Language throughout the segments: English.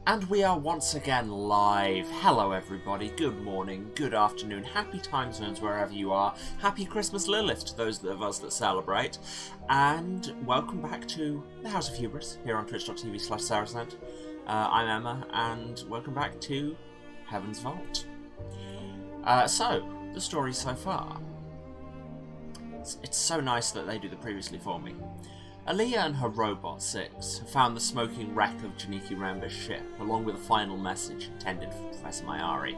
And we are once again live. Hello everybody, good morning, good afternoon, happy time zones wherever you are. Happy Christmas Lilith to those of us that celebrate. And welcome back to the House of Hubris here on twitch.tv/Saracent. I'm Emma, and welcome back to Heaven's Vault. So, the story so far. It's so nice that they do the previously for me. Aaliyah and her robot, Six, have found the smoking wreck of Janiki Ramba's ship, along with a final message intended for Professor Mayari.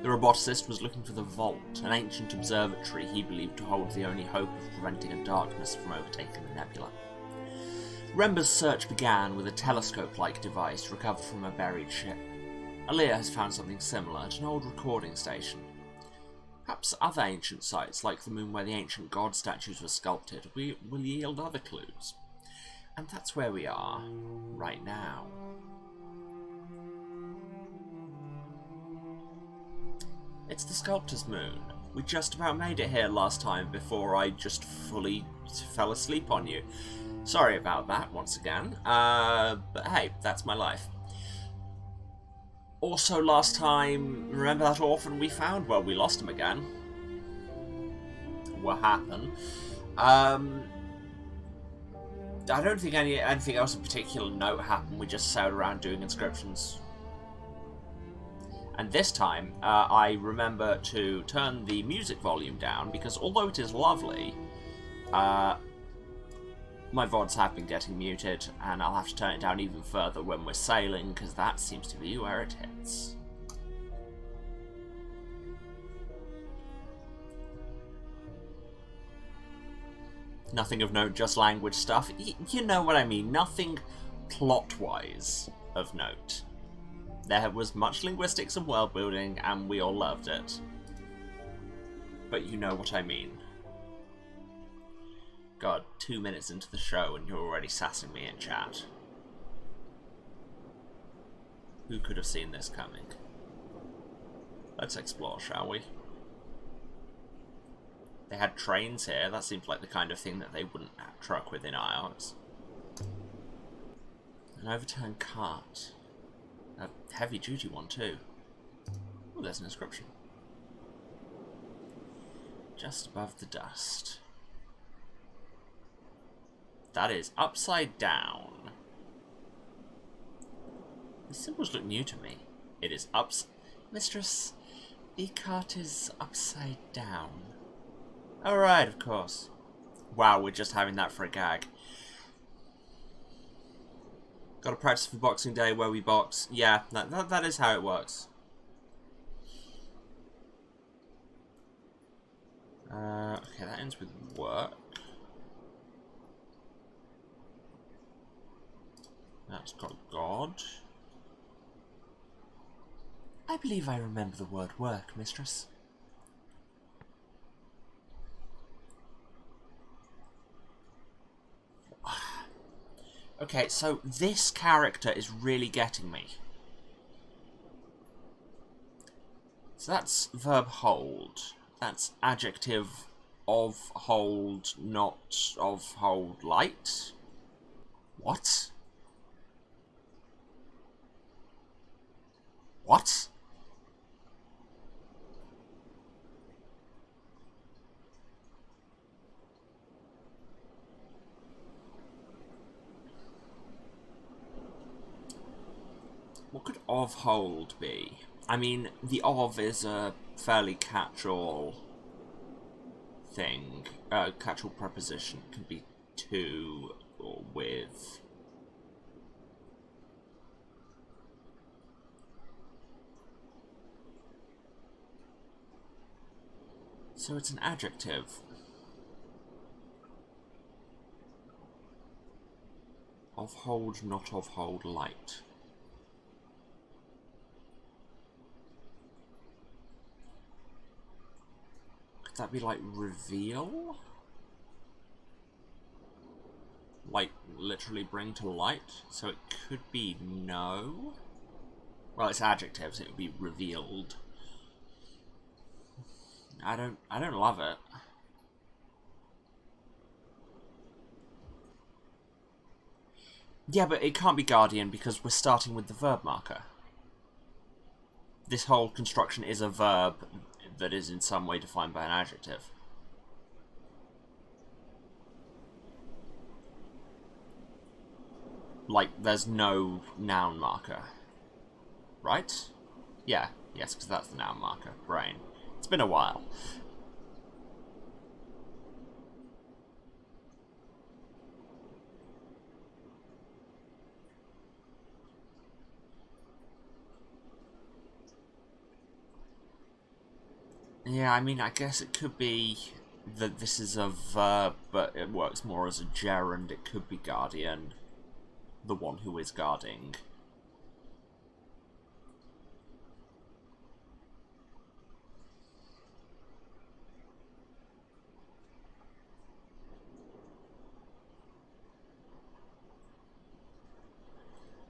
The roboticist was looking for the Vault, an ancient observatory he believed to hold the only hope of preventing a darkness from overtaking the nebula. Ramba's search began with a telescope-like device recovered from a buried ship. Aaliyah has found something similar at an old recording station. Perhaps other ancient sites, like the moon where the ancient god statues were sculpted, will yield other clues. And that's where we are, right now. It's the Sculptors Moon. We just about made it here last time before I just fully fell asleep on you. Sorry about that, once again. But hey, that's my life. Also, last time, remember that orphan we found? Well, we lost him again. What happened? I don't think anything else of particular note happened. We just sailed around doing inscriptions. And this time, I remember to turn the music volume down, because although it is lovely, my VODs have been getting muted, and I'll have to turn it down even further when we're sailing, because that seems to be where it hits. Nothing of note, just language stuff. You know what I mean, nothing plot-wise of note. There was much linguistics and world-building, and we all loved it. But you know what I mean. God, 2 minutes into the show and you're already sassing me in chat. Who could have seen this coming? Let's explore, shall we? They had trains here. That seems like the kind of thing that they wouldn't truck within IOS. An overturned cart. A heavy-duty one, too. Oh, there's an inscription. Just above the dust. That is upside down. The symbols look new to me. It is Mistress, the cart is upside down. Alright, of course. Wow, we're just having that for a gag. Gotta practice for Boxing Day where we box. Yeah, that is how it works. Okay, that ends with work. That's got God. I believe I remember the word work, Mistress. Okay, so this character is really getting me. So that's verb hold. That's adjective of hold, not of hold light. What? What? What could of hold be? I mean, the of is a fairly catch-all thing. Catch-all preposition. It can be to or with. So it's an adjective. Of hold, not of hold, light. Could that be like reveal? Like literally bring to light? So it could be no. Well, it's adjectives, it would be revealed. I don't love it. Yeah, but it can't be guardian because we're starting with the verb marker. This whole construction is a verb that is in some way defined by an adjective. Like, there's no noun marker. Right? Yeah, yes, because that's the noun marker. Brain. It's been a while. Yeah, I mean, I guess it could be that this is a verb, but it works more as a gerund. It could be guardian, the one who is guarding.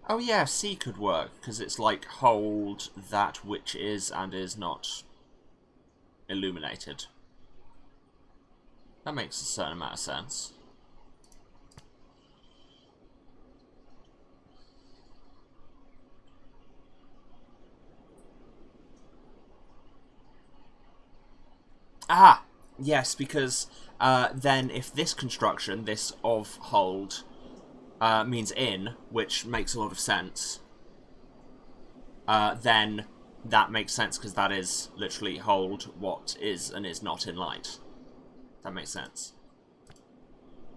Oh yeah, C could work, because it's like hold that which is and is not illuminated. That makes a certain amount of sense. Ah! Yes, because then if this construction, this of hold, means in, which makes a lot of sense, then that makes sense because that is literally hold what is and is not in light. That makes sense.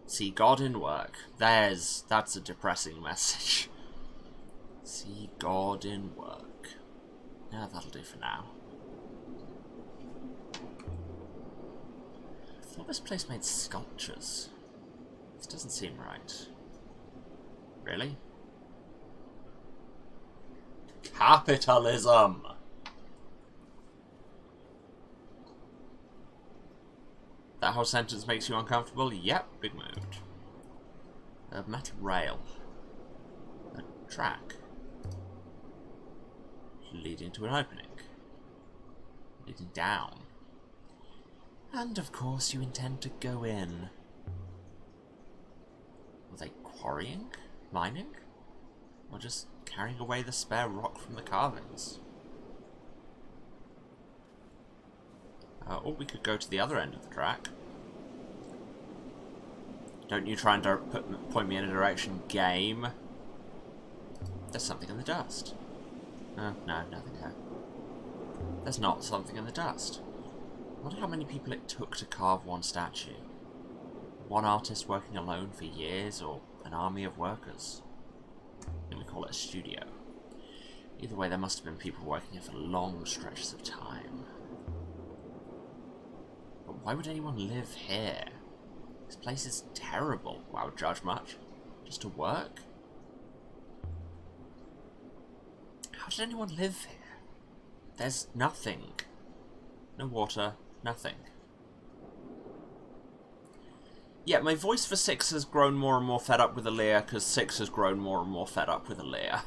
See God in work. That's a depressing message. See God in work. Yeah, that'll do for now. I thought this place made sculptures. This doesn't seem right. Really? Capitalism! That whole sentence makes you uncomfortable? Yep, big mood. A metal rail. A track. Leading to an opening. Leading down. And of course you intend to go in. Were they quarrying? Mining? Or just carrying away the spare rock from the carvings? Or we could go to the other end of the track. Don't you try and point me in a direction, game. There's something in the dust. Oh, no, nothing there. There's not something in the dust. I wonder how many people it took to carve one statue. One artist working alone for years, or an army of workers. I think we call it a studio. Either way, there must have been people working here for long stretches of time. But why would anyone live here? This place is terrible. I would judge much. Just to work? How did anyone live here? There's nothing. No water, nothing. Yeah, my voice for 6 has grown more and more fed up with Aaliyah, because 6 has grown more and more fed up with Aaliyah.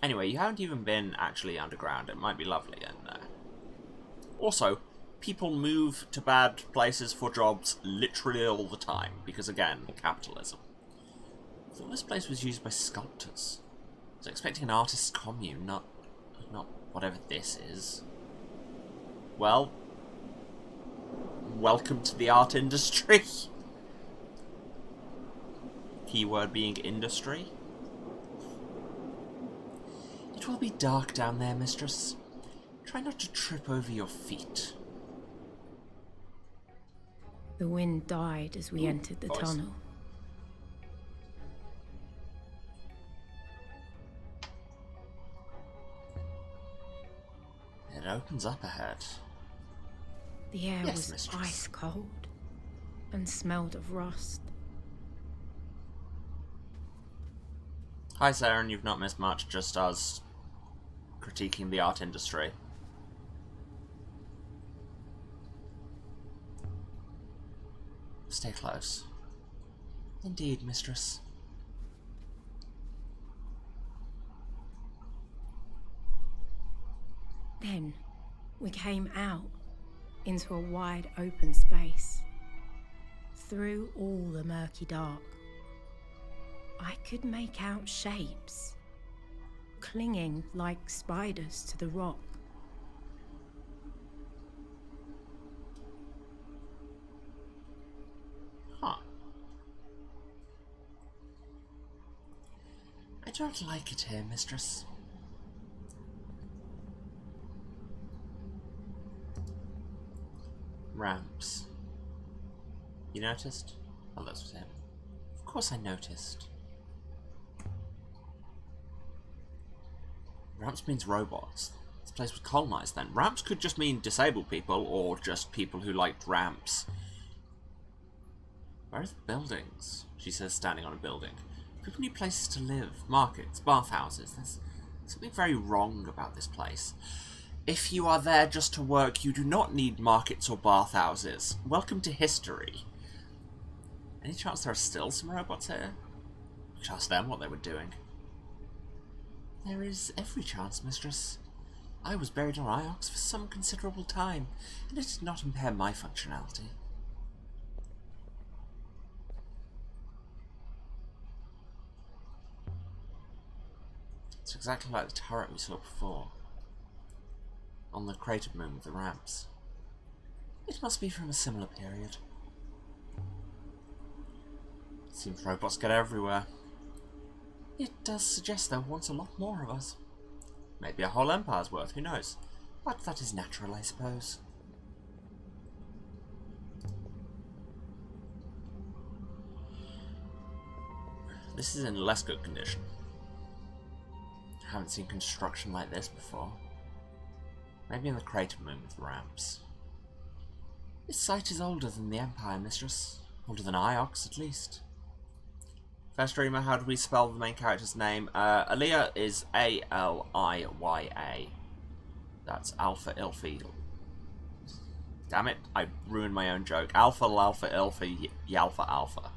Anyway, you haven't even been actually underground. It might be lovely in there. Also, people move to bad places for jobs literally all the time, because again, capitalism. I thought this place was used by sculptors. I was expecting an artist's commune, not whatever this is. Well, welcome to the art industry. Keyword being industry. It will be dark down there, Mistress. Try not to trip over your feet. The wind died as we entered the tunnel. It opens up ahead. The air was Mistress. ice cold and smelled of rust. Hi, Saren. You've not missed much. Just us critiquing the art industry. Stay close. Indeed, Mistress. Then we came out into a wide open space. through all the murky dark, I could make out shapes, clinging like spiders to the rock. Huh. I don't like it here, Mistress. Ramps. You noticed? Oh, that's him. Of course I noticed. Ramps means robots. This place was colonized then. Ramps could just mean disabled people, or just people who liked ramps. Where are the buildings? She says, standing on a building. People need places to live. Markets, bathhouses. There's something very wrong about this place. If you are there just to work, you do not need markets or bathhouses. Welcome to history. Any chance there are still some robots here? We could ask them what they were doing. There is every chance, Mistress. I was buried on Iox for some considerable time, and it did not impair my functionality. It's exactly like the turret we saw before. On the crater moon with the ramps. It must be from a similar period. It seems robots get everywhere. It does suggest there wants a lot more of us. Maybe a whole empire's worth, who knows? But that is natural, I suppose. This is in less good condition. I haven't seen construction like this before. Maybe in the crater moon with ramps. This site is older than the Empire, Mistress. Older than Iox, at least. First streamer, how do we spell the main character's name? Aliyah is A-L-I-Y-A. That's Alpha Ilpha. Damn it, I ruined my own joke. Alpha Lalpha Ilpha Yalpha Alpha.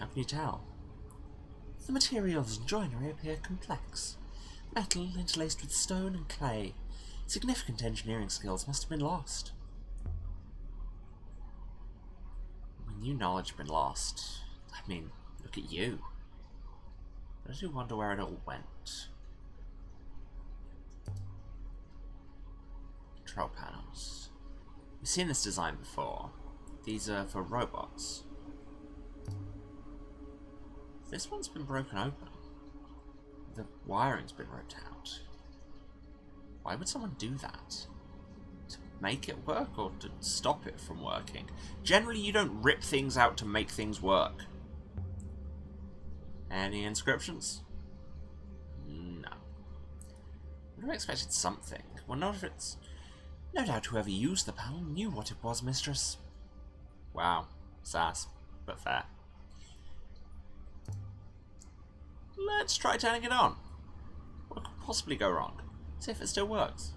How can you tell? The materials and joinery appear complex. Metal interlaced with stone and clay. Significant engineering skills must have been lost. When new knowledge has been lost, I mean, look at you. I do wonder where it all went. Control panels. We've seen this design before. These are for robots. This one's been broken open. The wiring's been ripped out. Why would someone do that? To make it work or to stop it from working? Generally, you don't rip things out to make things work. Any inscriptions? No. I would have expected something. Well, not if it's... No doubt whoever used the panel knew what it was, Mistress. Wow. Sass. But fair. Let's try turning it on. What could possibly go wrong? See if it still works.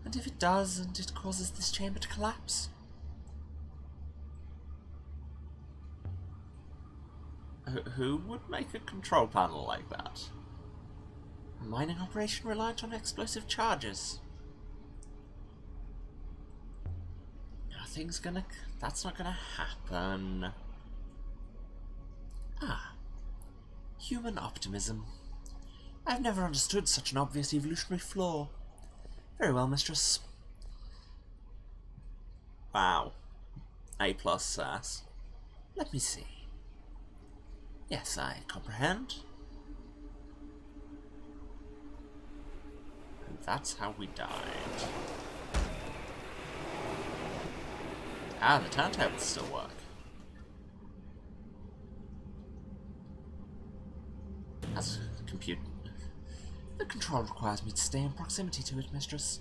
And if it does, and it causes this chamber to collapse? Who would make a control panel like that? A mining operation reliant on explosive charges. That's not gonna happen. Ah. Human optimism. I've never understood such an obvious evolutionary flaw. Very well, Mistress. Wow. A+ sass. Let me see. Yes, I comprehend. And that's how we died. Ah, the turntables still work. That's a computer. The control requires me to stay in proximity to it, Mistress.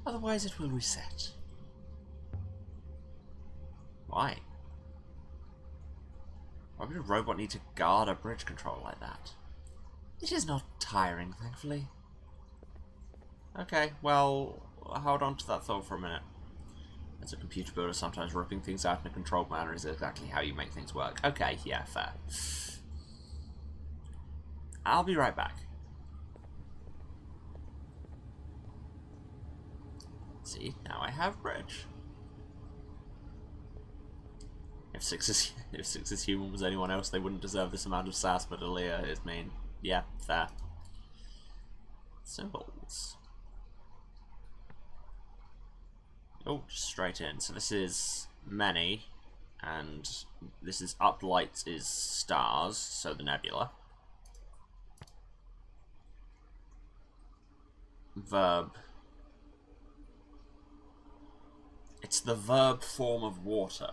Otherwise it will reset. Why? Why would a robot need to guard a bridge control like that? It is not tiring, thankfully. Okay, well, hold on to that thought for a minute. As a computer builder, sometimes ripping things out in a controlled manner is exactly how you make things work. Okay, yeah, fair. I'll be right back. See, now I have bridge. If six is human was anyone else, they wouldn't deserve this amount of sass, but Aaliyah is mean. Yeah, fair. Symbols. Oh, just straight in. So this is many, and this is uplight is stars, so the nebula. Verb. It's the verb form of water,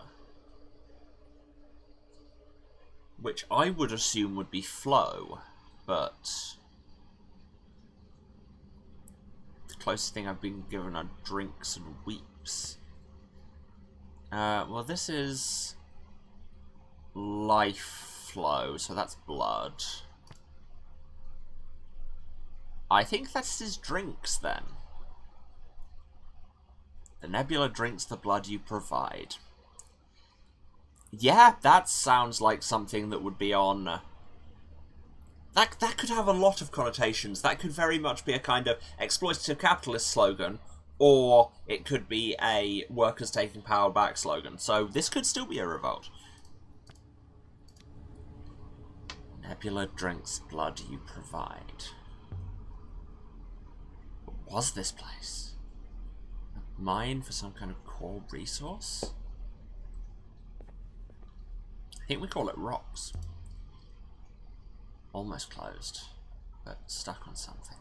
which I would assume would be flow, but the closest thing I've been given are drinks and weeps. Well, this is life flow, so that's blood. I think that's his drinks, then. The nebula drinks the blood you provide. Yeah, that sounds like something that would be on... That could have a lot of connotations. That could very much be a kind of exploitative capitalist slogan, or it could be a workers taking power back slogan. So this could still be a revolt. Nebula drinks blood you provide. What was this place? A mine for some kind of core resource? I think we call it rocks. Almost closed, but stuck on something.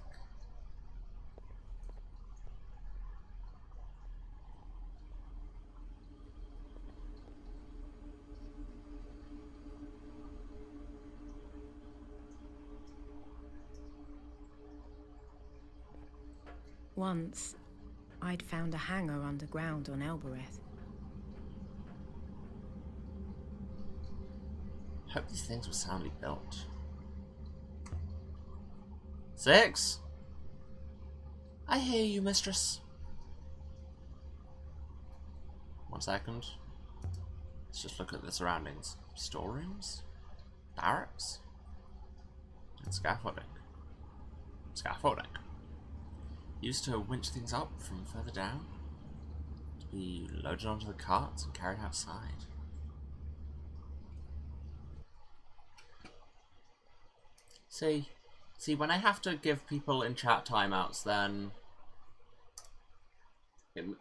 Once, I'd found a hangar underground on Elbereth. Hope these things were soundly built. 6? I hear you, Mistress. 1 second. Let's just look at the surroundings. Storerooms? Barracks? And scaffolding. Scaffolding. Used to winch things up from further down, to be loaded onto the carts and carried outside. See, when I have to give people in chat timeouts, then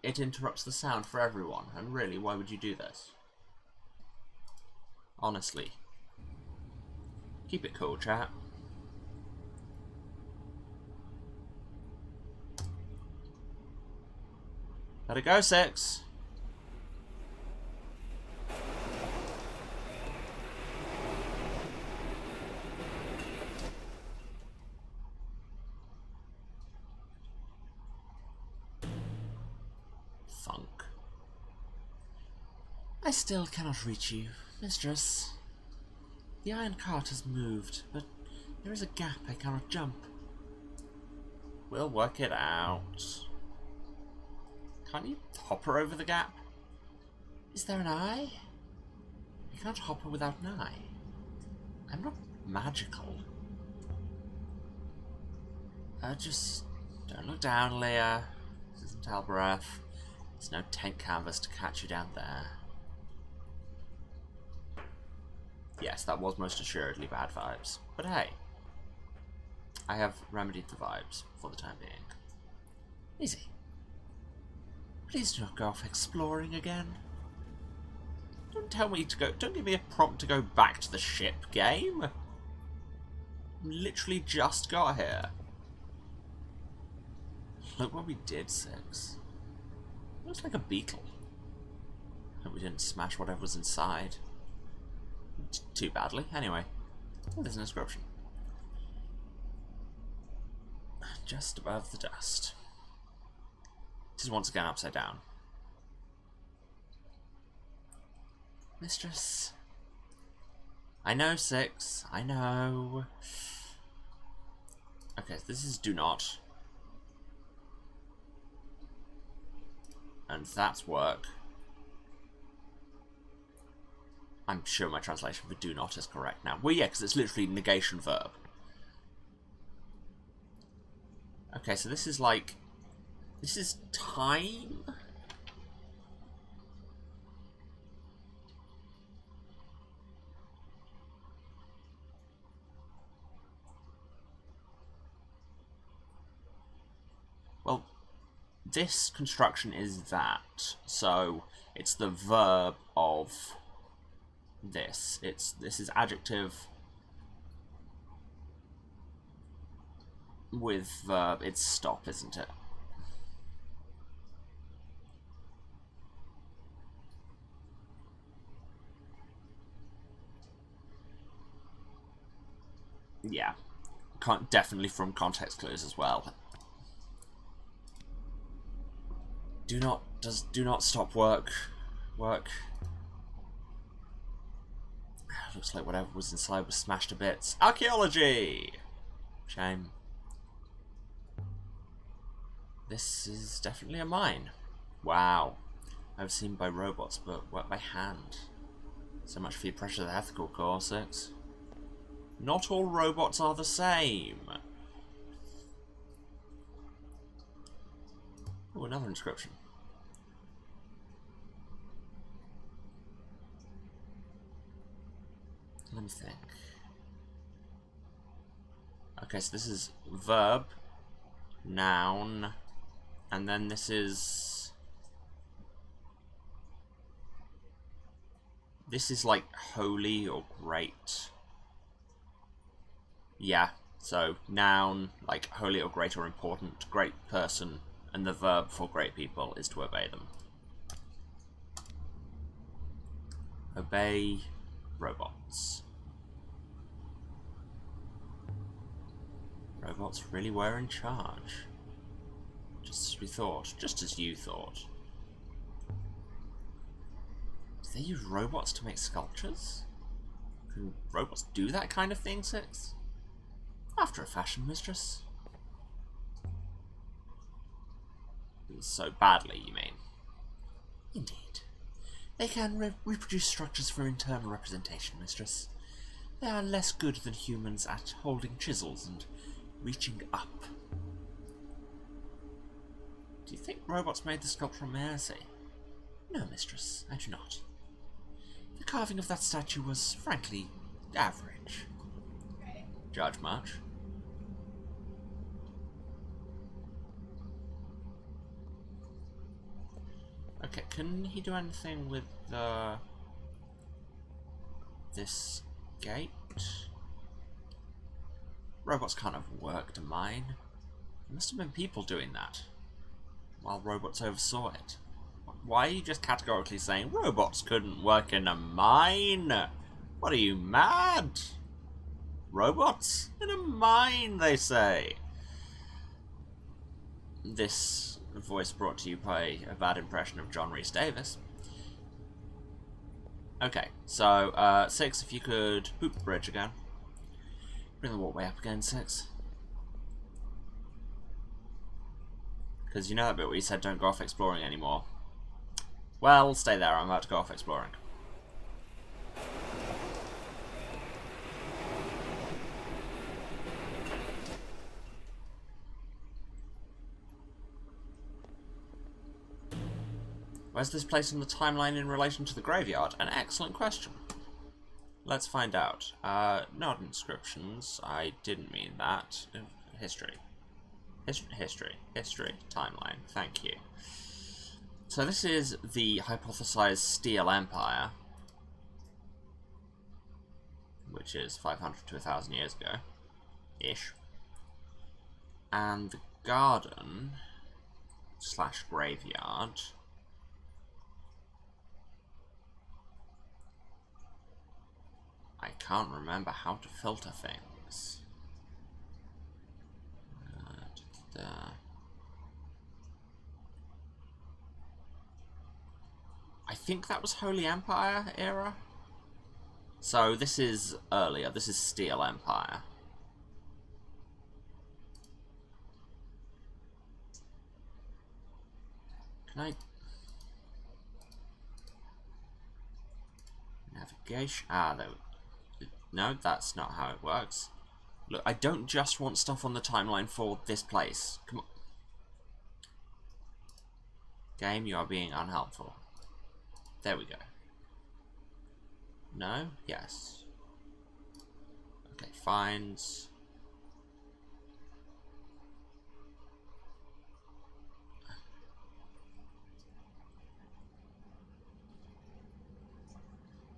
it interrupts the sound for everyone. And really, why would you do this? Honestly. Keep it cool, chat. Let it go, 6. Thunk. I still cannot reach you, Mistress. The iron cart has moved, but there is a gap I cannot jump. We'll work it out. Can't you hop her over the gap? Is there an eye? I cannot hop her without an eye. I'm not magical. Just don't look down, Leah. This isn't Elbereth. There's no tent canvas to catch you down there. Yes, that was most assuredly bad vibes. But hey, I have remedied the vibes for the time being. Easy. Please do not go off exploring again. Don't tell me to go. Don't give me a prompt to go back to the ship, game. Literally just got here. Look what we did, 6. Looks like a beetle. Hope we didn't smash whatever was inside. Too badly. Anyway, there's an inscription. Just above the dust. This is once again upside down. Mistress. I know, 6. I know. Okay, this is do not. And that's work. I'm sure my translation for do not is correct now. Well, yeah, because it's literally negation verb. Okay, so this is like This is time? Well, this construction is that, so it's the verb of this. This is adjective with verb. It's stop, isn't it? Yeah, definitely from context clues as well. Do not stop work. Looks like whatever was inside was smashed to bits. Archaeology! Shame. This is definitely a mine. Wow. Overseen by robots, but worked by hand. So much for your pressure of the ethical core, 6. Not all robots are the same. Oh, another inscription. Let me think. Okay, so this is verb, noun, and then this is... This is like holy or great. Yeah, so noun, like holy or great or important, great person, and the verb for great people is to obey them. Obey robots. Robots really were in charge. Just as we thought, just as you thought. Do they use robots to make sculptures? Can robots do that kind of thing, 6? After a fashion, Mistress. So badly, you mean? Indeed. They can reproduce structures for internal representation, Mistress. They are less good than humans at holding chisels and reaching up. Do you think robots made the sculpture on Mercy? No, Mistress, I do not. The carving of that statue was, frankly, average. Judge much? Okay, can he do anything with this gate? Robots can't have worked a mine. There must have been people doing that, while robots oversaw it. Why are you just categorically saying robots couldn't work in a mine? What are you, mad? Robots? In a mine, they say. This voice brought to you by a bad impression of John Rhys Davis. Okay, so 6, if you could boot the bridge again. Bring the walkway up again, 6. Because you know that bit where you said don't go off exploring anymore. Well, stay there, I'm about to go off exploring. Where's this place in the timeline in relation to the graveyard? An excellent question. Let's find out. Not inscriptions. I didn't mean that. History. History. Timeline. Thank you. So this is the hypothesized Steel Empire, which is 500 to 1,000 years ago. Ish. And the garden / graveyard. I can't remember how to filter things. I think that was Holy Empire era. So this is earlier. This is Steel Empire. Can I... Navigation... there... No, that's not how it works. Look, I don't just want stuff on the timeline for this place. Come on. Game, you are being unhelpful. There we go. No? Yes. Okay, finds.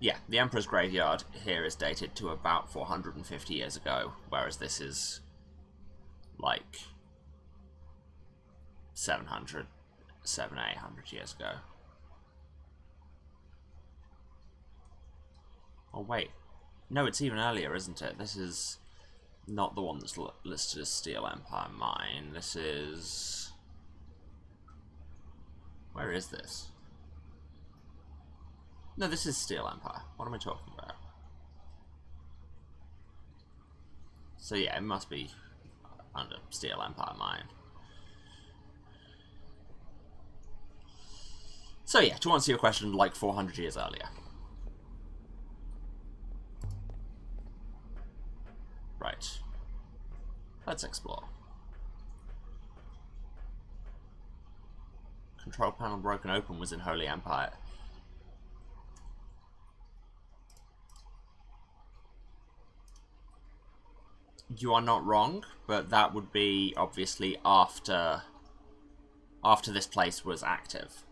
Yeah, the Emperor's Graveyard here is dated to about 450 years ago, whereas this is like 700, 800 years ago. Oh wait, no, it's even earlier, isn't it? This is not the one that's listed as Steel Empire Mine. This is... Where is this? No, this is Steel Empire. What am I talking about? So yeah, it must be under Steel Empire Mine. So yeah, to answer your question, like 400 years earlier. Right. Let's explore. Control panel broken open was in Holy Empire. You are not wrong, but that would be obviously after this place was active.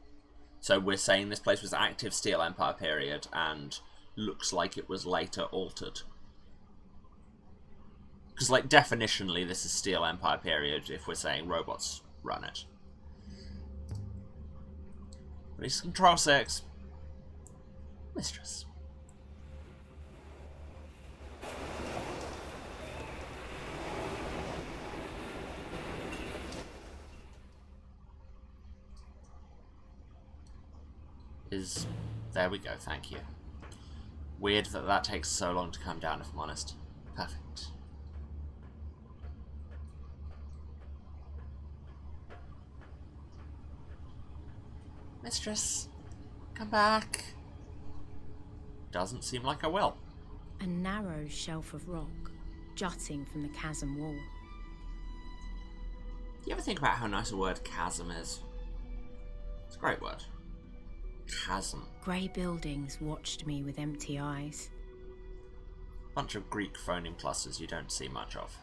So we're saying this place was active Steel Empire period and looks like it was later altered. Because, like, definitionally, this is Steel Empire period if we're saying robots run it. Release Control 6. Mistress. There we go, thank you. Weird that that takes so long to come down, if I'm honest. Perfect. Mistress, come back. Doesn't seem like I will. A narrow shelf of rock jutting from the chasm wall. You ever think about how nice a word chasm is? It's a great word. Chasm. Grey buildings watched me with empty eyes. Bunch of Greek phoneme clusters you don't see much of.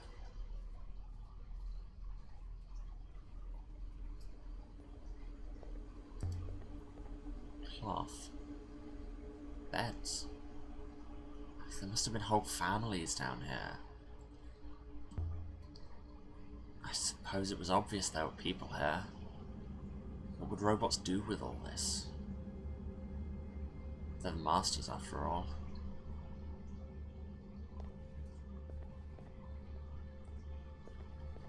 Cloth. Beds. There must have been whole families down here. I suppose it was obvious there were people here. What would robots do with all this? They're the masters, after all.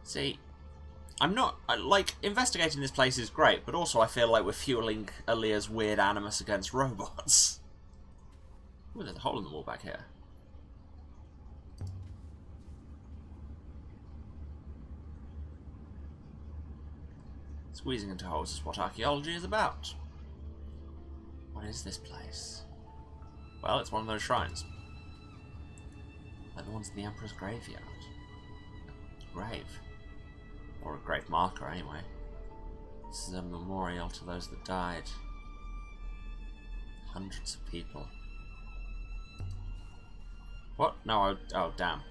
See, I'm not... like, investigating this place is great, but also I feel like we're fueling Aaliyah's weird animus against robots. Ooh, there's a hole in the wall back here. Squeezing into holes is what archaeology is about. What is this place? Well, it's one of those shrines. Like the ones in the Emperor's Graveyard. Grave. Or a grave marker, anyway. This is a memorial to those that died. Hundreds of people. What? No, oh damn.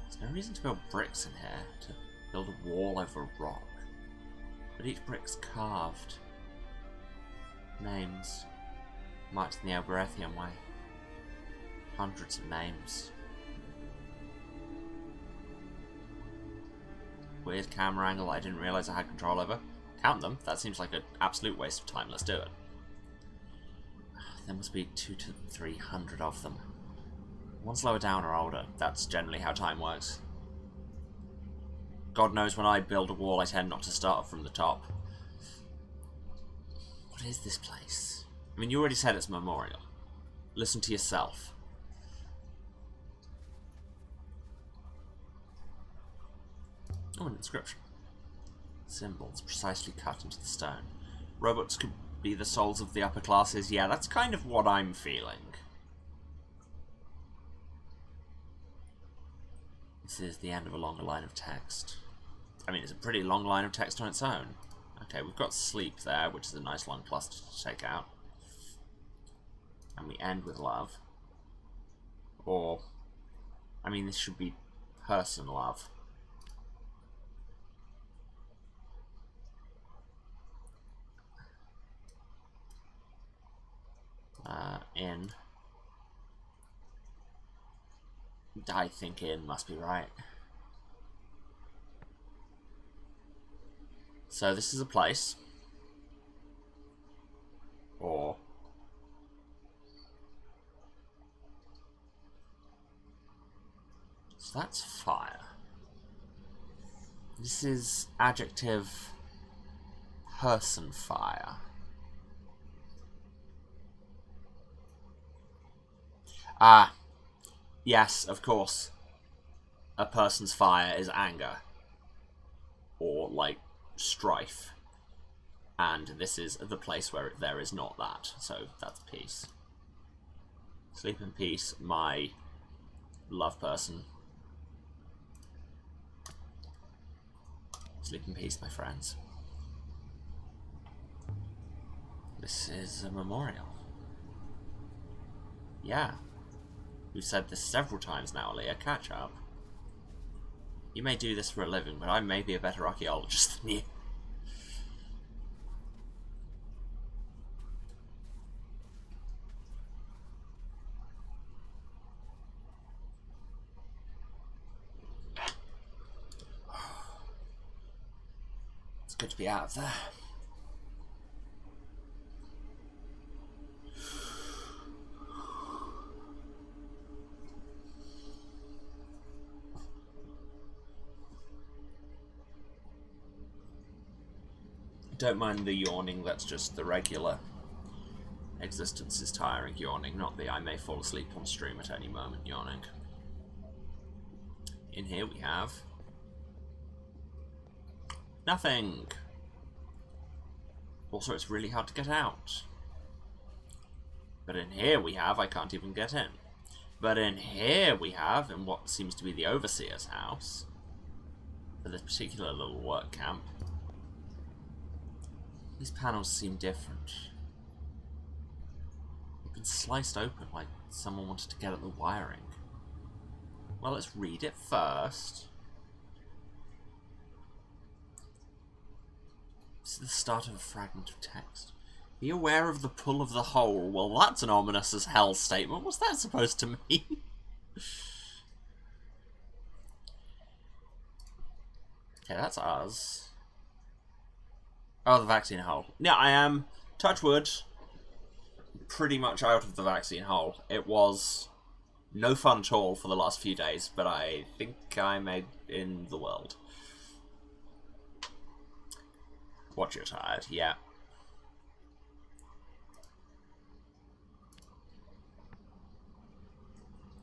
There's no reason to build bricks in here. To build a wall over a rock. But each brick's carved. Names. Marked in the Algorithian way. Hundreds of names. Weird camera angle I didn't realise I had control over. Count them. That seems like an absolute waste of time. Let's do it. There must be 200 to 300 of them. One's lower down or older. That's generally how time works. God knows when I build a wall I tend not to start from the top. What is this place? I mean, you already said it's a memorial. Listen to yourself. Oh, an inscription. Symbols precisely cut into the stone. Robots could be the souls of the upper classes. Yeah, that's kind of what I'm feeling. This is the end of a longer line of text. I mean, it's a pretty long line of text on its own. Okay, we've got sleep there, which is a nice long cluster to take out. And we end with love. Or, I mean, this should be person love. In. I think in must be right. So this is a place. Or... so that's fire. This is adjective person fire. Ah, yes, of course. A person's fire is anger. Or, like, strife. And this is the place where there is not that. So, that's peace. Sleep in peace, my love person. Sleep in peace, my friends. This is a memorial. Yeah. We've said this several times now, Leah. Catch up. You may do this for a living, but I may be a better archaeologist than you. It's good to be out of there. Don't mind the yawning, that's just the regular existence is tiring yawning, not the I may fall asleep on stream at any moment yawning. In here we have nothing. Also, it's really hard to get out. But in here we have, I can't even get in. But in here we have, in what seems to be the Overseer's house, for this particular little work camp, these panels seem different. They've been sliced open like someone wanted to get at the wiring. Well, let's read it first. This is the start of a fragment of text. Be aware of the pull of the hole. Well, that's an ominous as hell statement. What's that supposed to mean? Okay, that's us. Oh, the vaccine hole. Yeah, I am, touch wood, pretty much out of the vaccine hole. It was no fun at all for the last few days, but I think I'm in the world. Watch you're tired, yeah.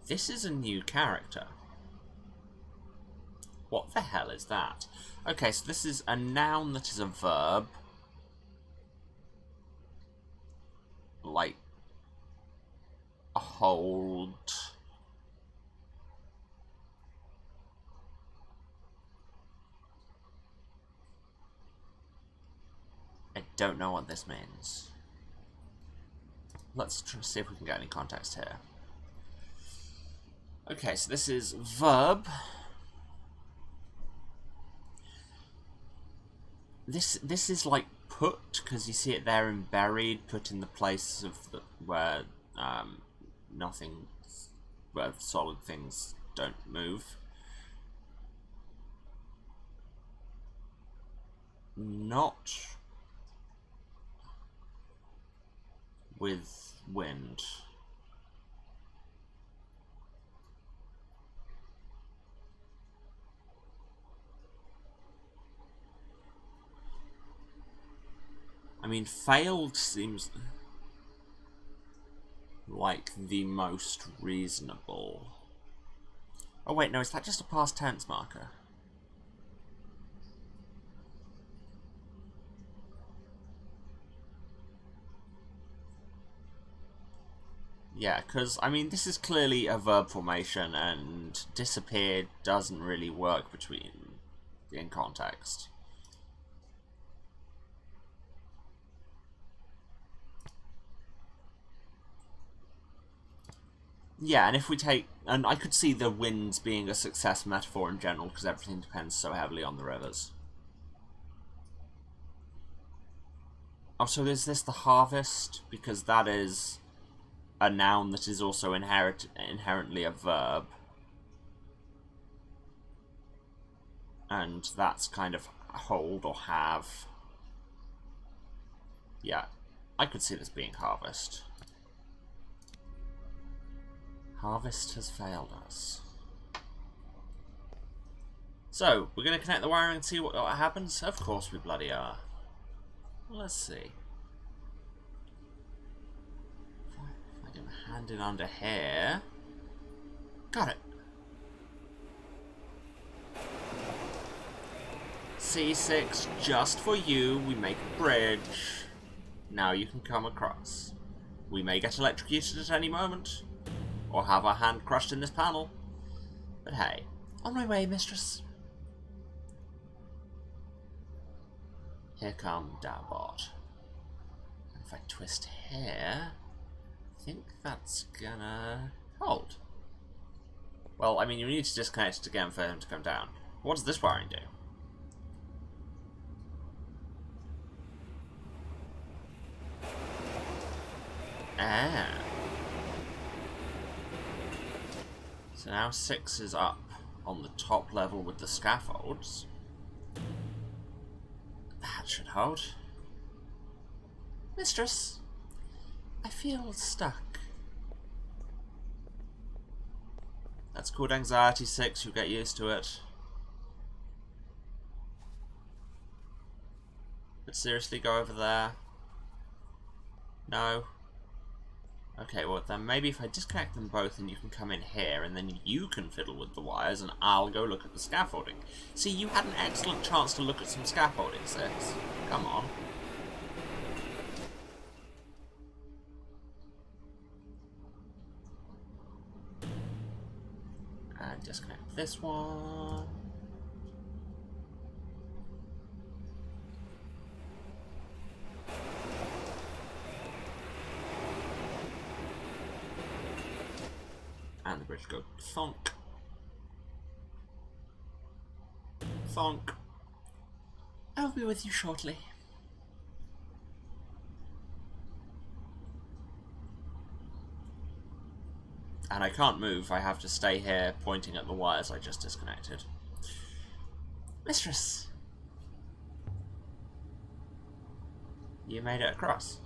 This is a new character. What the hell is that? Okay, so this is a noun that is a verb. Like, hold. I don't know what this means. Let's try to see if we can get any context here. Okay, so this is verb. This is like put, because you see it there in buried, put in the place of where nothing, where solid things don't move. Not with wind. I mean, failed seems like the most reasonable. Oh wait, no, is that just a past tense marker? Yeah, because, I mean, this is clearly a verb formation, and disappeared doesn't really work in context. Yeah, and if we take... And I could see the winds being a success metaphor in general, because everything depends so heavily on the rivers. Oh, so is this the harvest? Because that is a noun that is also inherently a verb. And that's kind of hold or have. Yeah, I could see this being harvest. Harvest has failed us. So, we're going to connect the wiring and see what happens? Of course we bloody are. Let's see. If I get my hand in under here. Got it. C6, just for you, we make a bridge. Now you can come across. We may get electrocuted at any moment, or have our hand crushed in this panel. But hey, on my way, Mistress. Here come Darbot. And if I twist here, I think that's gonna hold. Well, I mean, you need to disconnect it again for him to come down. What does this wiring do? Ah. So now 6 is up on the top level with the scaffolds. That should hold. Mistress, I feel stuck. That's called anxiety 6, you'll get used to it. But seriously, go over there. No. Okay, well then maybe if I disconnect them both and you can come in here and then you can fiddle with the wires and I'll go look at the scaffolding. See, you had an excellent chance to look at some scaffolding, Sis. Come on. And disconnect this one. And the bridge go thonk. Thonk. I'll be with you shortly. And I can't move, I have to stay here pointing at the wires I just disconnected. Mistress! You made it across.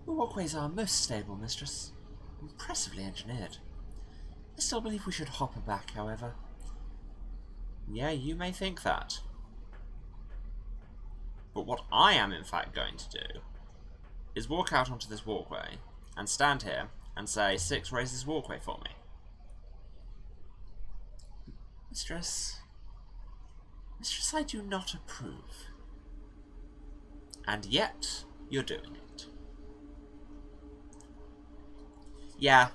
The walkways are most stable, Mistress. Impressively engineered. I still believe we should hop her back, however. Yeah, you may think that. But what I am in fact going to do is walk out onto this walkway and stand here and say, 6, raise this walkway for me. Mistress, I do not approve. And yet, you're doing it. Yeah,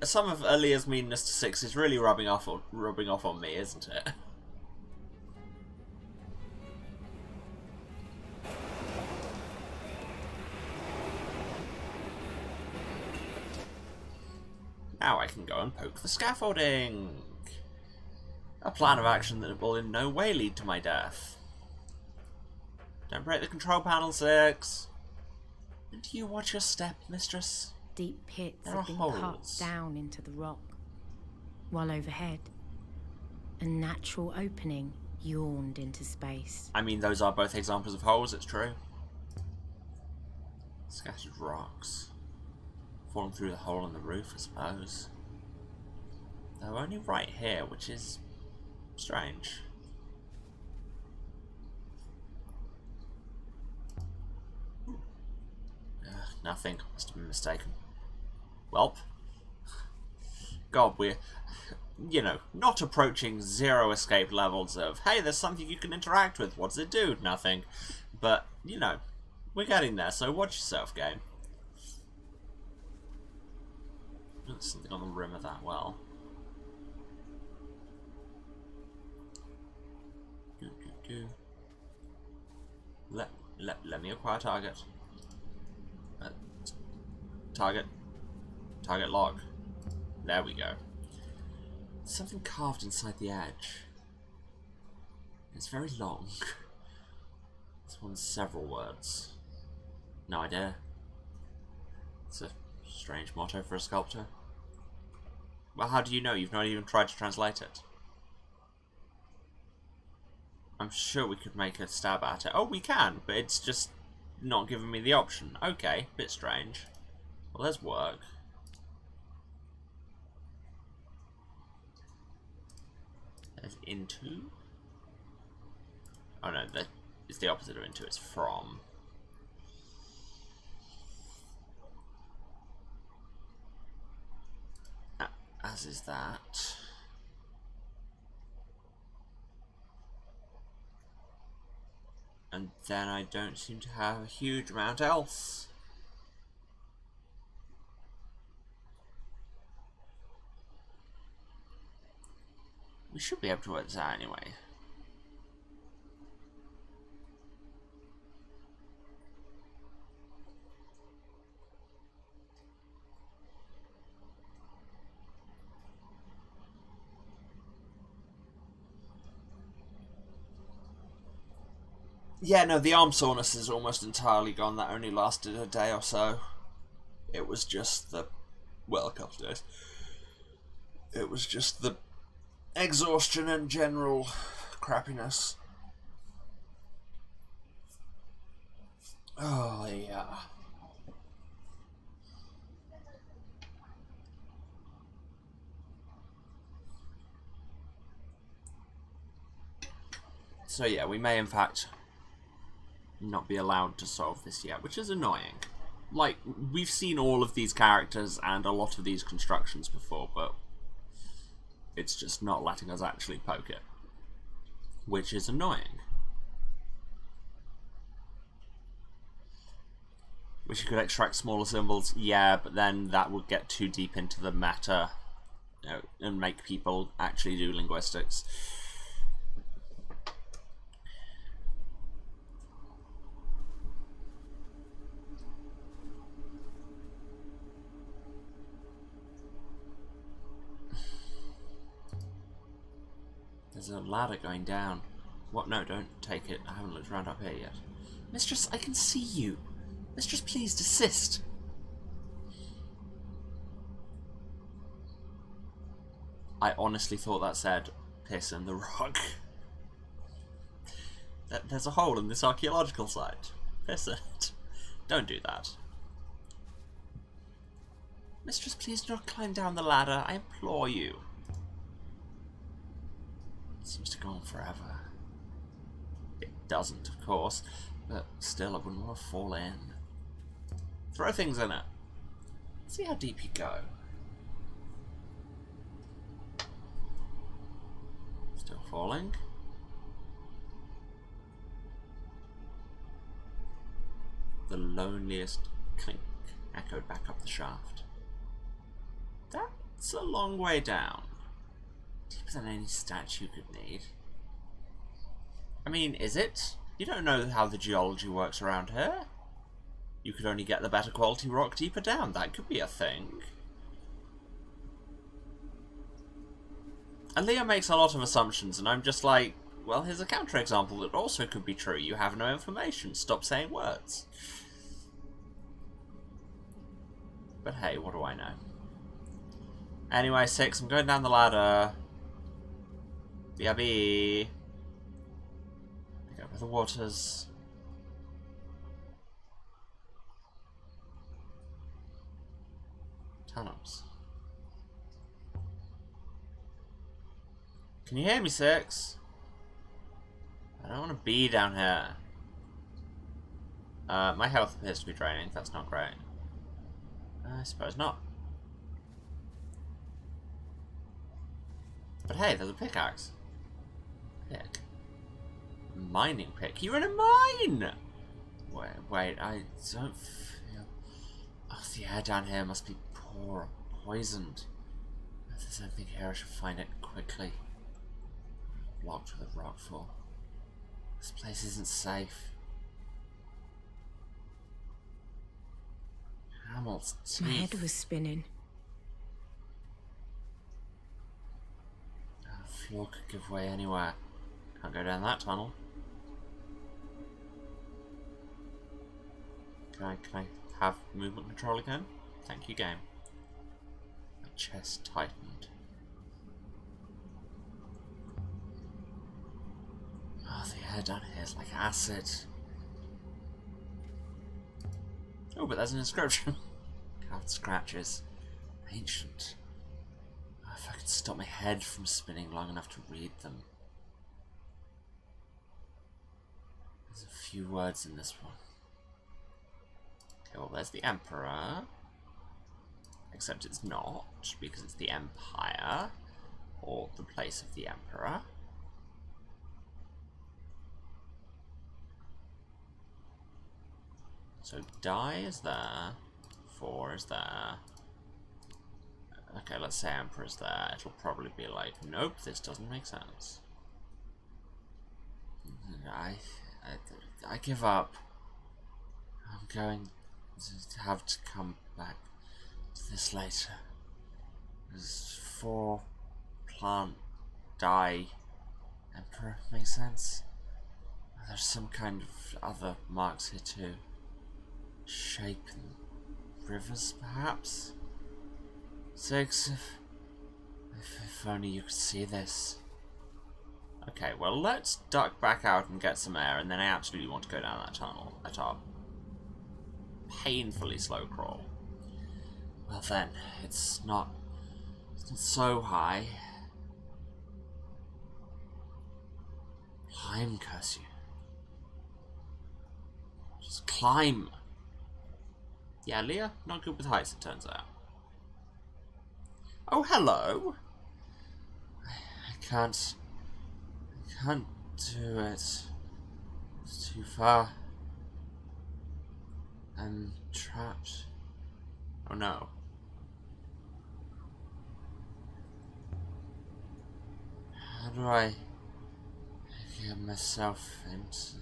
some of Aaliyah's meanness to 6 is really rubbing off on me, isn't it? Now I can go and poke the scaffolding. A plan of action that will in no way lead to my death. Don't break the control panel, 6. And do you watch your step, Mistress? Deep pits There have are been holes. cut down into the rock, while overhead, a natural opening yawned into space. I mean, those are both examples of holes, it's true. Scattered rocks. Falling through the hole in the roof, I suppose. Though only right here, which is strange. Nothing. Must have been mistaken. Welp. God, we're, you know, not approaching zero escape levels of, hey, there's something you can interact with. What does it do? Nothing. But, you know, we're getting there, so watch yourself, game. There's something on the rim of that well. Let me acquire target. Target log. There we go. Something carved inside the edge. It's very long. This one's several words. No idea. It's a strange motto for a sculptor. Well, how do you know? You've not even tried to translate it. I'm sure we could make a stab at it. Oh, we can, but it's just not giving me the option. Okay, bit strange. Well, there's work. There's into. Oh no, that is the opposite of into. It's from. As is that. And then I don't seem to have a huge amount else. We should be able to work this out anyway. Yeah, no, the arm soreness is almost entirely gone. That only lasted a day or so. It was just the... well, a couple of days. It was just the exhaustion and general crappiness. Oh, yeah. So yeah, we may in fact not be allowed to solve this yet, which is annoying. Like, we've seen all of these characters and a lot of these constructions before, but it's just not letting us actually poke it, which is annoying. Wish you could extract smaller symbols, yeah, but then that would get too deep into the meta, you know, and make people actually do linguistics. There's a ladder going down. What? No, don't take it. I haven't looked around up here yet. Mistress, I can see you. Mistress, please desist. I honestly thought that said piss in the rock. There's a hole in this archaeological site. Piss it. Don't do that. Mistress, please do not climb down the ladder. I implore you. It seems to go on forever. It doesn't, of course, but still, I wouldn't want to fall in. Throw things in it. See how deep you go. Still falling. The loneliest clink echoed back up the shaft. That's a long way down. Deeper than any statue could need. I mean, is it? You don't know how the geology works around here. You could only get the better quality rock deeper down. That could be a thing. And Leo makes a lot of assumptions, and I'm just like, well, here's a counterexample that also could be true. You have no information. Stop saying words. But hey, what do I know? Anyway, 6, I'm going down the ladder. BRB. Pick up with the waters. Tunnels. Can you hear me, 6? I don't want to be down here. My health appears to be draining. That's not great. I suppose not. But hey, there's a pickaxe. Pick. Mining pick. You're in a mine! Wait, I don't feel... Oh, the air down here must be poor or poisoned. If there's anything here, I should find it quickly. Blocked with a rockfall. This place isn't safe. Hamel's teeth. My head was spinning. floor could give way anywhere. Can't go down that tunnel. Can I have movement control again? Thank you, game. My chest tightened. Oh, the air down here is like acid. Oh, but there's an inscription. Carved scratches. Ancient. Oh, if I could stop my head from spinning long enough to read them. There's a few words in this one. Okay, well, there's the Emperor. Except it's not, because it's the Empire. Or the place of the Emperor. So die is there, 4 is there. Okay, let's say Emperor's there. It'll probably be like, nope, this doesn't make sense. I give up. I'm going to have to come back to this later. There's 4 plant die Emperor, makes sense. There's some kind of other marks here too. Shape and rivers, perhaps? 6, if only you could see this. Okay, well, let's duck back out and get some air, and then I absolutely want to go down that tunnel at our painfully slow crawl. Well then, it's not so high. Climb, curse you. Just climb. Yeah, Leah, not good with heights, it turns out. Oh, hello. I can't do it. It's too far. I'm trapped. Oh no. How do I get myself into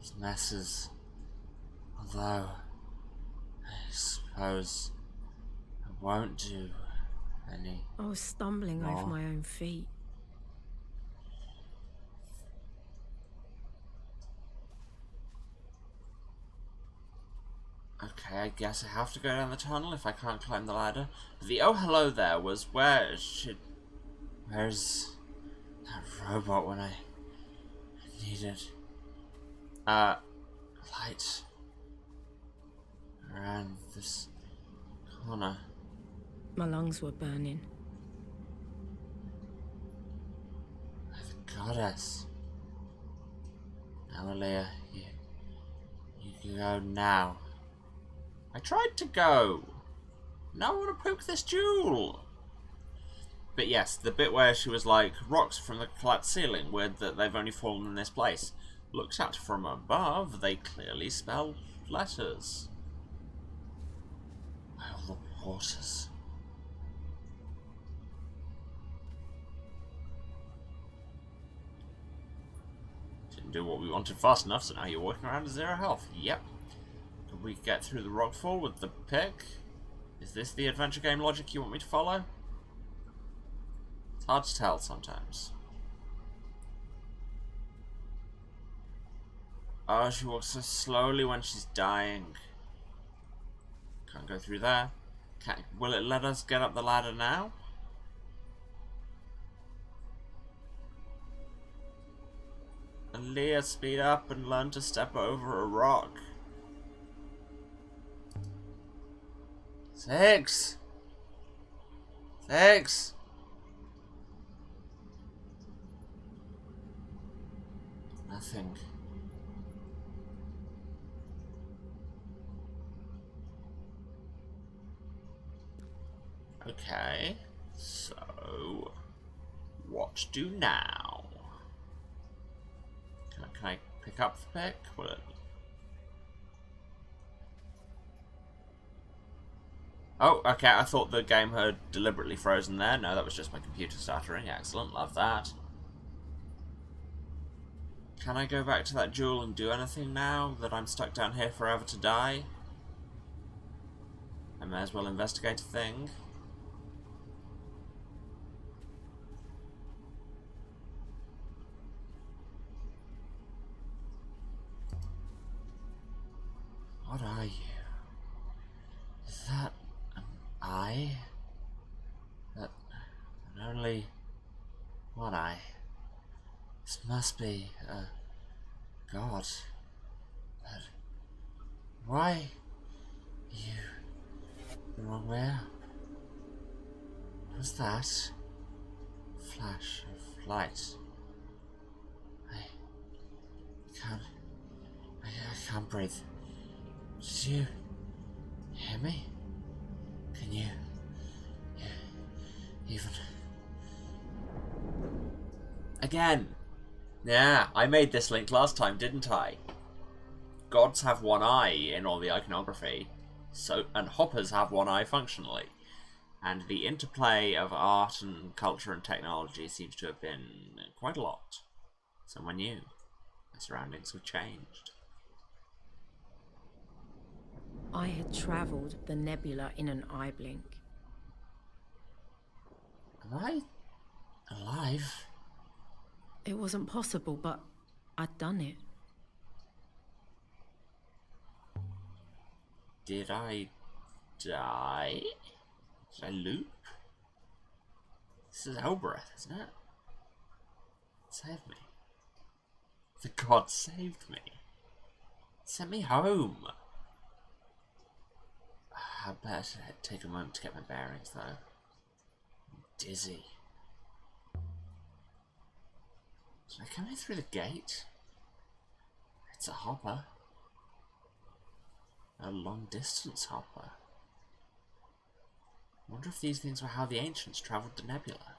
these messes? Although I suppose I won't do any. I was stumbling more. over my own feet. Okay, I guess I have to go down the tunnel if I can't climb the ladder. The oh hello there was where's that robot when I needed light around this corner. My lungs were burning. The goddess. Now, Leah, you can go now. I tried to go. Now I want to poke this jewel. But yes, the bit where she was like, rocks from the collapsed ceiling, weird that they've only fallen in this place. Looked at from above, they clearly spell letters. Well, the waters. Didn't do what we wanted fast enough, so now you're walking around at 0 health. Yep. Could we get through the rockfall with the pick? Is this the adventure game logic you want me to follow? It's hard to tell sometimes. Oh, she walks so slowly when she's dying. Can't go through there. Will it let us get up the ladder now? Leah, speed up and learn to step over a rock. 6. 6. Nothing. Okay, so what do now? Can I pick up the pick? Will it... Oh, okay, I thought the game had deliberately frozen there. No, that was just my computer stuttering. Excellent, love that. Can I go back to that jewel and do anything now that I'm stuck down here forever to die? I may as well investigate a thing. What are you? Is that an eye? That only one eye. This must be a god. But why you the wrong way up? What was that? Flash of light. I can't breathe. Did you hear me? Can you even... Again! Yeah, I made this link last time, didn't I? Gods have one eye in all the iconography, and hoppers have one eye functionally. And the interplay of art and culture and technology seems to have been quite a lot. Someone new. My surroundings have changed. I had travelled the nebula in an eye blink. Am I alive? It wasn't possible, but I'd done it. Did I die? Did I loop? This is Elbreth, isn't it? Save me. The god saved me. Sent me home. I better take a moment to get my bearings, though. I'm dizzy. Did I come in through the gate? It's a hopper. A long-distance hopper. I wonder if these things were how the ancients travelled the nebula.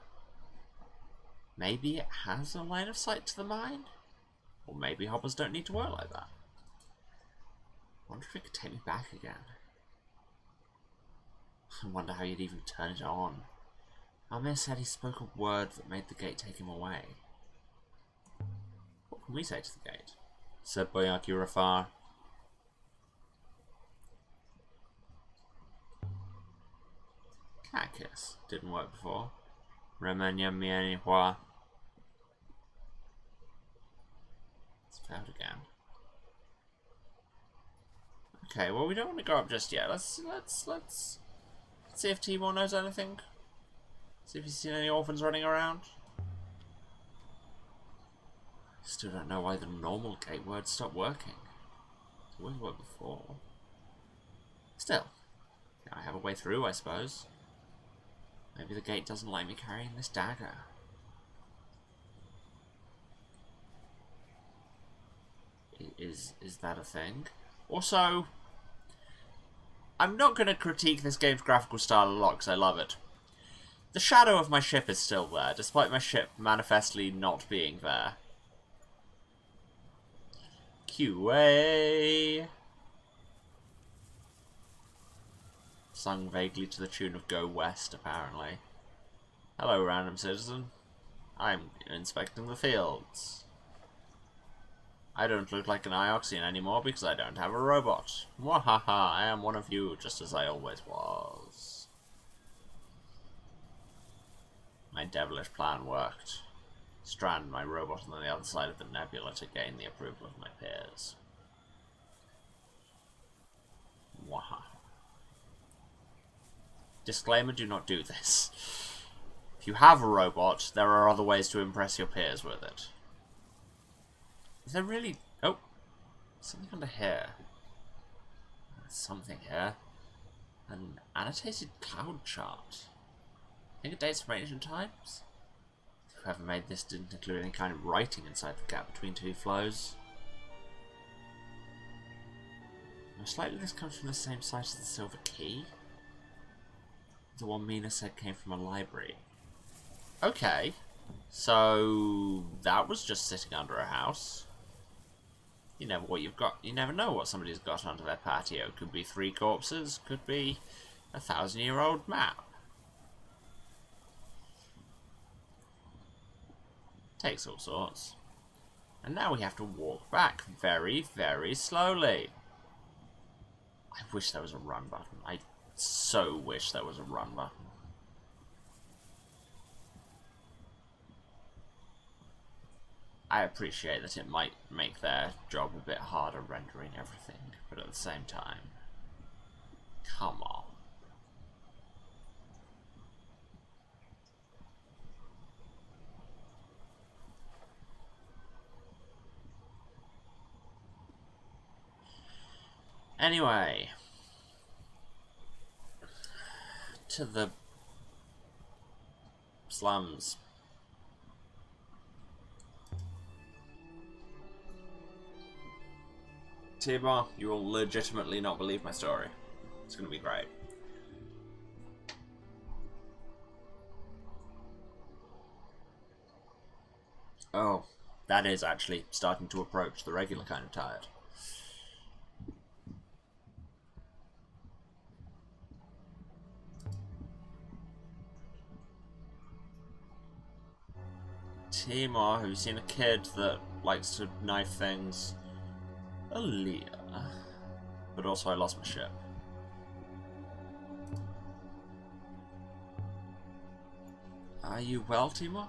Maybe it has a line of sight to the mine? Or maybe hoppers don't need to work like that. I wonder if it could take me back again. I wonder how you'd even turn it on. Amir said he spoke a word that made the gate take him away. What can we say to the gate? Said Boyaki Rafar. Cat kiss. Didn't work before. Remenya mieni hua. It's failed again. Okay, well we don't want to go up just yet. Let's see if Timor knows anything. See if he's seen any orphans running around. Still don't know why the normal gate word stopped working. It's always worked before. Still, I have a way through, I suppose. Maybe the gate doesn't like me carrying this dagger. Is that a thing? Also, I'm not going to critique this game's graphical style a lot because I love it. The shadow of my ship is still there, despite my ship manifestly not being there. QA. Sung vaguely to the tune of Go West, apparently. Hello, random citizen. I'm inspecting the fields. I don't look like an Ioxian anymore because I don't have a robot. Mwahaha, I am one of you, just as I always was. My devilish plan worked. Strand my robot on the other side of the nebula to gain the approval of my peers. Mwahaha. Disclaimer, do not do this. If you have a robot, there are other ways to impress your peers with it. Is there really... Oh! Something under here. There's something here. An annotated cloud chart. I think it dates from ancient times. Whoever made this didn't include any kind of writing inside the gap between two flows. Most likely this comes from the same site as the Silver Key. The one Mina said came from a library. Okay. So that was just sitting under a house. You never know what somebody's got under their patio. Could be 3 corpses, could be a 1,000-year-old map. Takes all sorts. And now we have to walk back very, very slowly. I wish there was a run button. I so wish there was a run button. I appreciate that it might make their job a bit harder rendering everything, but at the same time, come on. Anyway, to the slums. Timor, you will legitimately not believe my story. It's going to be great. Oh, that is actually starting to approach the regular kind of tired. Timor, have you seen a kid that likes to knife things? Aaliyah. But also I lost my ship. Are you well, Timor?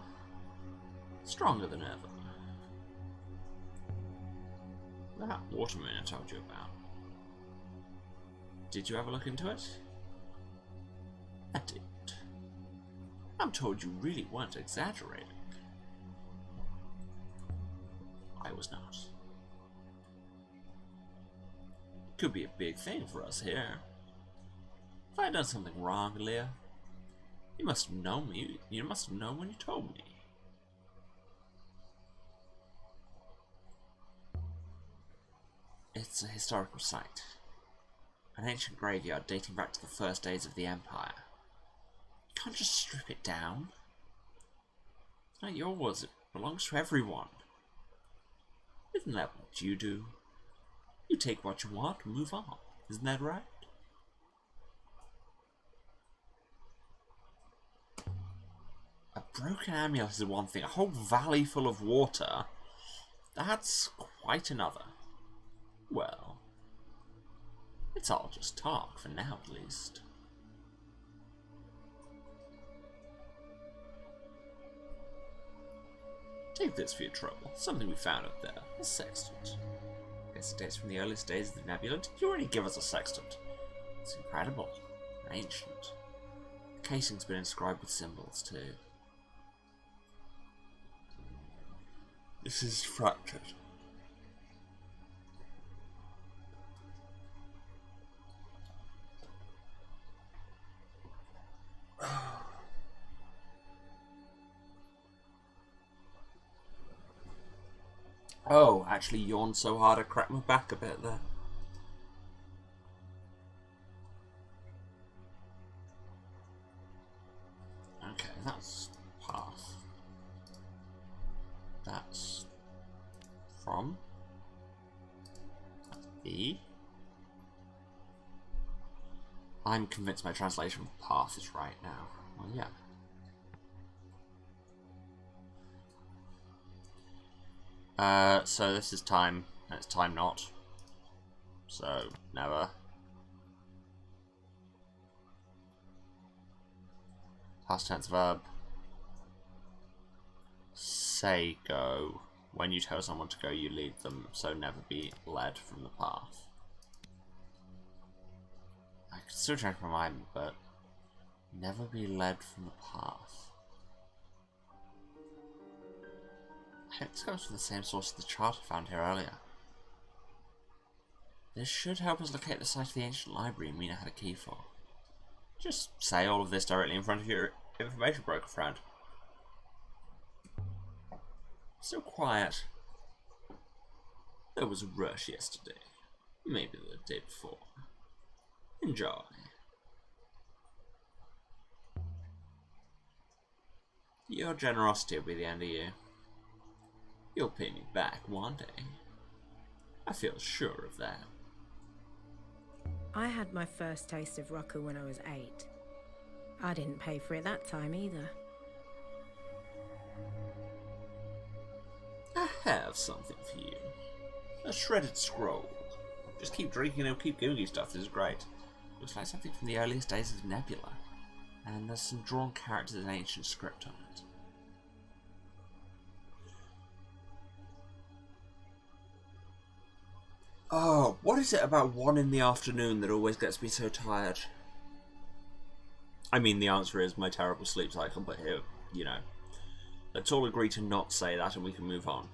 Stronger than ever. That water moon I told you about. Did you ever look into it? I did. I'm told you really weren't exaggerating. I was not. Could be a big thing for us here. If I had done something wrong, Leah, you must have known me. You must have known when you told me. It's a historical site. An ancient graveyard dating back to the first days of the Empire. You can't just strip it down. It's not yours, it belongs to everyone. Isn't that what you do? You take what you want and move on. Isn't that right? A broken amulet is one thing. A whole valley full of water, that's quite another. Well, it's all just talk, for now at least. Take this for your trouble. Something we found up there. A sextant. Guess it dates from the earliest days of the nebula. You already give us a sextant. It's incredible. Ancient. The casing's been inscribed with symbols, too. This is fractured. Oh, actually yawned so hard I cracked my back a bit there. Okay, that's path. That's from. That's B. I'm convinced my translation of path is right now. Well, yeah. So this is time, and it's time not. So, never. Past tense verb. Say go. When you tell someone to go, you lead them, so never be led from the path. I could still change my mind, but never be led from the path. I think this comes from the same source as the chart I found here earlier. This should help us locate the site of the ancient library Mina had a key for. Just say all of this directly in front of your information broker friend. So quiet. There was a rush yesterday. Maybe the day before. Enjoy. Your generosity will be the end of you. You'll pay me back one day. I feel sure of that. I had my first taste of Rucker when I was 8. I didn't pay for it that time either. I have something for you. A shredded scroll. Just keep drinking and keep doing stuff. This is great. Looks like something from the earliest days of Nebula. And there's some drawn characters in ancient script on it. Oh, what is it about 1 in the afternoon that always gets me so tired? I mean, the answer is my terrible sleep cycle, but here, you know. Let's all agree to not say that and we can move on.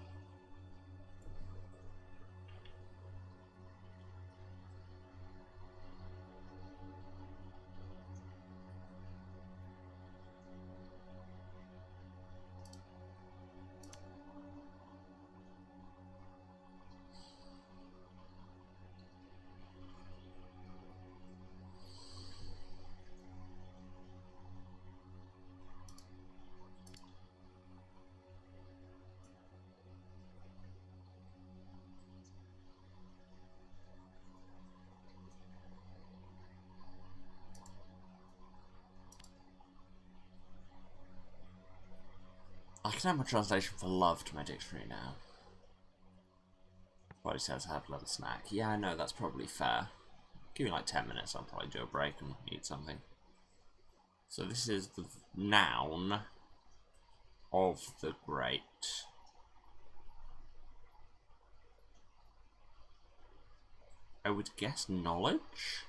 I can have my translation for love to my dictionary now. Body says have another snack. Yeah, I know, that's probably fair. Give me like 10 minutes, I'll probably do a break and eat something. So this is the noun of the great. I would guess knowledge?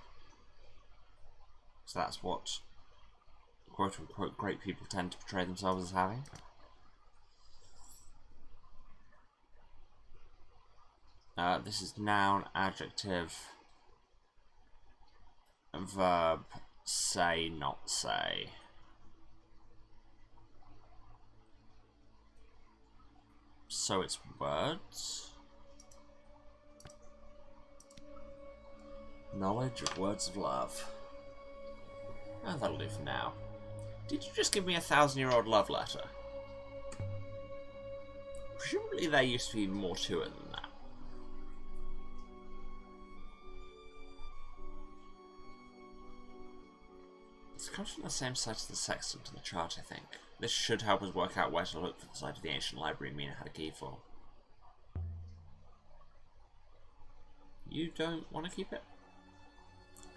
So that's what quote-unquote great people tend to portray themselves as having. This is noun, adjective, verb, say, not say. So it's words. Knowledge of words of love. Oh, that'll do for now. Did you just give me a 1,000-year-old love letter? Presumably there used to be more to it than that. It comes from the same site as the sextant and the chart, I think. This should help us work out where to look for the site of the ancient library Mina had a key for. You don't want to keep it?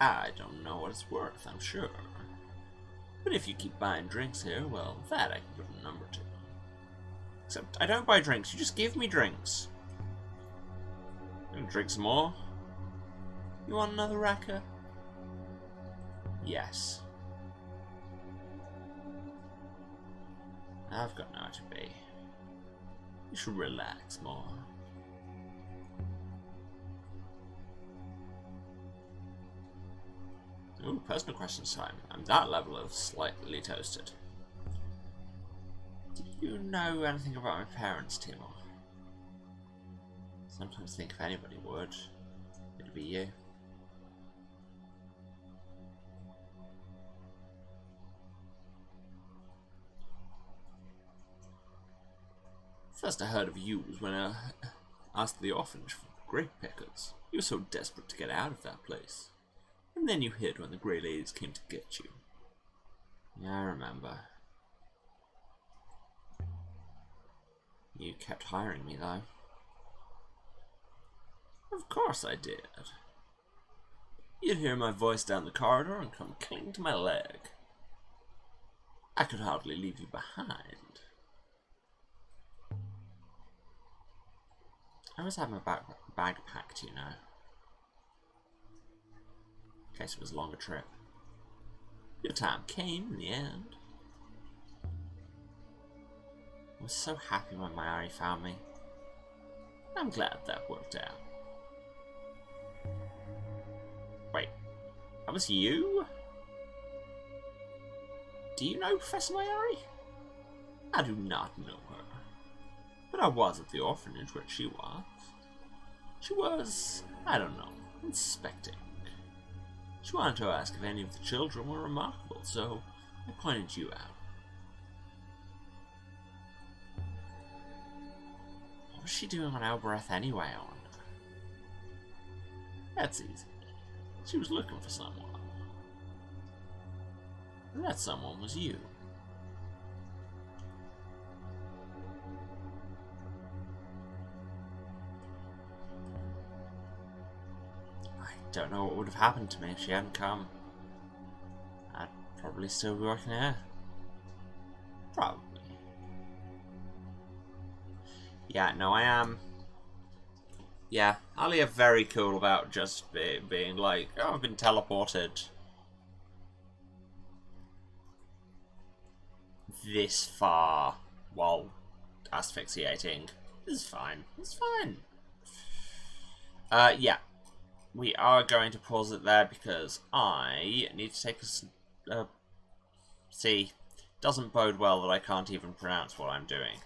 I don't know what it's worth, I'm sure. But if you keep buying drinks here, well, that I can put a number to. Except, I don't buy drinks, you just give me drinks. You want to drink some more? You want another racker? Yes. I've got nowhere to be. You should relax more. Ooh, personal questions time. I'm that level of slightly toasted. Do you know anything about my parents, Timor? Sometimes think if anybody would, it'd be you. First I heard of you was when I asked the orphanage for grape pickers. You were so desperate to get out of that place. And then you hid when the Grey Ladies came to get you. Yeah, I remember. You kept hiring me, though. Of course I did. You'd hear my voice down the corridor and come cling to my leg. I could hardly leave you behind. I always had my bag packed, you know. In case it was a longer trip. Your time came in the end. I was so happy when Mayari found me. I'm glad that worked out. Wait, that was you? Do you know Professor Mayari? I do not know her. But I was at the orphanage where she was. She was, I don't know, inspecting. She wanted to ask if any of the children were remarkable, so I pointed you out. What was she doing on Albereth anyway, I wonder? That's easy. She was looking for someone. And that someone was you. Don't know what would have happened to me if she hadn't come. I'd probably still be working here. Probably. Yeah, no, I am Yeah, Ali are very cool about just being like, oh, I've been teleported this far while asphyxiating. It's fine. It's fine. Yeah. We are going to pause it there because I need to take a... see, doesn't bode well that I can't even pronounce what I'm doing.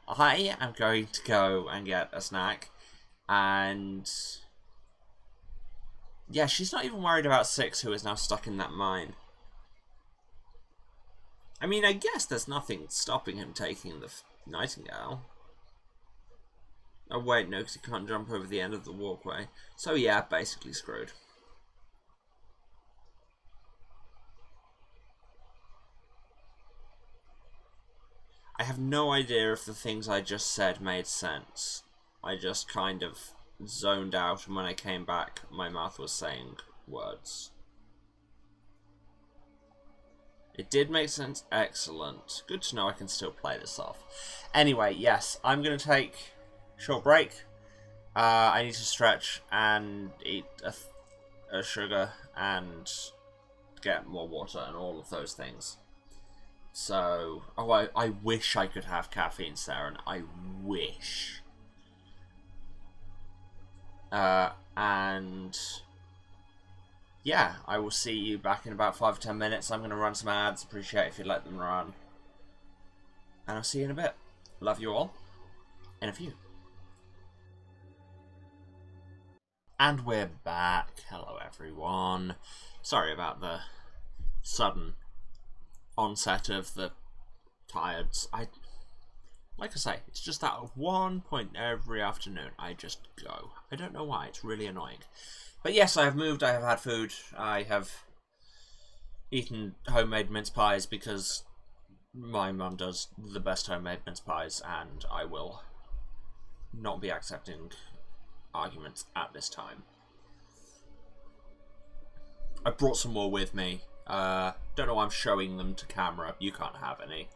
I am going to go and get a snack, and... yeah, she's not even worried about Six, who is now stuck in that mine. I mean, I guess there's nothing stopping him taking the Nightingale. Oh wait, no, because he can't jump over the end of the walkway. So yeah, basically screwed. I have no idea if the things I just said made sense. I just kind of zoned out, and when I came back, my mouth was saying words. It did make sense. Excellent. Good to know I can still play this off. Anyway, yes, I'm going to take a short break. I need to stretch and eat a sugar and get more water and all of those things. So, oh, I wish I could have caffeine, Saren. I wish. And yeah, I will see you back in about 5 or 10 minutes. I'm going to run some ads. Appreciate if you let them run. And I'll see you in a bit. Love you all. In a few. And we're back. Hello, everyone. Sorry about the sudden onset of the tired's. Like I say, it's just that at one point every afternoon I just go. I don't know why. It's really annoying. But yes, I have moved. I have had food. I have eaten homemade mince pies because my mum does the best homemade mince pies, and I will not be accepting arguments at this time. I brought some more with me. Don't know why I'm showing them to camera. You can't have any.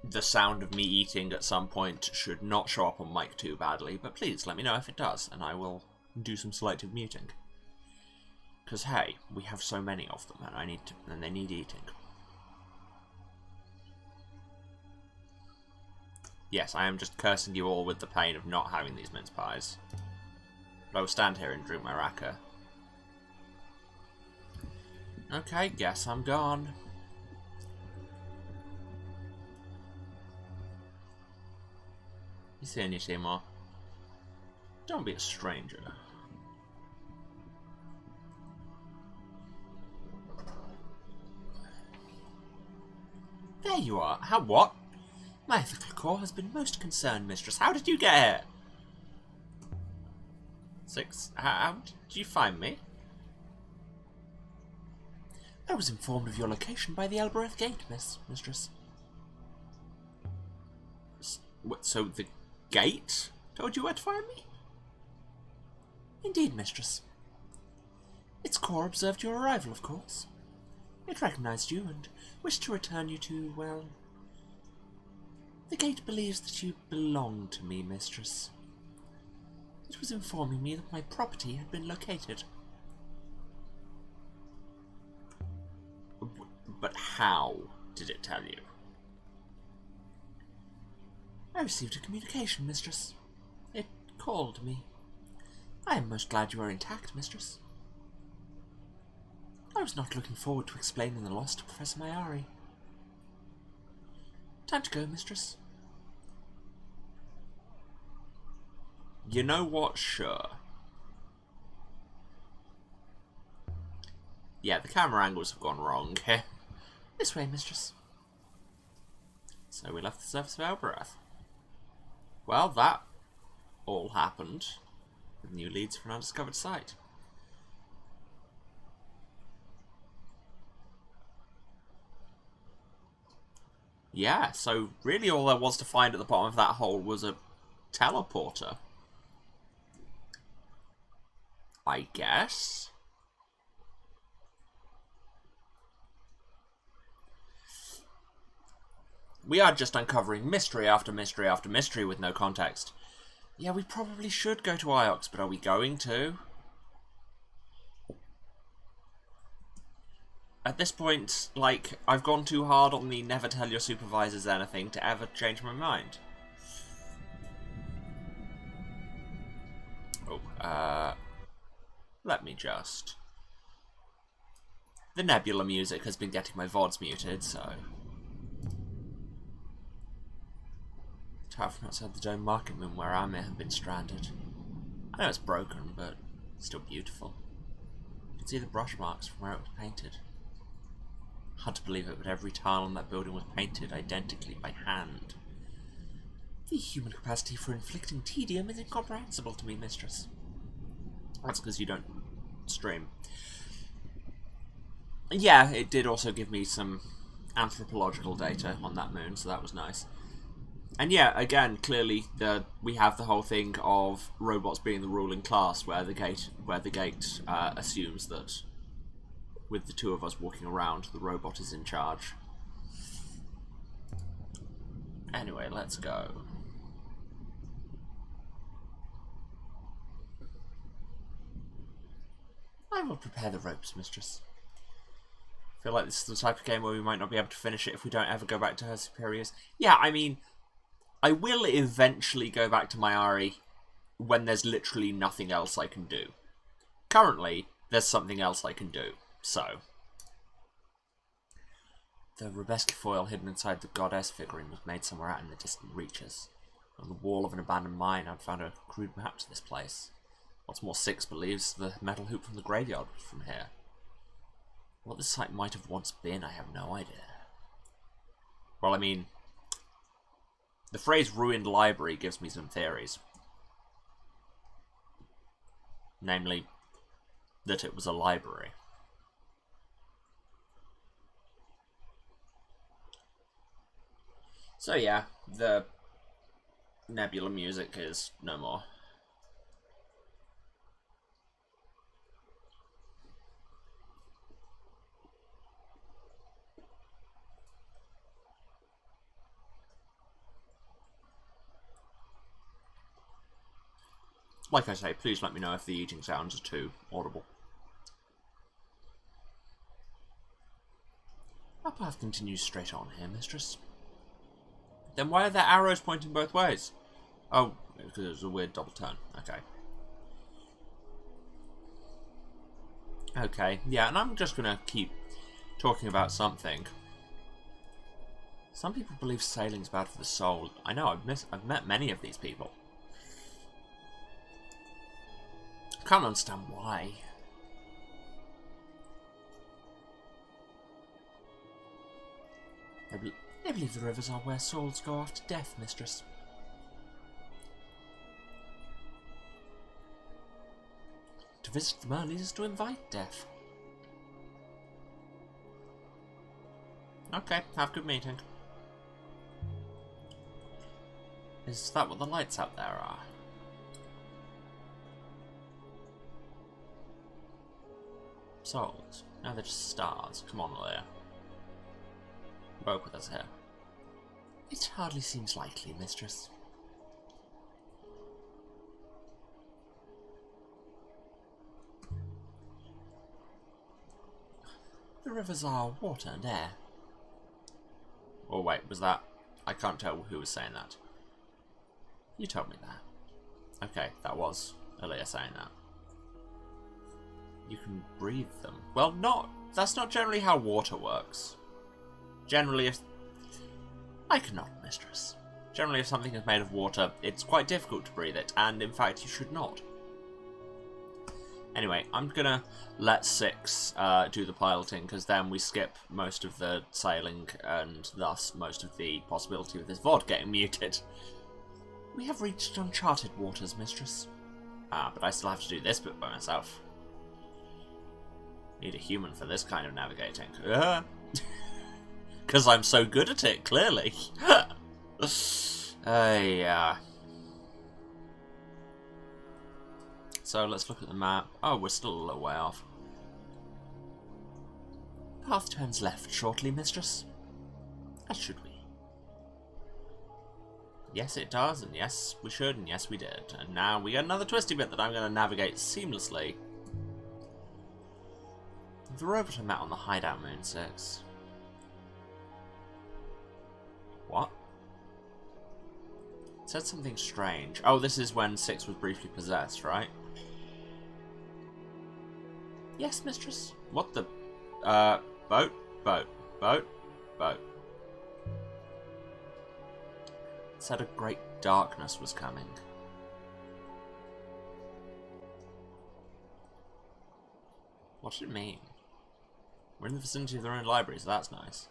The sound of me eating at some point should not show up on mic too badly, but please let me know if it does, and I will do some selective muting. Because hey, we have so many of them, and they need eating. Yes, I am just cursing you all with the pain of not having these mince pies. But I will stand here and drink my raka. Okay, guess I'm gone. You seeing you, Seymour? Don't be a stranger. There you are. How what? My ethical core has been most concerned, Mistress. How did you get here? Six? How did you find me? I was informed of your location by the Elbereth Gate, Mistress. So the gate told you where to find me? Indeed, Mistress. Its core observed your arrival, of course. It recognized you and wished to return you to, well... The gate believes that you belong to me, Mistress. It was informing me that my property had been located. But how did it tell you? I received a communication, Mistress. It called me. I am most glad you are intact, Mistress. I was not looking forward to explaining the loss to Professor Mayari. Time to go, Mistress. You know what? Sure. Yeah, the camera angles have gone wrong here. This way, Mistress. So we left the surface of Elbereth. Well, that all happened with new leads for an undiscovered site. Yeah, so really all there was to find at the bottom of that hole was a teleporter. I guess. We are just uncovering mystery after mystery after mystery with no context. Yeah, we probably should go to Iox, but are we going to? At this point, like, I've gone too hard on the never tell your supervisors anything to ever change my mind. Oh, let me just... The Nebula music has been getting my VODs muted, so... Tower from outside the Dome Market Moon where I may have been stranded. I know it's broken, but it's still beautiful. You can see the brush marks from where it was painted. Hard to believe it, but every tile on that building was painted identically by hand. The human capacity for inflicting tedium is incomprehensible to me, Mistress. That's because you don't stream. Yeah, it did also give me some anthropological data on that moon, so that was nice. And yeah, again, clearly we have the whole thing of robots being the ruling class, where the gate assumes that with the two of us walking around, the robot is in charge. Anyway, let's go. I will prepare the ropes, Mistress. I feel like this is the type of game where we might not be able to finish it if we don't ever go back to her superiors. Yeah, I mean, I will eventually go back to Mayari when there's literally nothing else I can do. Currently, there's something else I can do, so. The Rebeski foil hidden inside the goddess figurine was made somewhere out in the distant reaches. On the wall of an abandoned mine, I'd found a crude map to this place. What's more, Six believes the metal hoop from the graveyard was from here. What this site might have once been, I have no idea. Well, I mean, the phrase ruined library gives me some theories. Namely, that it was a library. So yeah, the Nebula music is no more. Like I say, please let me know if the eating sounds are too audible. Our path continues straight on here, Mistress. Then why are there arrows pointing both ways? Oh, because it was a weird double turn. Okay. Okay, yeah, and I'm just gonna keep talking about something. Some people believe sailing's bad for the soul. I know, I've met many of these people. I can't understand why. They believe the rivers are where souls go after death, Mistress. To visit them early is to invite death. Okay, have a good meeting. Is that what the lights out there are? Souls? No, they're just stars. Come on, Leia. Work with us here. It hardly seems likely, Mistress. The rivers are water and air. Oh wait, was that... I can't tell who was saying that. You told me that. Okay, that was Aaliyah saying that. You can breathe them. Well, that's not generally how water works. Generally, if... I cannot, Mistress. Generally, if something is made of water, it's quite difficult to breathe it, and in fact, you should not. Anyway, I'm gonna let Six do the piloting, because then we skip most of the sailing, and thus most of the possibility of this VOD getting muted. We have reached uncharted waters, Mistress. Ah, but I still have to do this bit by myself. Need a human for this kind of navigating. Because I'm so good at it, clearly. Yeah. So let's look at the map. Oh, we're still a little way off. Path turns left shortly, Mistress. As should we. Yes, it does, and yes, we should, and yes, we did. And now we get another twisty bit that I'm going to navigate seamlessly. The robot I met on the hideout moon 6. What? It said something strange. Oh, this is when 6 was briefly possessed, right? Yes, Mistress. What the... boat? Boat. Boat? Boat. It said a great darkness was coming. What did it mean? We're in the vicinity of their own library, so that's nice.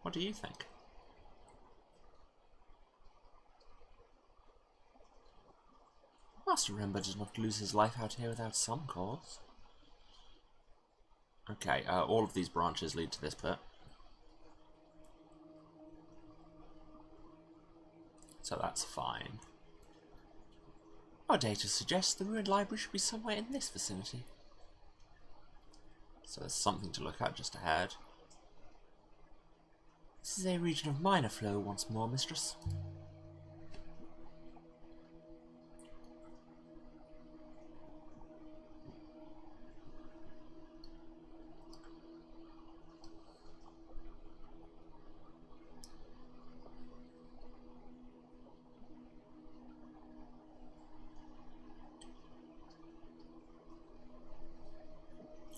What do you think? Master Remember does not lose his life out here without some cause. Okay, all of these branches lead to this pit. So that's fine. Our data suggests the ruined library should be somewhere in this vicinity. So there's something to look at just ahead. This is a region of minor flow once more, Mistress.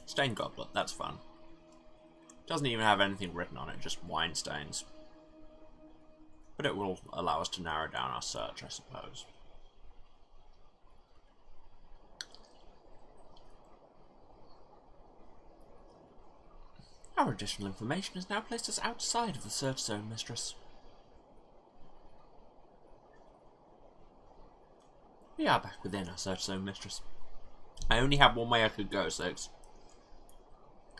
Stain goblet, that's fun. Doesn't even have anything written on it, just wine stains. But it will allow us to narrow down our search, I suppose. Our additional information has now placed us outside of the search zone, Mistress. We are back within our search zone, Mistress. I only have one way I could go, 6.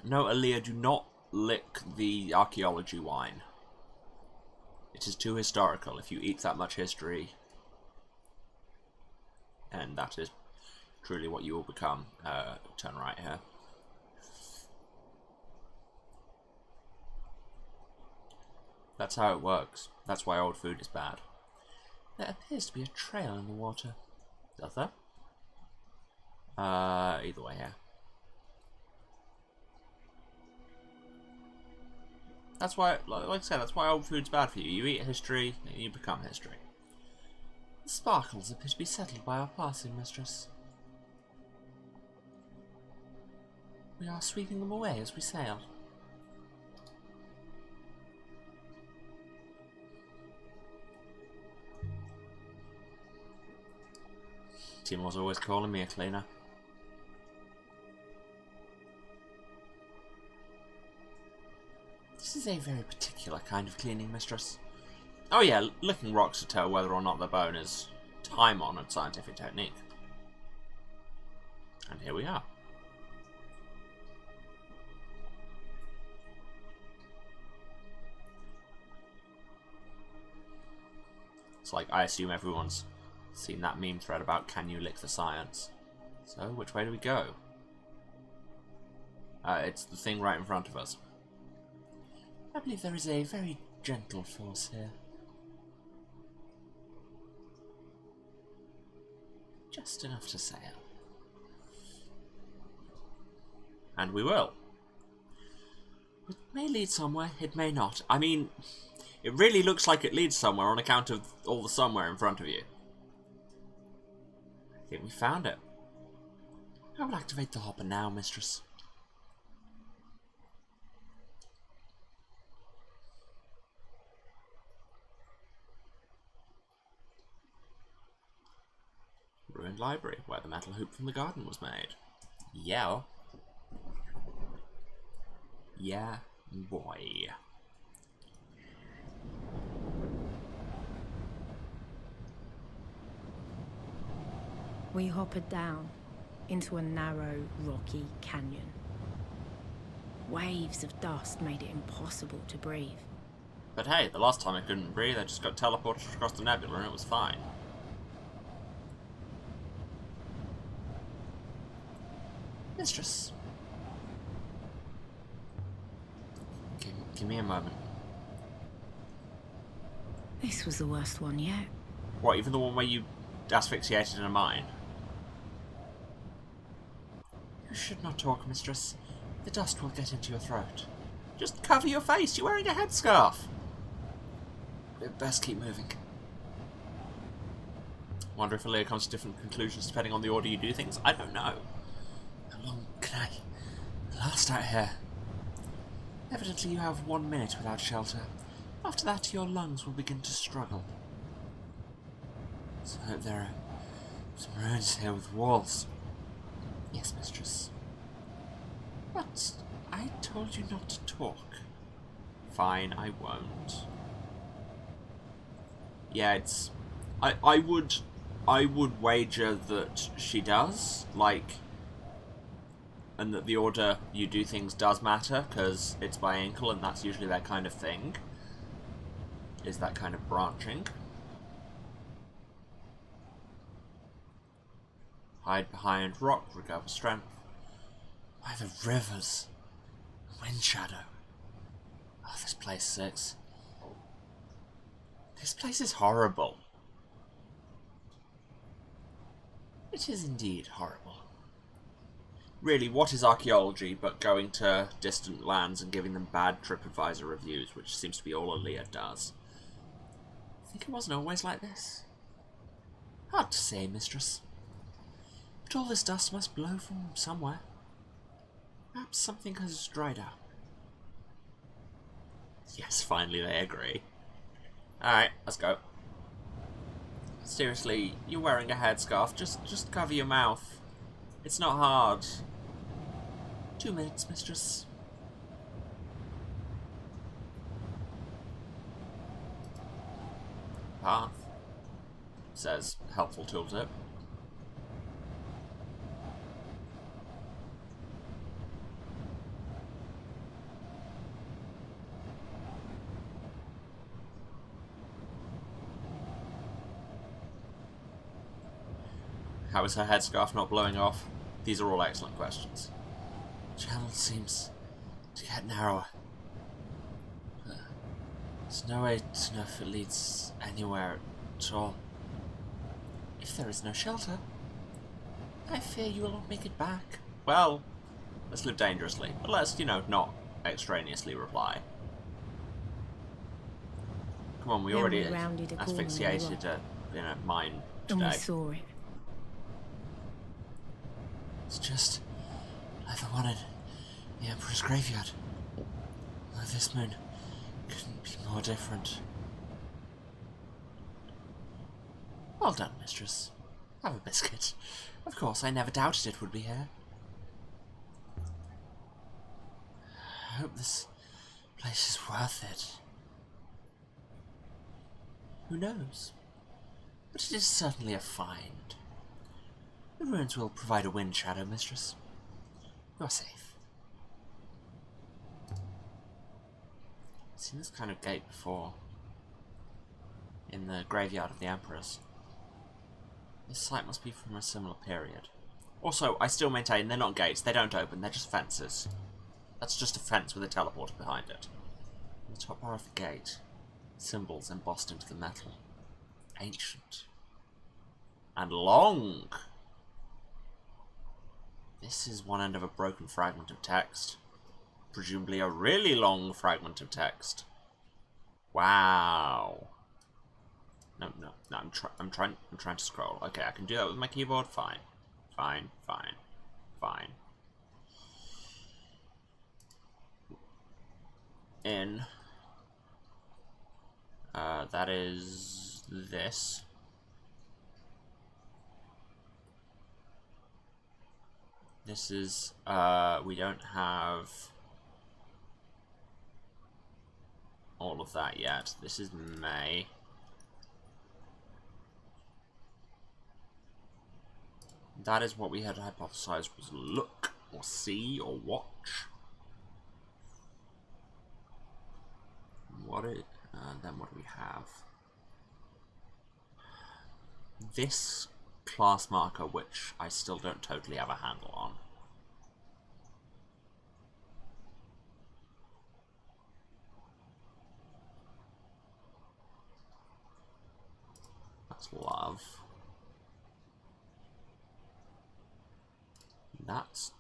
No, Aaliyah, do not lick the archaeology wine. It is too historical if you eat that much history. And that is truly what you will become. Turn right here. That's how it works. That's why old food is bad. There appears to be a trail in the water. Does there? Either way, yeah. That's why, like I said, that's why old food's bad for you. You eat history, and you become history. The sparkles appear to be settled by our passing, Mistress. We are sweeping them away as we sail. Timor's always calling me a cleaner. This is a very particular kind of cleaning, Mistress. Oh yeah, licking rocks to tell whether or not the bone is time-honoured scientific technique. And here we are. It's like, I assume everyone's seen that meme thread about can you lick the science. So, which way do we go? It's the thing right in front of us. I believe there is a very gentle force here. Just enough to sail. And we will. It may lead somewhere, it may not. I mean, it really looks like it leads somewhere on account of all the somewhere in front of you. I think we found it. I will activate the hopper now, Mistress. Ruined library, where the metal hoop from the garden was made. Yeah. Yeah, boy. We hoppered down into a narrow, rocky canyon. Waves of dust made it impossible to breathe. But hey, the last time I couldn't breathe, I just got teleported across the nebula and it was fine. Mistress. Give me a moment. This was the worst one yet. What, even the one where you asphyxiated in a mine? You should not talk, Mistress. The dust will get into your throat. Just cover your face. You're wearing a headscarf. We'd best keep moving. Wonder if Aaliyah comes to different conclusions depending on the order you do things. I don't know. How long can I last out here? Evidently you have 1 minute without shelter. After that, your lungs will begin to struggle. So I hope there are some ruins here with walls. Yes, Mistress. But I told you not to talk. Fine, I won't. Yeah, it's... I would wager that she does, like... And that the order you do things does matter, because it's by ankle and that's usually their kind of thing. Is that kind of branching. Hide behind rock, recover strength. By the rivers. Wind shadow. Oh, this place sucks. This place is horrible. It is indeed horrible. Really, what is archaeology but going to distant lands and giving them bad TripAdvisor reviews, which seems to be all Aaliyah does? I think it wasn't always like this. Hard to say, Mistress. But all this dust must blow from somewhere. Perhaps something has dried up. Yes, finally they agree. Alright, let's go. Seriously, you're wearing a headscarf. Just cover your mouth. It's not hard. 2 minutes, Mistress. Path. Says helpful tooltip. How is her headscarf not blowing off? These are all excellent questions. The channel seems to get narrower. There's no way to know if it leads anywhere at all. If there is no shelter, I fear you will not make it back. Well, let's live dangerously, but let's, not extraneously reply. Come on, we already asphyxiated a mine today. And we saw it. It's just like the one in the Emperor's graveyard. Though this moon couldn't be more different. Well done, Mistress. Have a biscuit. Of course, I never doubted it would be here. I hope this place is worth it. Who knows? But it is certainly a find. The ruins will provide a wind shadow, Mistress. You're safe. I've seen this kind of gate before. In the graveyard of the Emperors. This site must be from a similar period. Also, I still maintain they're not gates, they don't open, they're just fences. That's just a fence with a teleporter behind it. On the top bar of the gate, symbols embossed into the metal. Ancient. And long! This is one end of a broken fragment of text. Presumably a really long fragment of text. Wow. No, I'm trying to scroll. Okay, I can do that with my keyboard. Fine. Fine. In. That is this. This is, we don't have all of that yet. This is May. That is what we had hypothesized was look, or see, or watch. Then what do we have? This class marker, which I still don't totally have a handle on. That's love. That's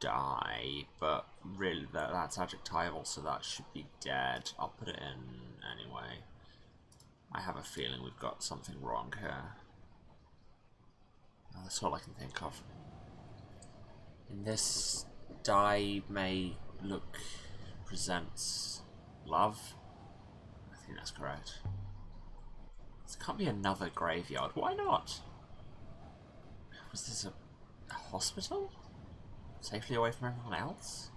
die, but really that's adjectival, so that should be dead. I'll put it in anyway. I have a feeling we've got something wrong here. That's all I can think of. In this, die may presents love. I think that's correct. This can't be another graveyard. Why not? Was this a hospital? Safely away from everyone else?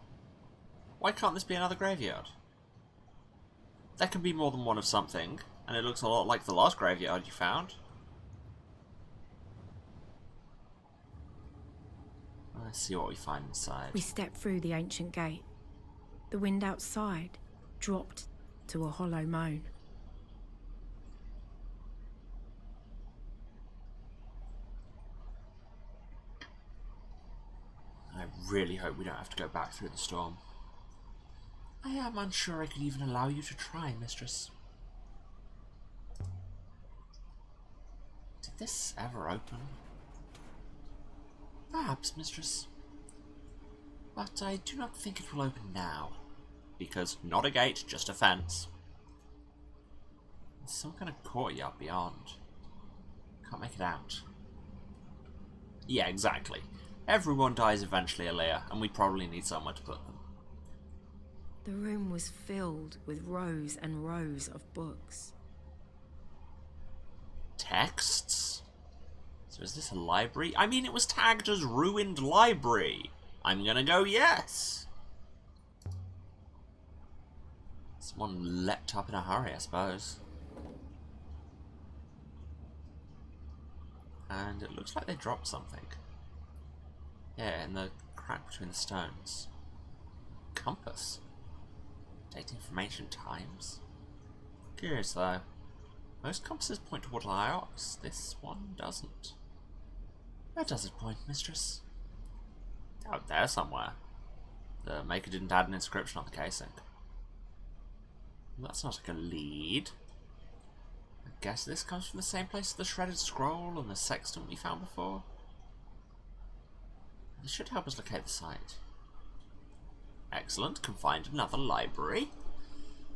Why can't this be another graveyard? There can be more than one of something, and it looks a lot like the last graveyard you found. Let's see what we find inside. We stepped through the ancient gate. The wind outside dropped to a hollow moan. I really hope we don't have to go back through the storm. I am unsure I could even allow you to try, Mistress. Did this ever open? Perhaps, Mistress. But I do not think it will open now. Because not a gate, just a fence. There's some kind of courtyard beyond. Can't make it out. Yeah, exactly. Everyone dies eventually, Aaliyah, and we probably need somewhere to put them. The room was filled with rows and rows of books. Texts? So is this a library? I mean, it was tagged as ruined library. I'm gonna go yes. Someone leapt up in a hurry, I suppose. And it looks like they dropped something. Yeah, in the crack between the stones. Compass. Dating from ancient times. Curious though. Most compasses point toward an ox. This one doesn't. Where does it point, Mistress? Out there somewhere. The maker didn't add an inscription on the casing. Well, that's not like a lead. I guess this comes from the same place as the shredded scroll and the sextant we found before. This should help us locate the site. Excellent, can find another library.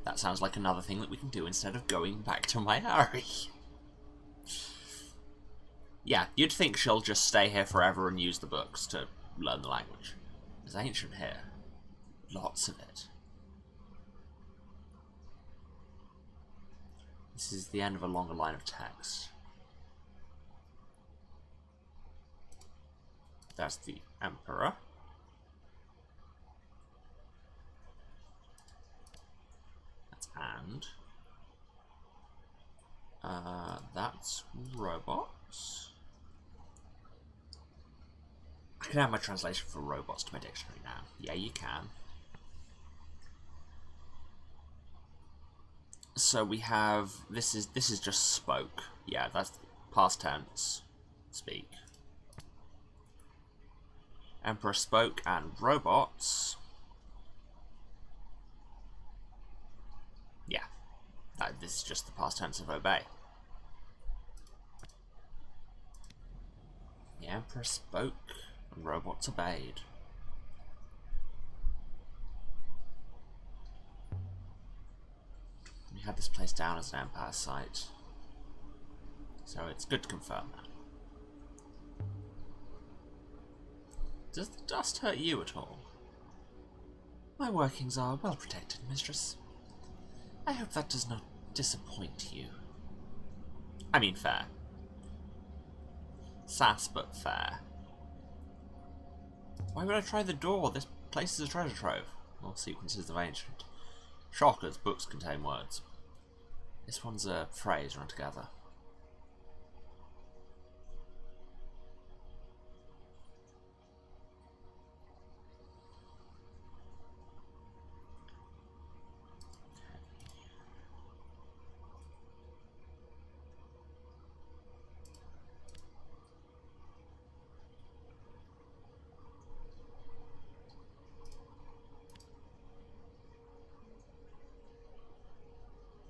That sounds like another thing that we can do instead of going back to my hurry. Yeah, you'd think she'll just stay here forever and use the books to learn the language. There's ancient here. Lots of it. This is the end of a longer line of text. That's the Emperor. That's and. That's robots. I can add my translation for robots to my dictionary now. Yeah, you can. So we have this is just spoke. Yeah, that's past tense. Speak. Emperor spoke and robots. Yeah, this is just the past tense of obey. The Emperor spoke and robots obeyed. We had this place down as an Empire site, so it's good to confirm that. Does the dust hurt you at all? My workings are well protected, Mistress. I hope that does not disappoint you. I mean, fair. Sass, but fair. Why would I try the door? This place is a treasure trove. Or sequences of ancient. Shockers, books contain words. This one's a phrase run together.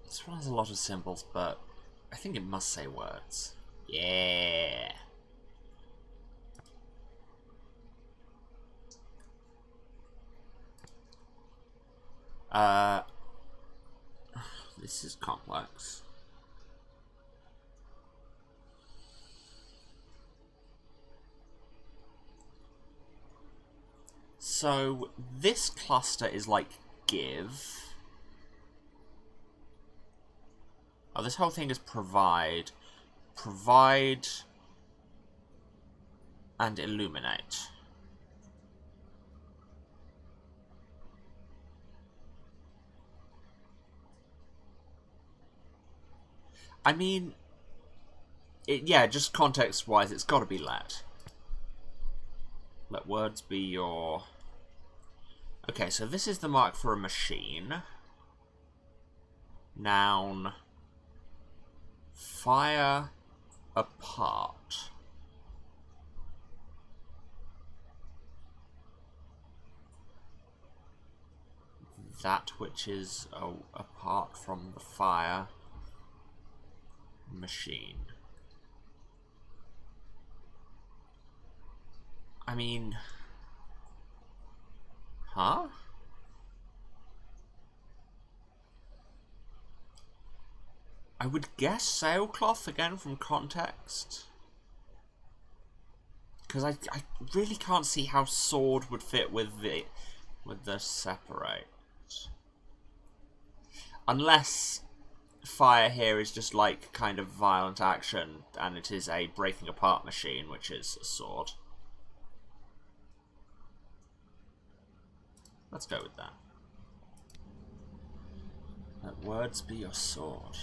This one has a lot of symbols, but I think it must say words. Yeah. This is complex. So this cluster is like give. Oh, this whole thing is provide. Provide and illuminate. I mean, yeah, just context-wise, it's got to be let. Let words be your... Okay, so this is the mark for a machine. Noun. Fire apart. That which is apart from the fire machine. I mean... Huh? I would guess sailcloth again from context. Because I really can't see how sword would fit with the separate. Unless fire here is just like kind of violent action and it is a breaking apart machine, which is a sword. Let's go with that. Let words be your sword.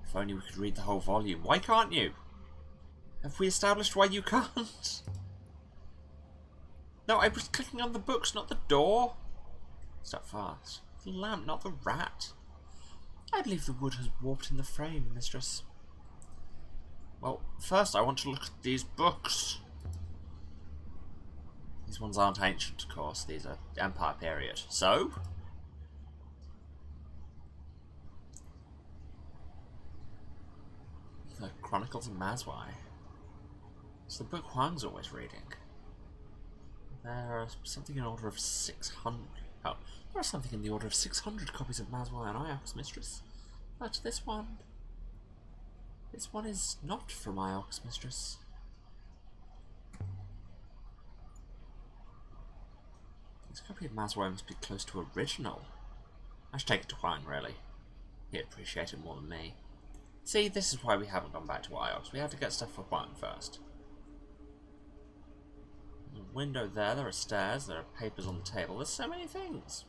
If only we could read the whole volume. Why can't you? Have we established why you can't? No, I was clicking on the books, not the door. Stop fast. The lamp, not the rat. I believe the wood has warped in the frame, Mistress. Well, first I want to look at these books. These ones aren't ancient, of course. These are Empire period. So? The Chronicles of Mazwai. It's the book Huang's always reading. There's something in order of 600... Oh, there is something in the order of 600 copies of Mazwai and Iox, Mistress. But this one... This one is not from Iox, Mistress. This copy of Mazwai must be close to original. I should take it to Huang, really. He'd appreciate it more than me. See, this is why we haven't gone back to Iox. We had to get stuff for Huang first. There's a window there are stairs, there are papers on the table. There's so many things.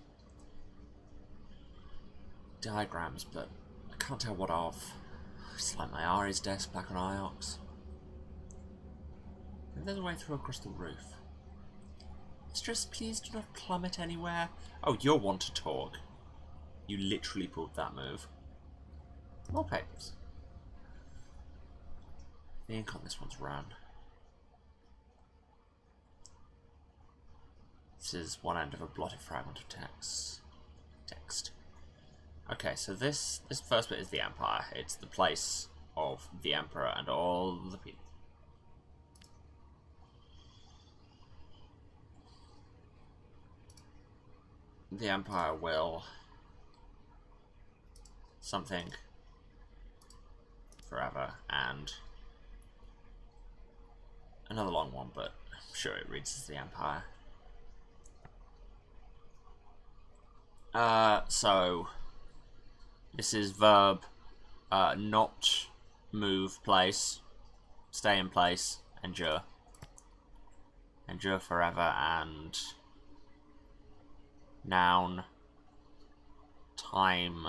Diagrams, but I can't tell what of. It's like my Ari's desk back on Iox. And there's a way through across the roof. Mistress, please do not plummet anywhere. Oh, you're one to talk. You literally pulled that move. More papers. The ink on this one's run. This is one end of a blotted fragment of text. Okay, so this first bit is the Empire. It's the place of the Emperor and all the people. The Empire will something forever and another long one, but I'm sure it reads as the Empire. So this is verb not move place, stay in place, endure. Endure forever and noun time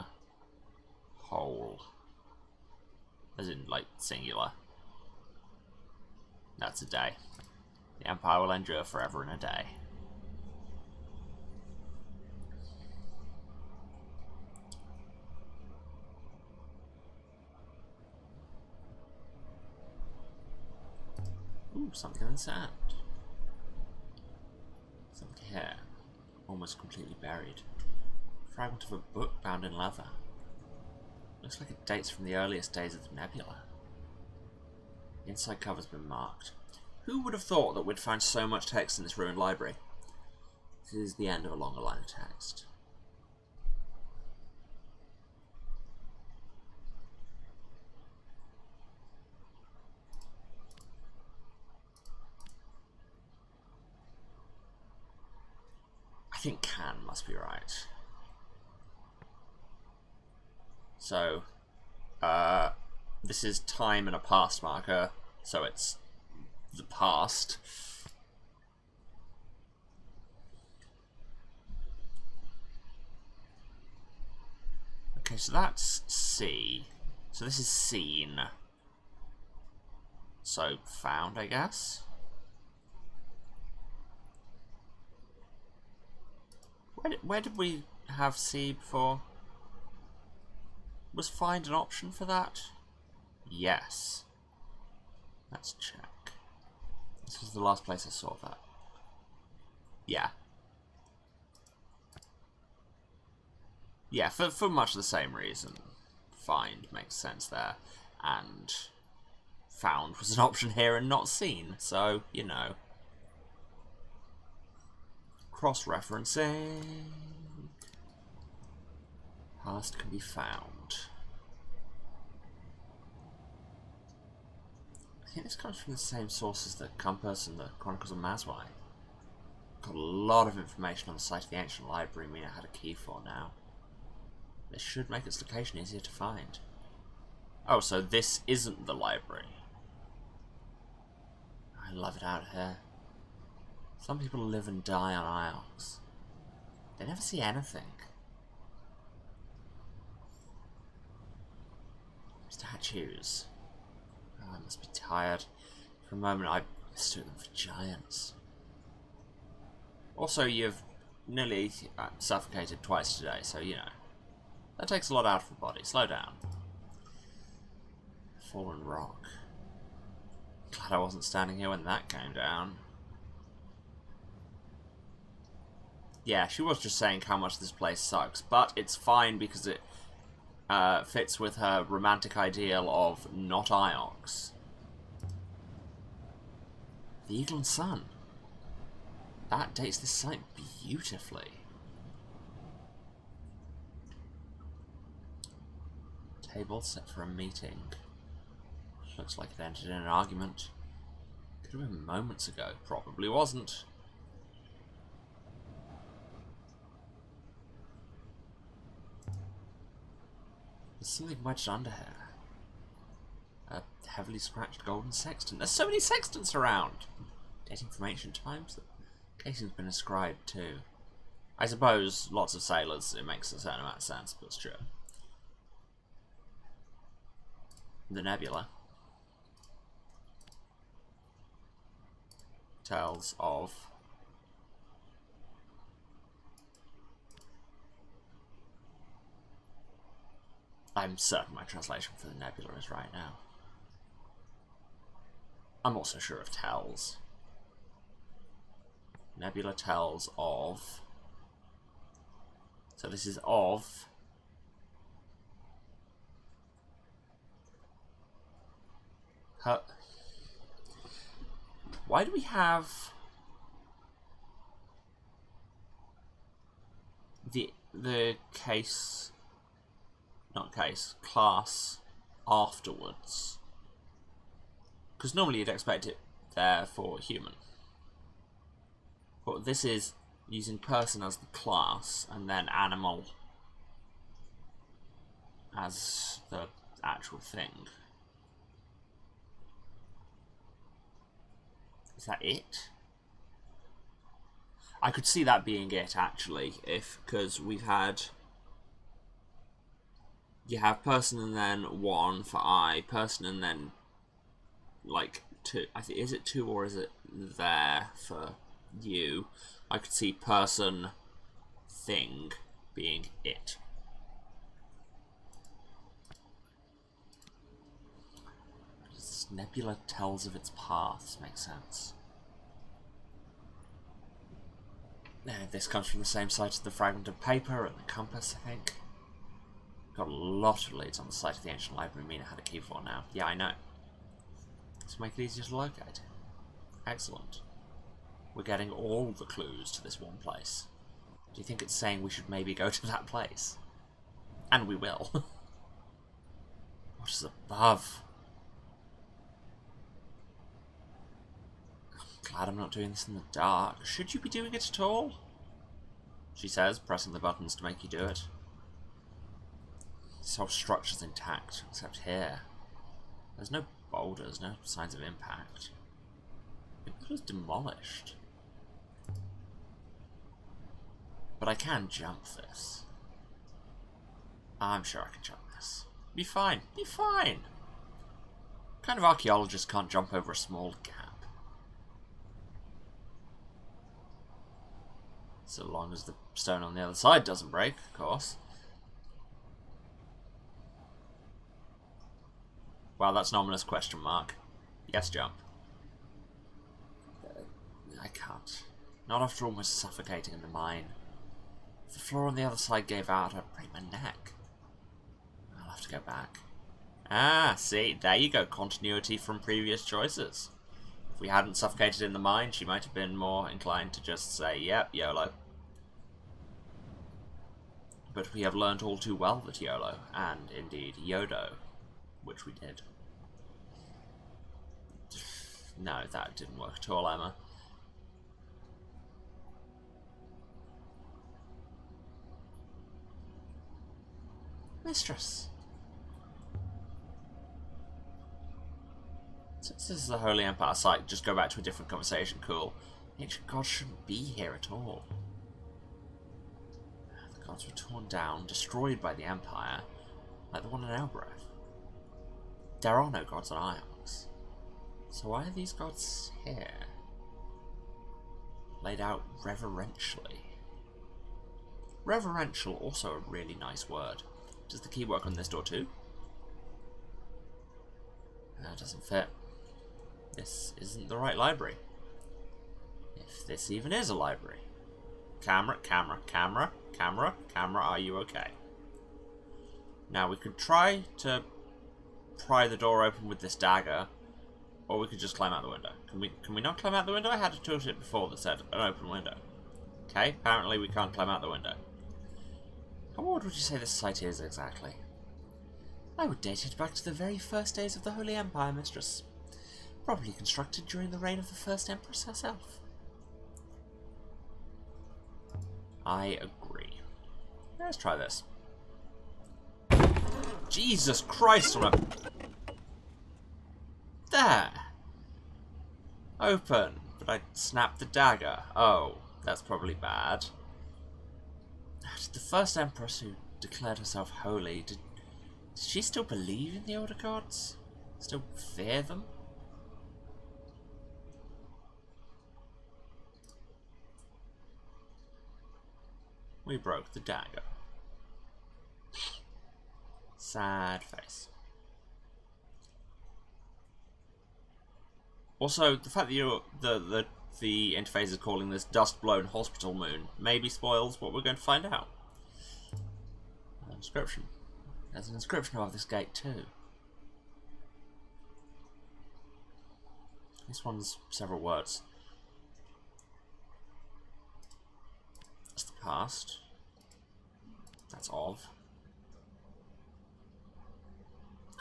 whole. As in like singular. That's a day. The Empire will endure forever in a day. Ooh, something in the sand. Something here. Almost completely buried. Fragment of a book bound in leather. Looks like it dates from the earliest days of the nebula. The inside cover's been marked. Who would have thought that we'd find so much text in this ruined library? This is the end of a longer line of text. I think can must be right. So, this is time and a past marker, so it's the past. Okay, so that's C. So this is seen. So, found, I guess? Where did we have C before? Was find an option for that? Yes. Let's check. This was the last place I saw that. Yeah. Yeah, for much the same reason. Find makes sense there. And found was an option here and not seen. So, you know. Cross-referencing. Past can be found. I think this comes from the same source as the Compass and the Chronicles of Mazwai. Got a lot of information on the site of the ancient library we know how to key for now. This should make its location easier to find. Oh, so this isn't the library. I love it out here. Some people live and die on Iox. They never see anything. Statues. Oh, I must be tired. For a moment I mistook them for giants. Also, you've nearly suffocated twice today, so you know. That takes a lot out of the body. Slow down. Fallen rock. Glad I wasn't standing here when that came down. Yeah, she was just saying how much this place sucks, but it's fine because it fits with her romantic ideal of not Iox. The Eagle and Sun. That dates this site beautifully. Table set for a meeting. Looks like it entered in an argument. Could have been moments ago. Probably wasn't. There's something wedged under here. A heavily scratched golden sextant. There's so many sextants around! Dating from ancient times. The casing's been inscribed too. I suppose lots of sailors, it makes a certain amount of sense, but it's true. The nebula tells of I'm certain my translation for the nebula is right now. I'm also sure of tells. Nebula tells of. So this is of. Her. Why do we have the case, not case, class afterwards? Because normally you'd expect it there for human. But this is using person as the class and then animal as the actual thing. Is that it? I could see that being it, actually, because we've had. You have person and then one for I, person and then like two. I think, is it two or is it there for you? I could see person thing being it. Nebula tells of its paths, makes sense. This comes from the same site as the fragment of paper and the compass, I think. Got a lot of leads on the site of the ancient library Mina had a key for now. Yeah, I know. Let's make it easier to locate. Excellent. We're getting all the clues to this one place. Do you think it's saying we should maybe go to that place? And we will. What is above? I'm glad I'm not doing this in the dark. Should you be doing it at all? She says, pressing the buttons to make you do it. This whole structure's intact, except here. There's no boulders, no signs of impact. It was demolished. But I can jump this. I'm sure I can jump this. Be fine. Be fine. What kind of archaeologist can't jump over a small gap? So long as the stone on the other side doesn't break, of course. Wow, that's an ominous question mark. Yes, jump. I can't. Not after almost suffocating in the mine. If the floor on the other side gave out, I'd break my neck. I'll have to go back. Ah, see, there you go, continuity from previous choices. If we hadn't suffocated in the mine, she might have been more inclined to just say, yep, YOLO. But we have learnt all too well that YOLO, and indeed YODO, which we did. No, that didn't work at all, Emma. Mistress. Since this is the Holy Empire site, just go back to a different conversation, cool. Ancient gods shouldn't be here at all. The gods were torn down, destroyed by the Empire, like the one in Elbreth. There are no gods on Iox. So why are these gods here? Laid out reverentially. Reverential, also a really nice word. Does the key work on this door too? That doesn't fit. This isn't the right library. If this even is a library. Camera, camera, camera, camera, camera, are you okay? Now we could try to pry the door open with this dagger, or we could just climb out the window. Can we not climb out the window? I had a tooltip before that said an open window. Okay, apparently we can't climb out the window. How old would you say this site is exactly? I would date it back to the very first days of the Holy Empire, Mistress. Probably constructed during the reign of the first Empress herself. I agree. Let's try this. Jesus Christ on a... There! Open, but I snapped the dagger. Oh, that's probably bad. Did the first Empress who declared herself holy, did she still believe in the older gods? Still fear them? We broke the dagger. Sad face. Also, the fact that the interface is calling this dust-blown hospital moon maybe spoils what we're going to find out. An inscription. There's an inscription above this gate too. This one's several words. That's the past. That's of.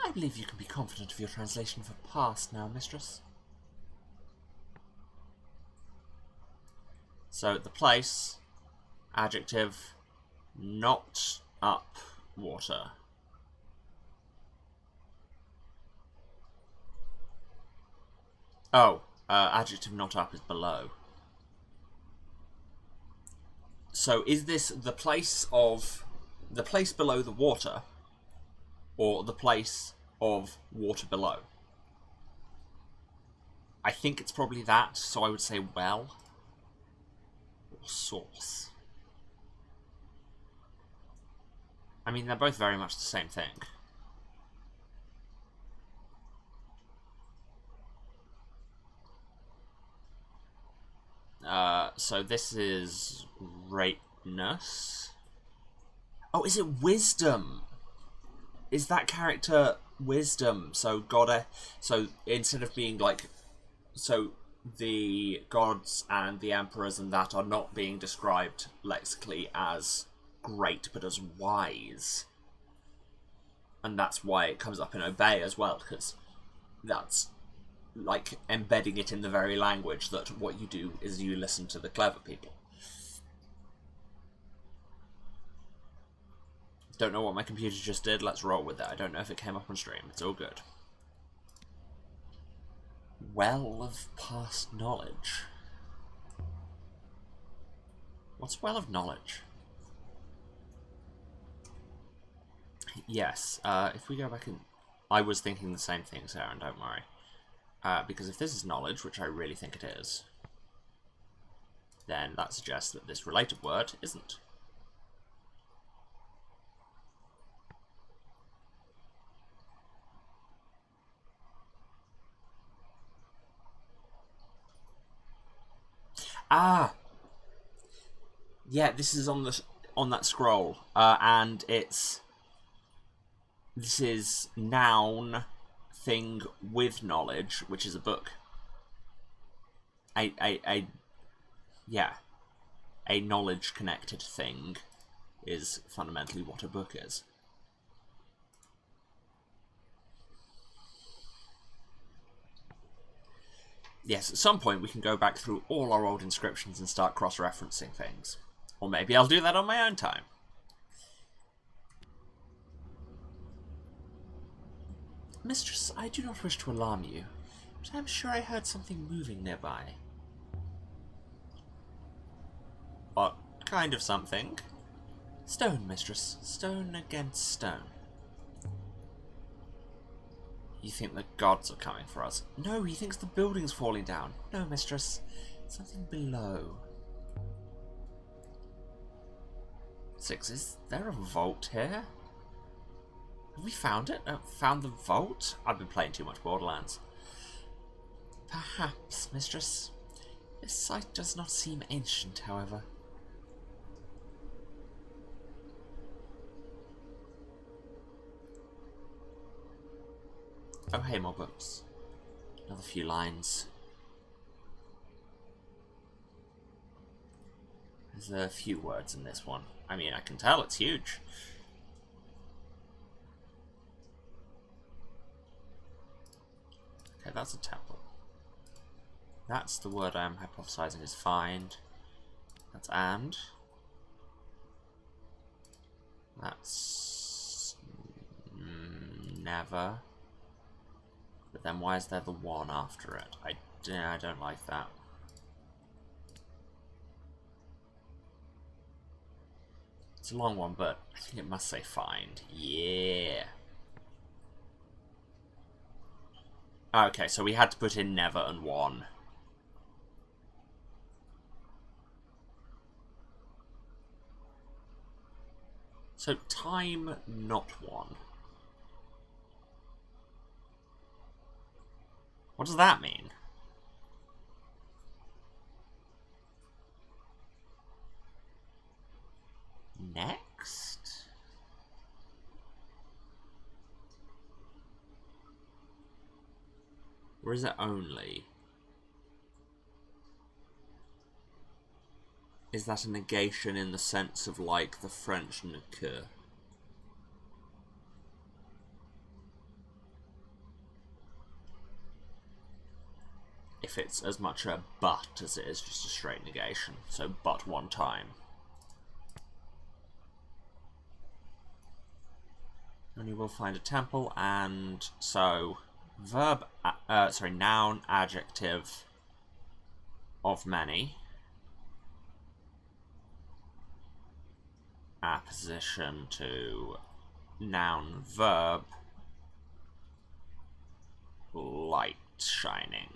I believe you can be confident of your translation for past now, Mistress. So, the place, adjective, not up water. Oh, adjective not up is below. So, is this the place below the water, or the place of water below? I think it's probably that, so I would say well. Source. I mean, they're both very much the same thing. So this is greatness. Oh, is it wisdom? is that character wisdom? So goddess. So instead of being like, so the gods and the emperors and that are not being described lexically as great, but as wise, and that's why it comes up in obey as well, because that's like embedding it in the very language that what you do is you listen to the clever people. Don't know what my computer just did. Let's roll with it. I don't know if it came up on stream. It's all good. Well of past knowledge. What's well of knowledge? Yes, if we go back and... I was thinking the same thing, Sarah, and don't worry. Because if this is knowledge, which I really think it is, then that suggests that this related word isn't. Ah! Yeah, this is on that scroll, and it's... This is noun thing with knowledge, which is a book. Yeah. A knowledge connected thing is fundamentally what a book is. Yes, at some point we can go back through all our old inscriptions and start cross-referencing things. Or maybe I'll do that on my own time. Mistress, I do not wish to alarm you, but I'm sure I heard something moving nearby. What kind of something? Stone, Mistress. Stone against stone. You think the gods are coming for us? No, he thinks the building's falling down. No, Mistress. Something below. 6, is there a vault here? Have we found it? Found the vault? I've been playing too much Borderlands. Perhaps, Mistress. This site does not seem ancient, however. Oh, hey, more books. Another few lines. There's a few words in this one. I mean, I can tell it's huge. Okay, that's a temple. That's the word I'm hypothesizing is find. That's and. That's never. But then why is there the one after it? I don't like that. It's a long one, but I think it must say find. Yeah. Okay, so we had to put in never and one. So time, not one. What does that mean? Next? Or is it only? Is that a negation in the sense of like the French ne que? If it's as much a but as it is just a straight negation. So but one time. And you will find a temple, and so verb, noun, adjective of many. Apposition to noun, verb, light shining.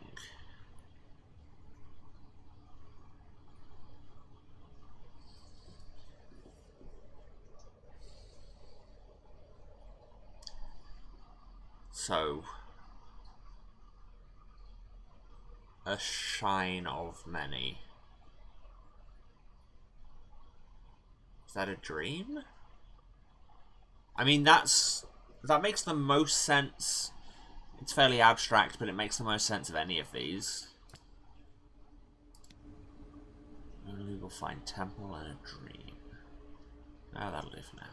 So, a shine of many. Is that a dream? I mean, that's That makes the most sense. It's fairly abstract, but it makes the most sense of any of these. Only we'll find temple and a dream. Ah, that'll do for now.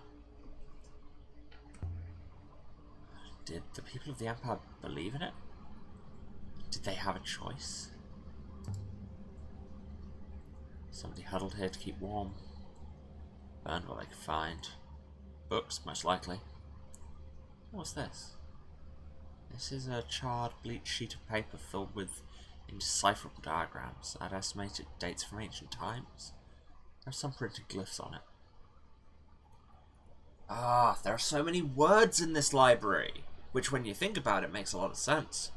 Did the people of the Empire believe in it? Did they have a choice? Somebody huddled here to keep warm. Burned what they could find. Books, most likely. What's this? This is a charred, bleached sheet of paper filled with indecipherable diagrams. I'd estimate it dates from ancient times. There are some printed glyphs on it. Ah, there are so many words in this library, which when you think about it makes a lot of sense.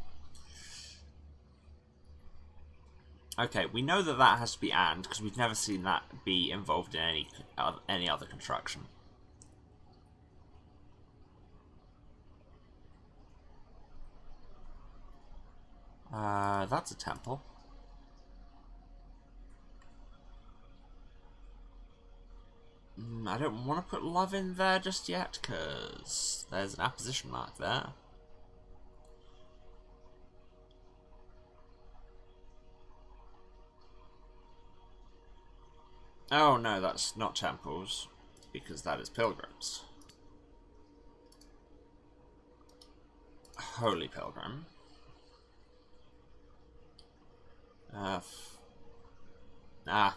Okay, we know that that has to be and, because we've never seen that be involved in any other construction. That's a temple. I don't want to put love in there just yet, because there's an apposition mark there. Oh no, that's not temples, because that is pilgrims. Holy pilgrim.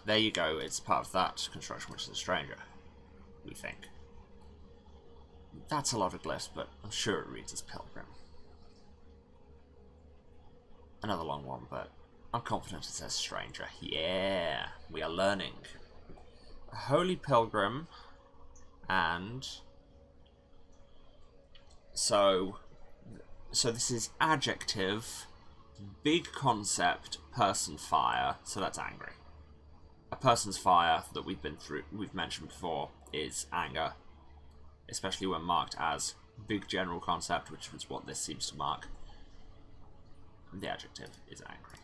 There you go. It's part of that construction, which is a stranger, we think. That's a lot of glyphs, but I'm sure it reads as pilgrim. Another long one, but I'm confident it says stranger. Yeah, we are learning. A holy pilgrim, and so this is adjective, big concept, person fire, so that's angry. A person's fire that we've mentioned before is anger, especially when marked as big general concept, which is what this seems to mark. The adjective is angry.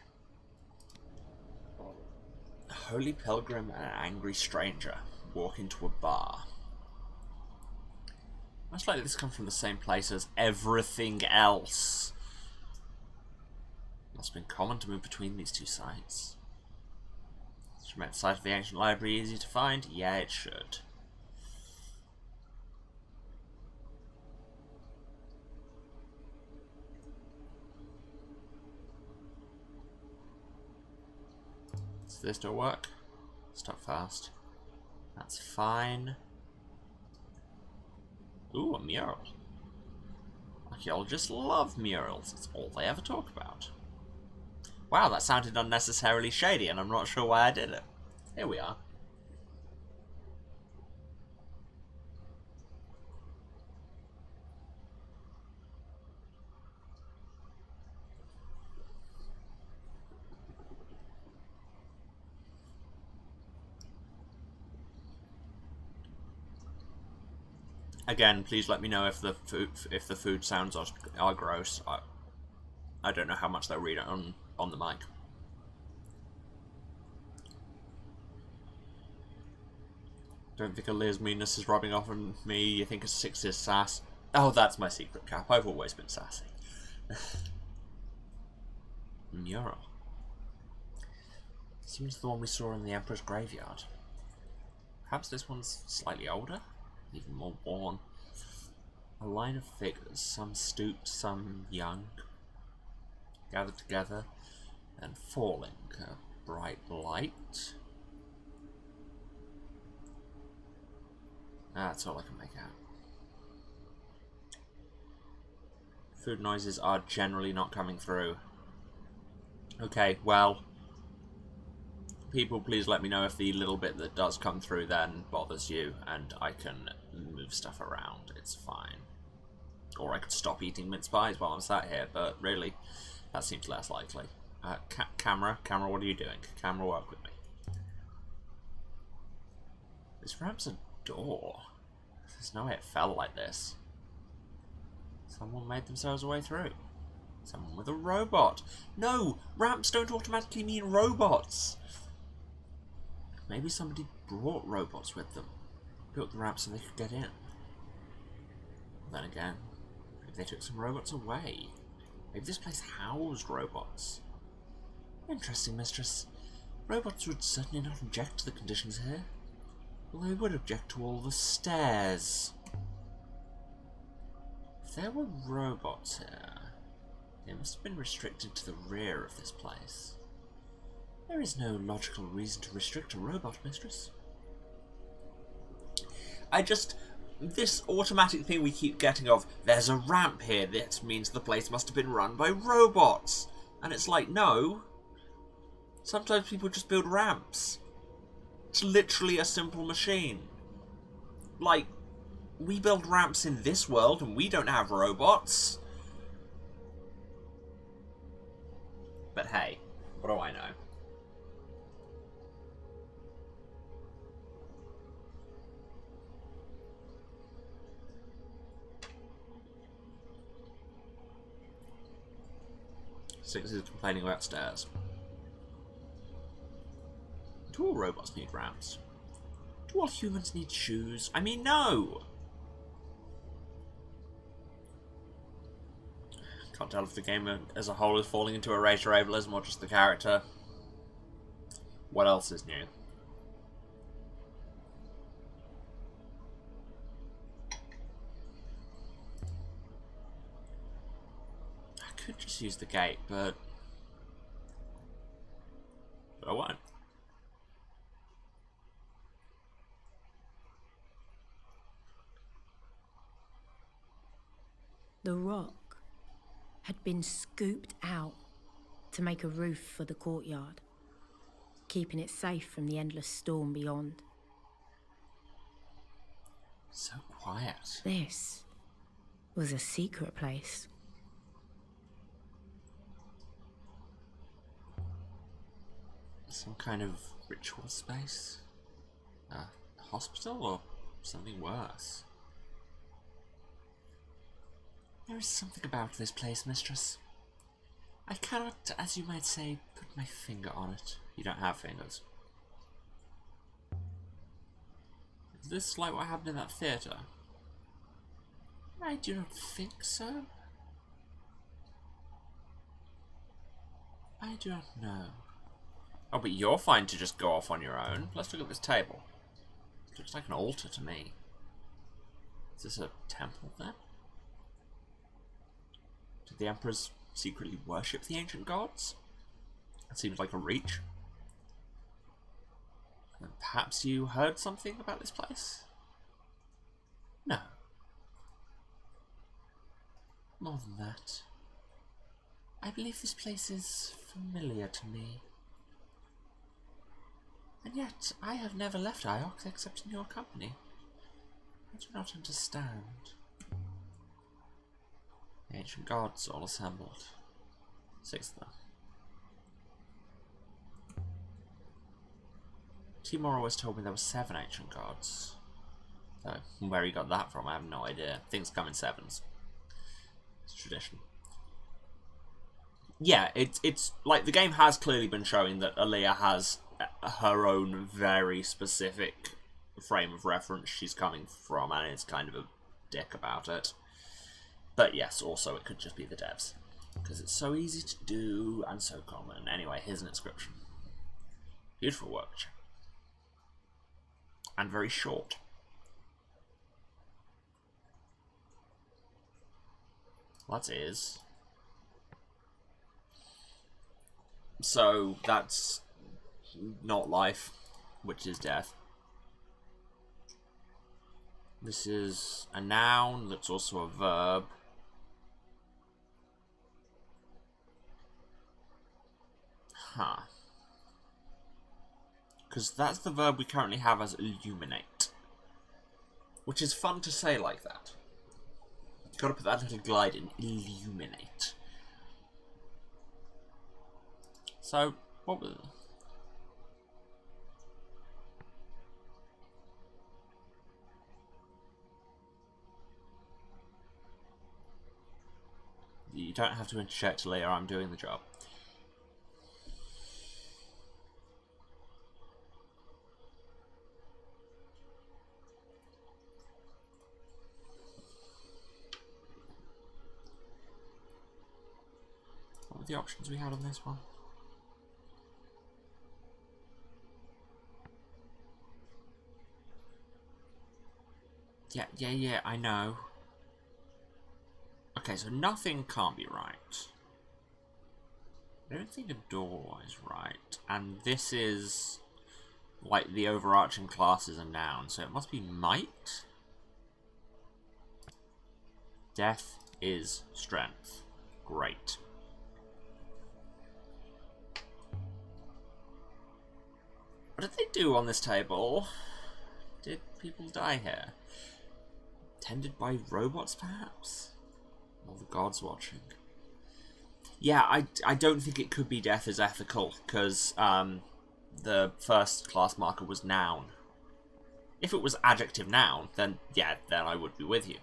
A holy pilgrim and an angry stranger walk into a bar. Most likely this comes from the same place as everything else. Must have been common to move between these two sites. Should make the site of the ancient library easy to find? Yeah, it should. Does this still work? Stop fast. That's fine. Ooh, a mural. Archaeologists love murals. It's all they ever talk about. Wow, that sounded unnecessarily shady, and I'm not sure why I did it. Here we are. Again, please let me know if the food sounds are gross. I don't know how much they'll read it on the mic. Don't think Aaliyah's meanness is rubbing off on me. You think a 6 is sass? Oh, that's my secret cap. I've always been sassy. Mural. Seems the one we saw in the Emperor's graveyard. Perhaps this one's slightly older? Even more worn. A line of figures, some stooped, some young, gathered together and falling. A bright light. That's all I can make out. Food noises are generally not coming through. Okay, well, people, please let me know if the little bit that does come through then bothers you, and I can move stuff around. It's fine. Or I could stop eating mince pies while I'm sat here, but really, that seems less likely. Camera, what are you doing? Camera, work with me. This ramp's a door. There's no way it fell like this. Someone made themselves a way through. Someone with a robot. No! Ramps don't automatically mean robots! Maybe somebody brought robots with them. Built the ramp so they could get in. Then again, Maybe they took some robots away. Maybe this place housed robots. Interesting, Mistress. Robots would certainly not object to the conditions here. Well, they would object to all the stairs. If there were robots here, they must have been restricted to the rear of this place. There is no logical reason to restrict a robot, Mistress. This automatic thing we keep getting of, there's a ramp here, that means the place must have been run by robots. And it's like, no. Sometimes people just build ramps. It's literally a simple machine. Like, we build ramps in this world and we don't have robots. But hey, what do I know? Six is complaining about stairs. Do all robots need ramps? Do all humans need shoes? I mean, no! Can't tell if the game as a whole is falling into erasure ableism or just the character. What else is new? I could just use the gate, but I won't. The rock had been scooped out to make a roof for the courtyard, keeping it safe from the endless storm beyond. So quiet. This was a secret place. Some kind of ritual space? A hospital or something worse? There is something about this place, Mistress. I cannot, as you might say, put my finger on it. You don't have fingers. Is this like what happened in that theatre? I do not think so. I do not know. Oh, but you're fine to just go off on your own. Let's look at this table. It looks like an altar to me. Is this a temple then? Did the emperors secretly worship the ancient gods? That seems like a reach. And perhaps you heard something about this place? No. More than that. I believe this place is familiar to me. And yet, I have never left Iox except in your company. I do not understand. The ancient gods all assembled. 6 of them. Timor always told me there were 7 ancient gods. So, where he got that from, I have no idea. Things come in 7s. It's tradition. Yeah, it's like the game has clearly been showing that Aaliyah has her own very specific frame of reference she's coming from, and it's kind of a dick about it. But yes, also it could just be the devs, because it's so easy to do and so common. Anyway, here's an inscription. Beautiful work. And very short. That is. So that's not life, which is death. This is a noun that's also a verb. Huh. Because that's the verb we currently have as illuminate. Which is fun to say like that. You've got to put that little glide in. Illuminate. So, what was... You don't have to interject later, I'm doing the job. were the options we had on this one? Yeah, I know. Okay, so nothing can't be right. I don't think a door is right. And this is, like, the overarching class is a noun, so it must be might? Death is strength. Great. What did they do on this table? Did people die here? Tended by robots, perhaps? Or the gods watching? Yeah, I don't think it could be death as ethical, because the first class marker was noun. If it was adjective noun, then yeah, then I would be with you.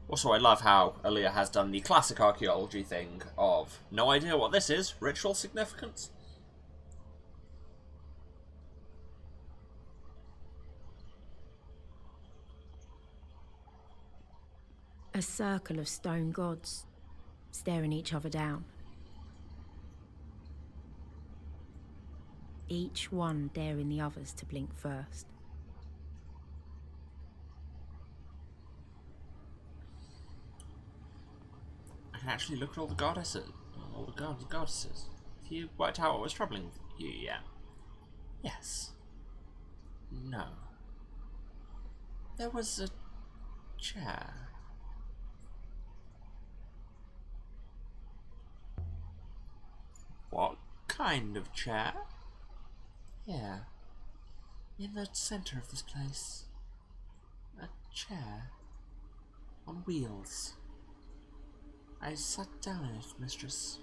Also, I love how Aaliyah has done the classic archaeology thing of no idea what this is, ritual significance. A circle of stone gods, staring each other down. Each one daring the others to blink first. I can actually look at all the goddesses. All the goddesses. Have you worked out what was troubling you yet? Yes. No. There was a chair. What kind of chair? Yeah. In the center of this place. A chair. On wheels. I sat down in it, Mistress.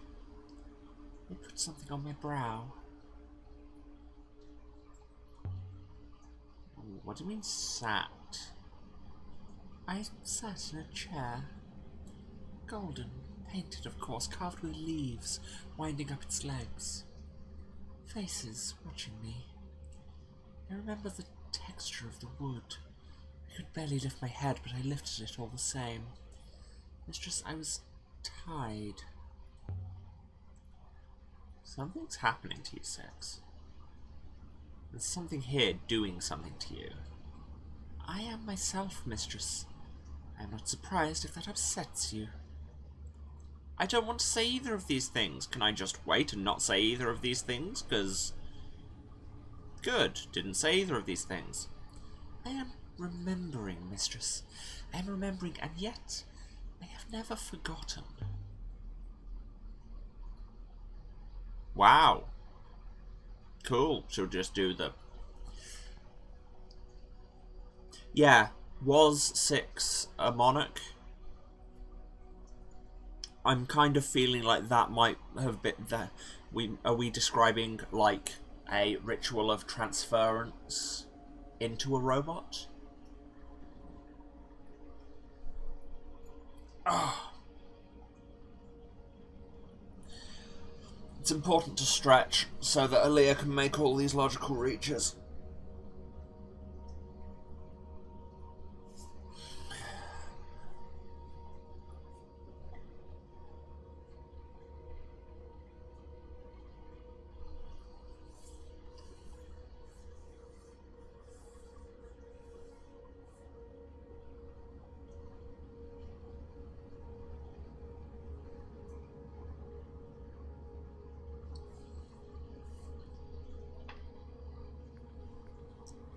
It put something on my brow. What do you mean, sat? I sat in a chair. Golden, painted, of course, carved with leaves, winding up its legs. Faces watching me. I remember the texture of the wood. I could barely lift my head, but I lifted it all the same. Mistress, I was tied. Something's happening to you, Six. There's something here doing something to you. I am myself, Mistress. I am not surprised if that upsets you. I don't want to say either of these things. Can I just wait and not say either of these things? Because... Good, didn't say either of these things. I am remembering, Mistress. I am remembering, and yet I have never forgotten. Wow. Cool. She'll just do the... Yeah. Was Six a monarch? I'm kind of feeling like that might have been... Are we describing, like, a ritual of transference into a robot? Ah. It's important to stretch so that Aaliyah can make all these logical reaches.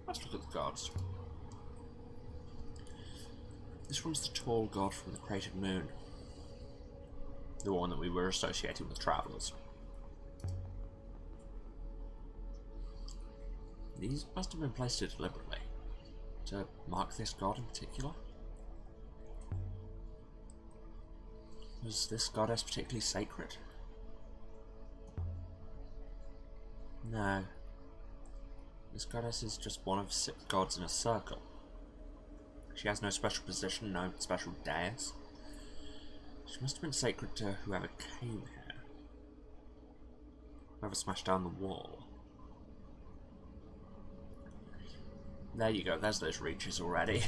Let's look at the gods. This one's the tall god from the cratered moon. The one that we were associating with travellers. These must have been placed here deliberately. To mark this god in particular. Was this goddess particularly sacred? No. This goddess is just one of 6 gods in a circle. She has no special position, no special dais. She must have been sacred to whoever came here. Whoever smashed down the wall. There you go, there's those reaches already.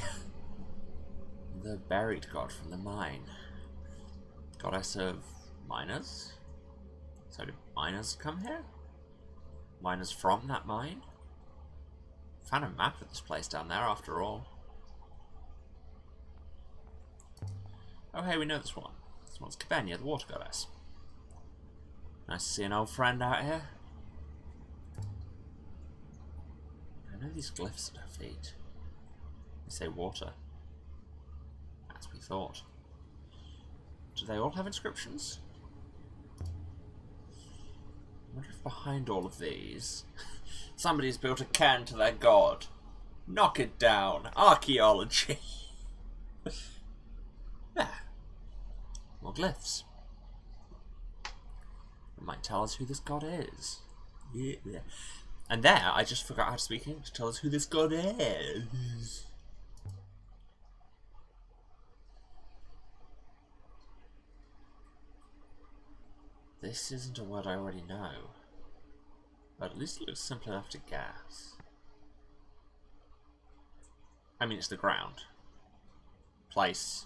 The buried god from the mine. Goddess of miners? So did miners come here? Miners from that mine? Found a map of this place down there after all. Oh hey, we know this one. This one's Cabenia, the water goddess. Nice to see an old friend out here. I know these glyphs at her feet. They say water. As we thought. Do they all have inscriptions? I wonder if behind all of these somebody's built a cairn to their god. Knock it down. Archaeology. Yeah. More glyphs. It might tell us who this god is. Yeah. And there, I just forgot how to speak English to tell us who this god is. This isn't a word I already know. But at least it looks simple enough to guess. I mean, it's the ground. Place.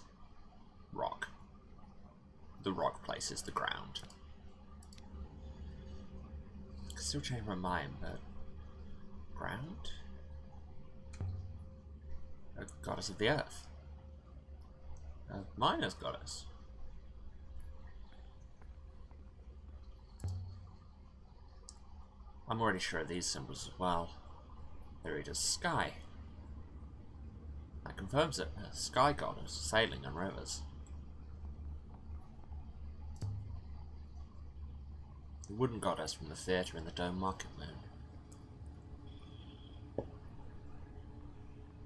Rock. The rock place is the ground. I can still change my mind, but... ground? A goddess of the earth. A miner's goddess. I'm already sure of these symbols as well. They read as sky. That confirms it. A sky goddess sailing on rivers. The wooden goddess from the theatre in the Dome Market Moon.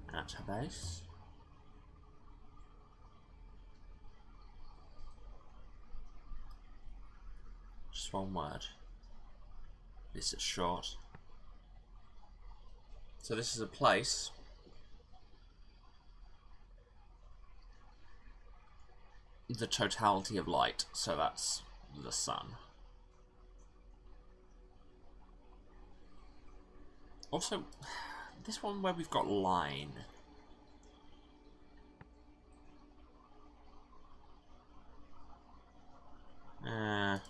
And at her base. Just one word. At least it's short. So this is a place. The totality of light, so that's the sun. Also, this one where we've got line. I'll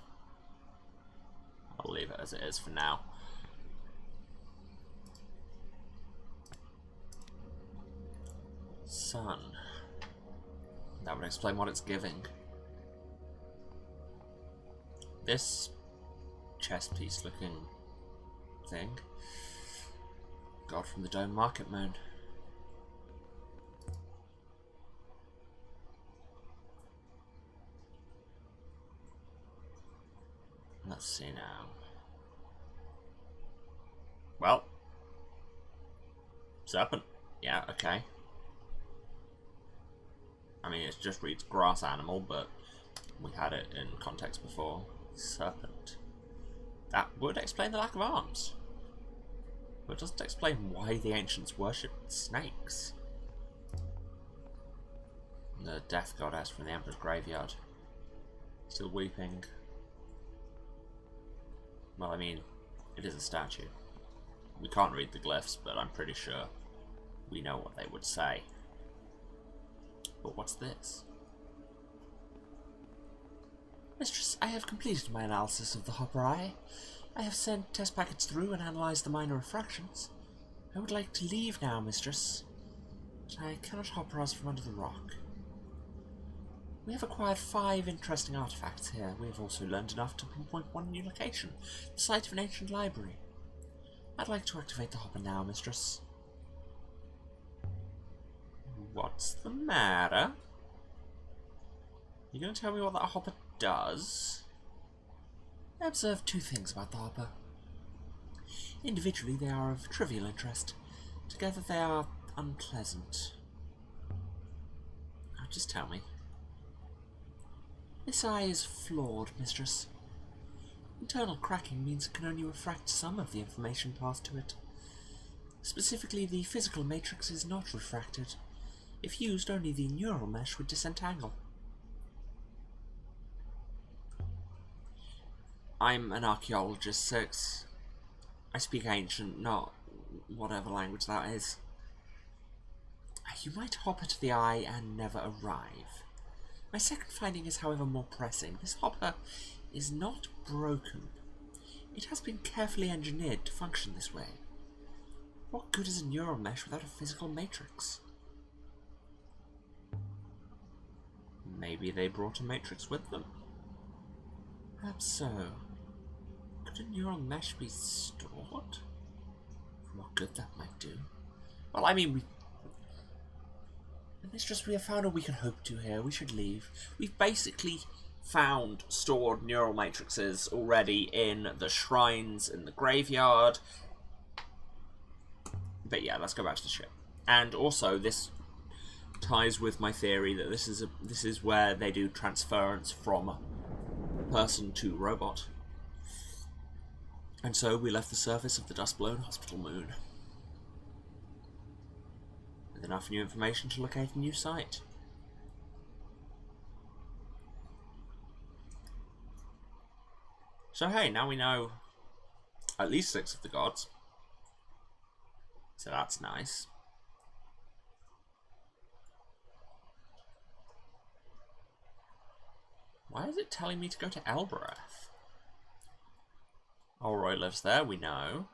leave it as it is for now. Sun. That would explain what it's giving. This chess piece looking thing. God from the Dome Market Moon. Let's see now. Well. Serpent. Yeah, okay. I mean, it just reads grass animal, but we had it in context before. Serpent. That would explain the lack of arms. But it doesn't explain why the ancients worshipped snakes. The death goddess from the Emperor's graveyard. Still weeping. Well, I mean, it is a statue. We can't read the glyphs, but I'm pretty sure we know what they would say. But what's this? Mistress, I have completed my analysis of the Hopper Eye. I have sent test packets through and analysed the minor refractions. I would like to leave now, Mistress. But I cannot hopper us from under the rock. We have acquired 5 interesting artifacts here. We have also learned enough to pinpoint one new location, the site of an ancient library. I'd like to activate the hopper now, Mistress. What's the matter? You gonna tell me what that hopper does? I observed 2 things about the hopper. Individually, they are of trivial interest. Together, they are unpleasant. Now, just tell me. This eye is flawed, Mistress. Internal cracking means it can only refract some of the information passed to it. Specifically, the physical matrix is not refracted. If used, only the neural mesh would disentangle. I'm an archaeologist, 6. I speak ancient, not whatever language that is. You might hopper to the eye and never arrive. My second finding is, however, more pressing. This hopper is not broken. It has been carefully engineered to function this way. What good is a neural mesh without a physical matrix? Maybe they brought a matrix with them. Perhaps so. Could a neural mesh be stored? What good that might do? Well, I mean, Mistress, we have found all we can hope to here. We should leave. We've basically found stored neural matrices already in the shrines in the graveyard. But yeah, let's go back to the ship. And also, this ties with my theory that this is where they do transference from person to robot. And so we left the surface of the dust-blown hospital moon with enough new information to locate a new site. So hey, now we know at least 6 of the gods. So that's nice. Why is it telling me to go to Elbereth? Roy lives there, we know.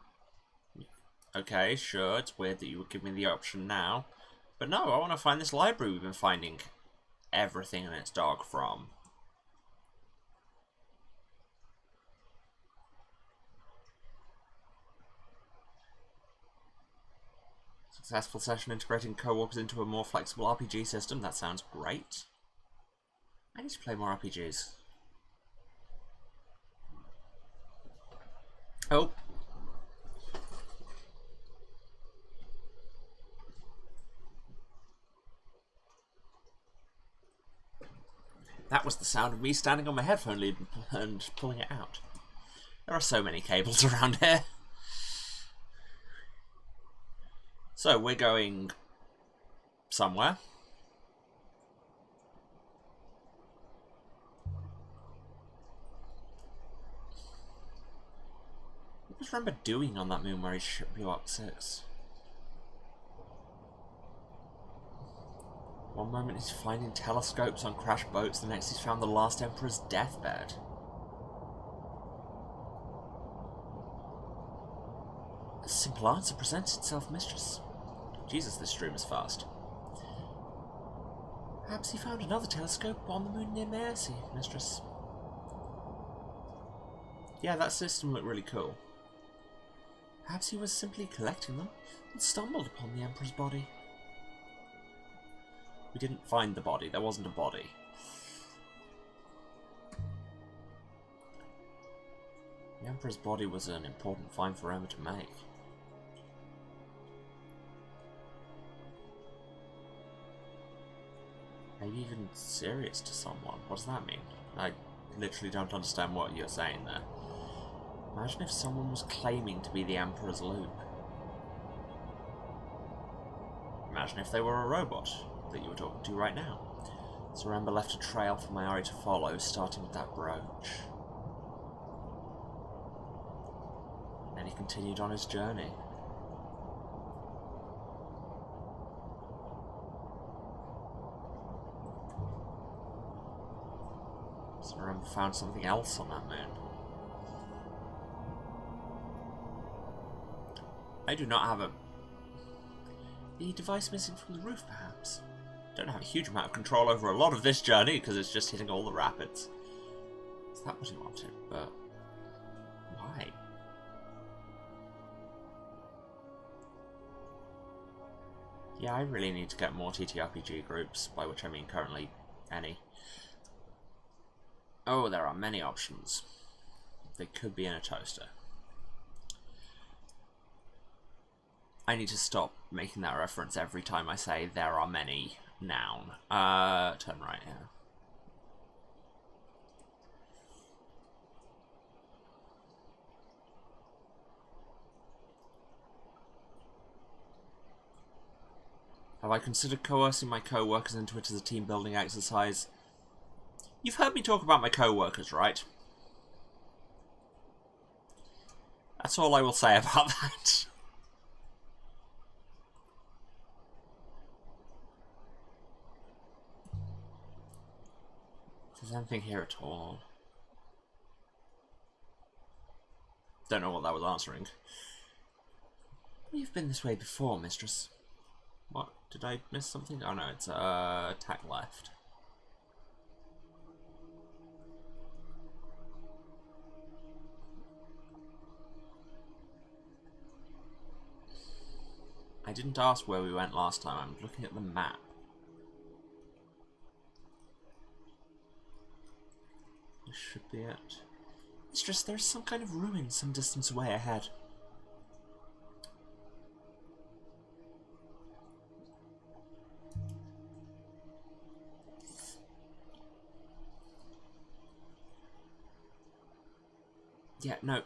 Okay, sure, it's weird that you would give me the option now. But no, I want to find this library we've been finding everything in its dog from. Successful session integrating co-workers into a more flexible RPG system. That sounds great. I need to play more RPGs. Oh. That was the sound of me standing on my headphone lead and pulling it out. There are so many cables around here. So, we're going somewhere. What was Remember doing on that moon where he blew up 6? One moment he's finding telescopes on crashed boats, the next he's found the last Emperor's deathbed. A simple answer presents itself, Mistress. Jesus, this stream is fast. Perhaps he found another telescope on the moon near Mercy, Mistress. Yeah, that system looked really cool. Perhaps he was simply collecting them and stumbled upon the Emperor's body. We didn't find the body. There wasn't a body. The Emperor's body was an important find for Emma to make. Maybe even serious to someone. What does that mean? I literally don't understand what you're saying there. Imagine if someone was claiming to be the Emperor's loop. Imagine if they were a robot that you were talking to right now. So Remember left a trail for Mayari to follow, starting with that brooch. And he continued on his journey. So Remember found something else on that moon. I do not have the device missing from the roof, perhaps. Don't have a huge amount of control over a lot of this journey because it's just hitting all the rapids. Is that what he wanted? But why? Yeah, I really need to get more TTRPG groups, by which I mean currently any. Oh, there are many options. They could be in a toaster. I need to stop making that reference every time I say there are many noun. Turn right here. Have I considered coercing my co-workers into it as a team-building exercise? You've heard me talk about my co-workers, right? That's all I will say about that. there's anything here at all. Don't know what that was answering. We've been this way before, Mistress. What? Did I miss something? Oh no, it's tack left. I didn't ask where we went last time. I'm looking at the map. This should be it. Mistress, there's some kind of ruin some distance away ahead. Yeah, no.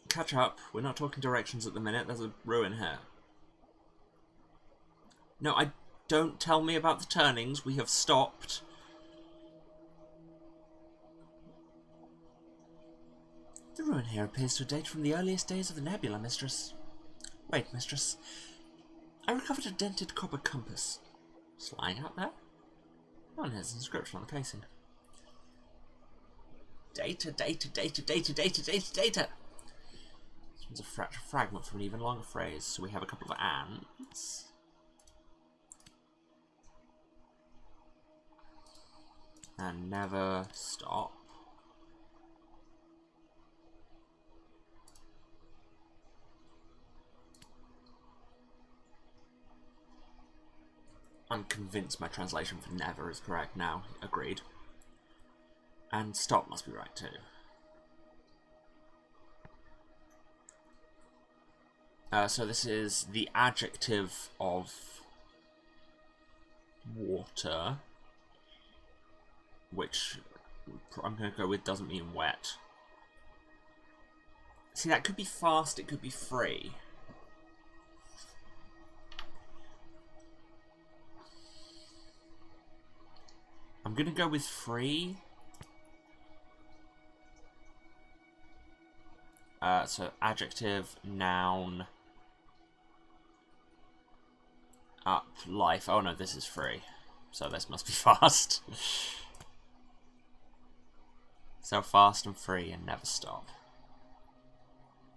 Catch up. We're not talking directions at the minute. There's a ruin here. No, don't tell me about the turnings. We have stopped. The ruin here appears to date from the earliest days of the nebula, Mistress. Wait, Mistress. I recovered a dented copper compass. It's lying out there? Oh, and here's an inscription on the casing. Data, data, data, data, data, data, data. This one's a fragment from an even longer phrase, so we have a couple of ants. And never stop. I'm convinced my translation for never is correct now. Agreed. And stop must be right too. So this is the adjective of water, which I'm going to go with doesn't mean wet. See, that could be fast, it could be free. I'm going to go with free. So adjective, noun, up, life. Oh no, this is free. So this must be fast. So fast and free and never stop.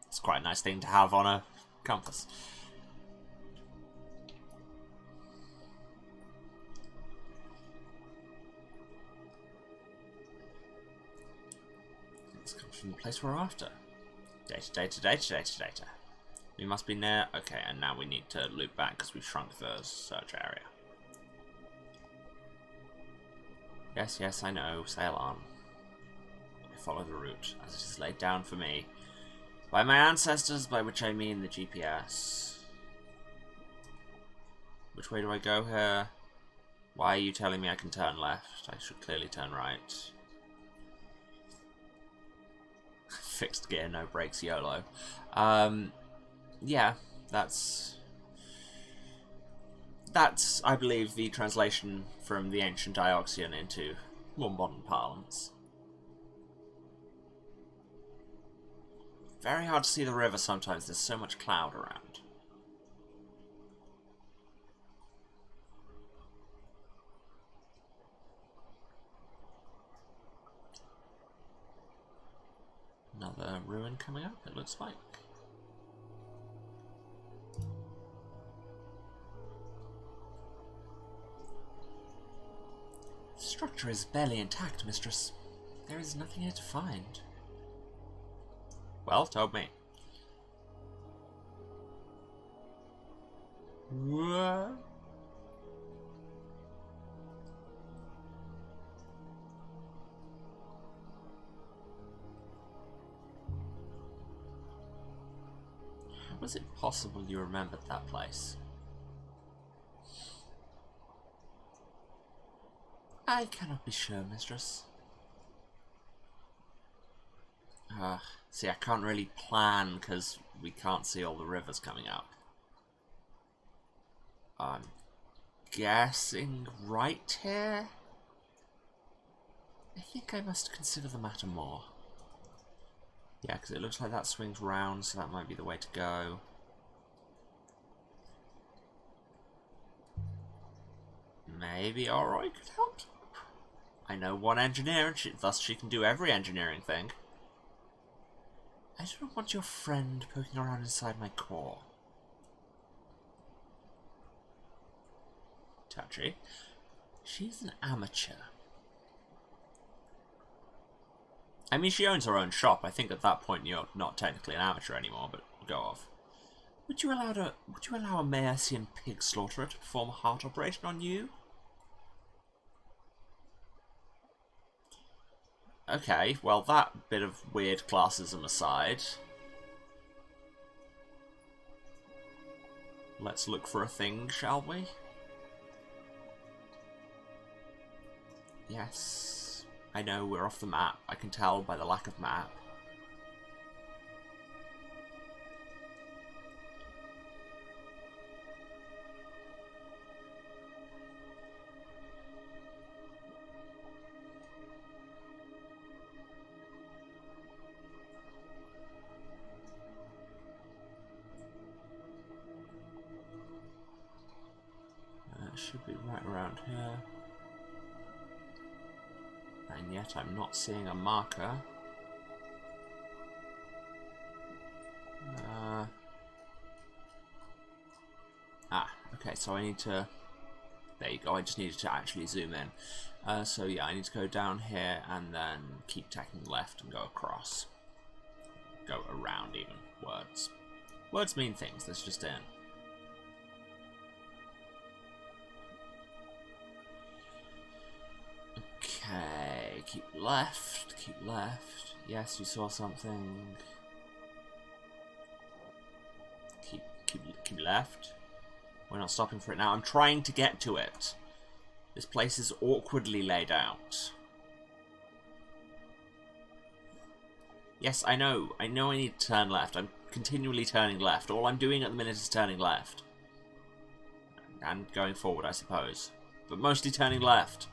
It's quite a nice thing to have on a compass. This comes from the place we're after. Data, data, data, data, data. We must be near... Okay, and now we need to loop back because we've shrunk the search area. Yes, yes, I know. Sail on. I follow the route as it is laid down for me by my ancestors, by which I mean the GPS. Which way do I go here? Why are you telling me I can turn left? I should clearly turn right. Fixed gear, no brakes, YOLO. Yeah, that's, I believe, the translation from the ancient Dioxean into more modern parlance. Very hard to see the river sometimes, there's so much cloud around. Another ruin coming up, it looks like. The structure is barely intact, Mistress. There is nothing here to find. Well, told me. What? How is it possible you remembered that place? I cannot be sure, Mistress. See, I can't really plan because we can't see all the rivers coming up. I'm guessing right here? I think I must consider the matter more. Yeah, because it looks like that swings round, so that might be the way to go. Maybe Oroy could help? I know one engineer, and thus she can do every engineering thing. I don't want your friend poking around inside my core. Touchy. She's an amateur. I mean, she owns her own shop. I think at that point you're not technically an amateur anymore, but go off. Would you allow a Maersian pig slaughterer to perform a heart operation on you? Okay, well, that bit of weird classism aside, let's look for a thing, shall we? Yes, I know we're off the map. I can tell by the lack of map. Should be right around here. And yet I'm not seeing a marker. Okay, so I need to... There you go, I just needed to actually zoom in. So yeah, I need to go down here and then keep tacking left and go across. Go around even. Words. Words mean things, that's just in. Okay, keep left, keep left. Yes, you saw something. Keep left. We're not stopping for it now. I'm trying to get to it. This place is awkwardly laid out. Yes, I know. I know I need to turn left. I'm continually turning left. All I'm doing at the minute is turning left. And going forward, I suppose. But mostly turning left.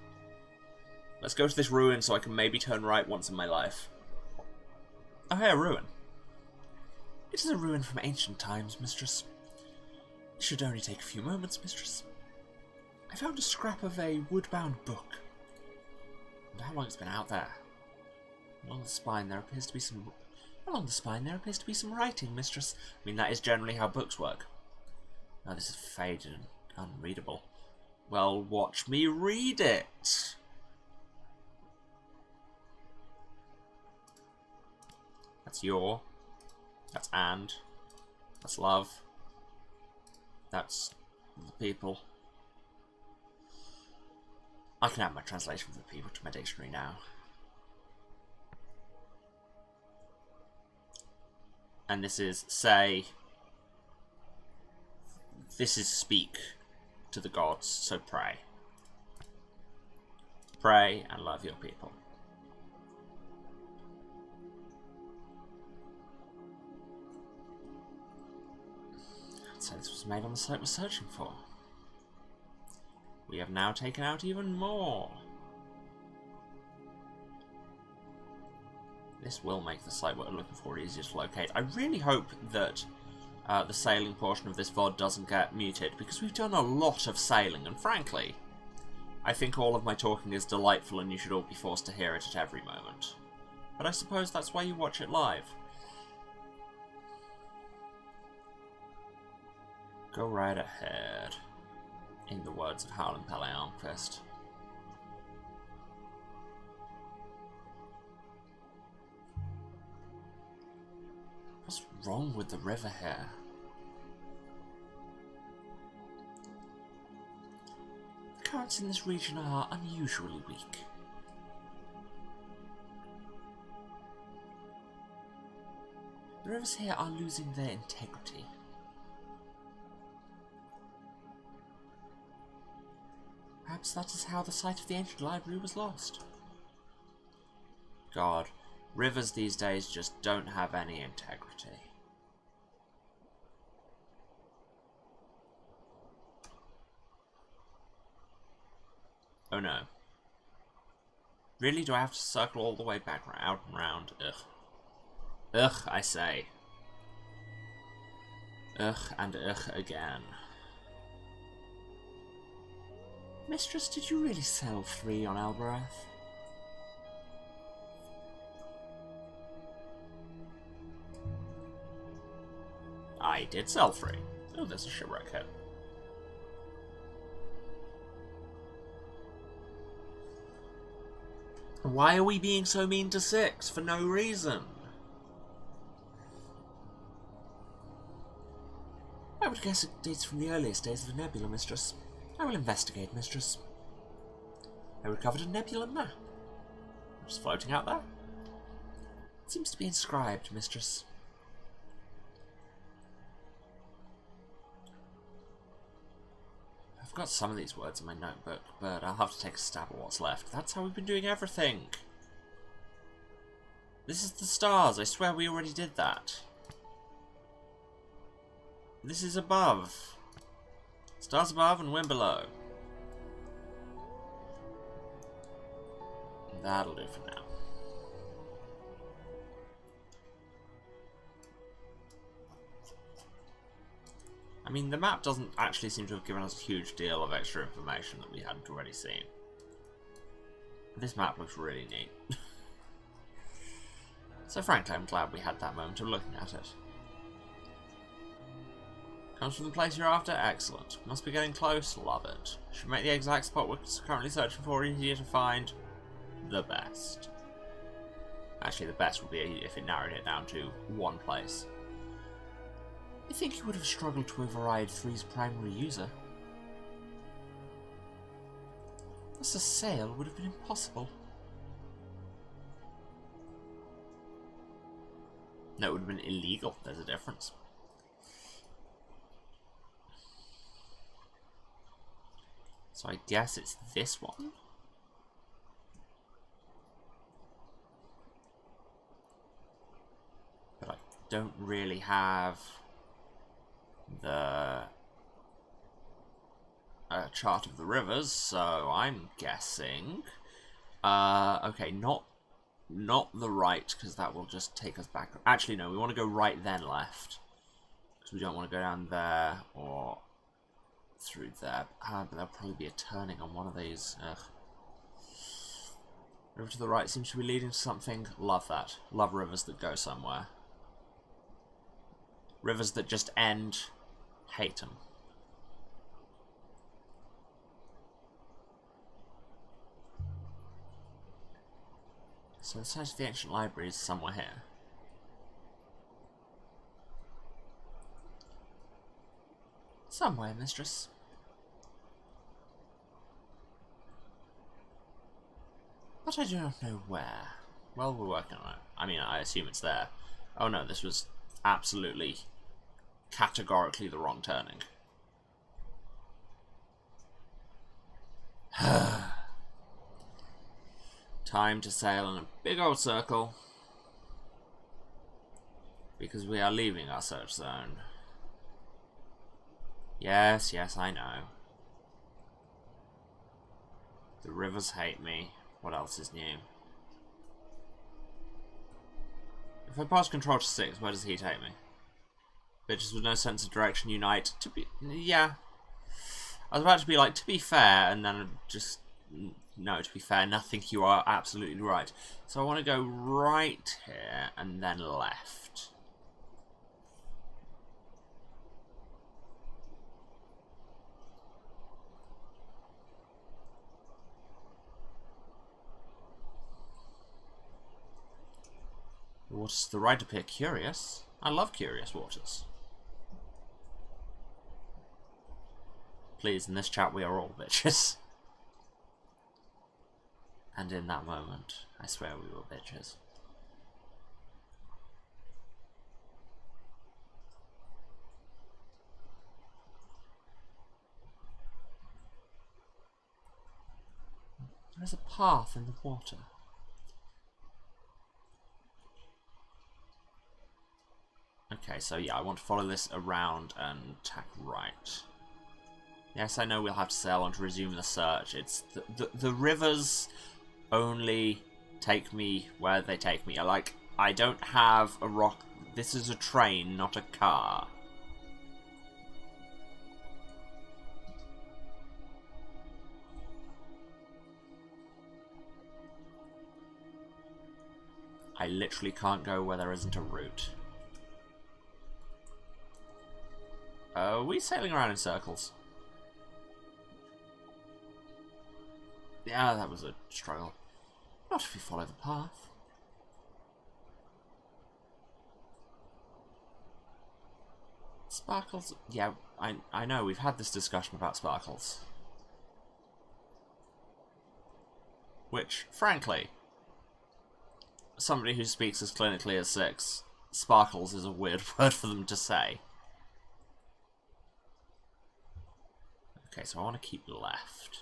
Let's go to this ruin so I can maybe turn right once in my life. Oh, hey, a ruin. It is a ruin from ancient times, Mistress. It should only take a few moments, Mistress. I found a scrap of a wood-bound book. And how long it's been out there? Along the spine there appears to be some... writing, Mistress. I mean, that is generally how books work. Oh, this is faded and unreadable. Well, watch me read it. That's your. That's and. That's love. That's the people. I can add my translation for the people to my dictionary now. And this is say. This is speak to the gods, so pray. Pray and love your people. So this was made on the site we're searching for. We have now taken out even more. This will make the site we're looking for easier to locate. I really hope that the sailing portion of this VOD doesn't get muted, because we've done a lot of sailing, and frankly, I think all of my talking is delightful and you should all be forced to hear it at every moment. But I suppose that's why you watch it live. Go right ahead, in the words of Howlin' Pele Armfist. What's wrong with the river here? The currents in this region are unusually weak. The rivers here are losing their integrity. Perhaps that is how the site of the ancient library was lost. God, rivers these days just don't have any integrity. Oh no. Really, do I have to circle all the way back out and round? Ugh. Ugh, I say. Ugh and ugh again. Mistress, did you really sell 3 on Elbereth? I did sell 3. Oh, there's a shipwreck here. Why are we being so mean to 6? For no reason. I would guess it dates from the earliest days of the nebula, Mistress. I will investigate, Mistress. I recovered a nebula map. Just floating out there. It seems to be inscribed, Mistress. I've got some of these words in my notebook, but I'll have to take a stab at what's left. That's how we've been doing everything. This is the stars. I swear we already did that. This is above. Stars above and wind below. That'll do for now. I mean, the map doesn't actually seem to have given us a huge deal of extra information that we hadn't already seen. This map looks really neat. So frankly, I'm glad we had that moment of looking at it. Comes from the place you're after? Excellent. Must be getting close? Love it. Should make the exact spot we're currently searching for easier to find. The best. Actually, the best would be if it narrowed it down to one place. I think you would have struggled to override 3's primary user. Thus a sale would have been impossible. No, it would have been illegal. There's a difference. So I guess it's this one. But I don't really have the chart of the rivers, so I'm guessing. Okay, not the right, because that will just take us back. Actually, no, we want to go right then left, because we don't want to go down there or through there. But there'll probably be a turning on one of these. Ugh. River to the right seems to be leading to something. Love that. Love rivers that go somewhere. Rivers that just end. Hate them. So the site of the ancient library is somewhere here. Somewhere, Mistress. But I do not know where. Well, we're working on it. I mean, I assume it's there. Oh no, this was absolutely, categorically the wrong turning. Time to sail in a big old circle. Because we are leaving our search zone. Yes, yes, I know. The rivers hate me. What else is new? If I pass control to 6, where does he take me? Bitches with no sense of direction unite. To be... yeah. I was about to be like, to be fair, and then just... no, to be fair, nothing, you are absolutely right. So I want to go right here, and then left. The waters to the right appear curious. I love curious waters. Please, in this chat we are all bitches. And in that moment, I swear we were bitches. There's a path in the water. Okay, so yeah, I want to follow this around and tack right. Yes, I know we'll have to sail on to resume the search. It's the rivers only take me where they take me. I don't have a rock. This is a train, not a car. I literally can't go where there isn't a route. Are we sailing around in circles? Yeah, that was a struggle. Not if we follow the path. Sparkles? Yeah, I know, we've had this discussion about sparkles. Which, frankly, somebody who speaks as clinically as 6, sparkles is a weird word for them to say. Okay, so I want to keep left.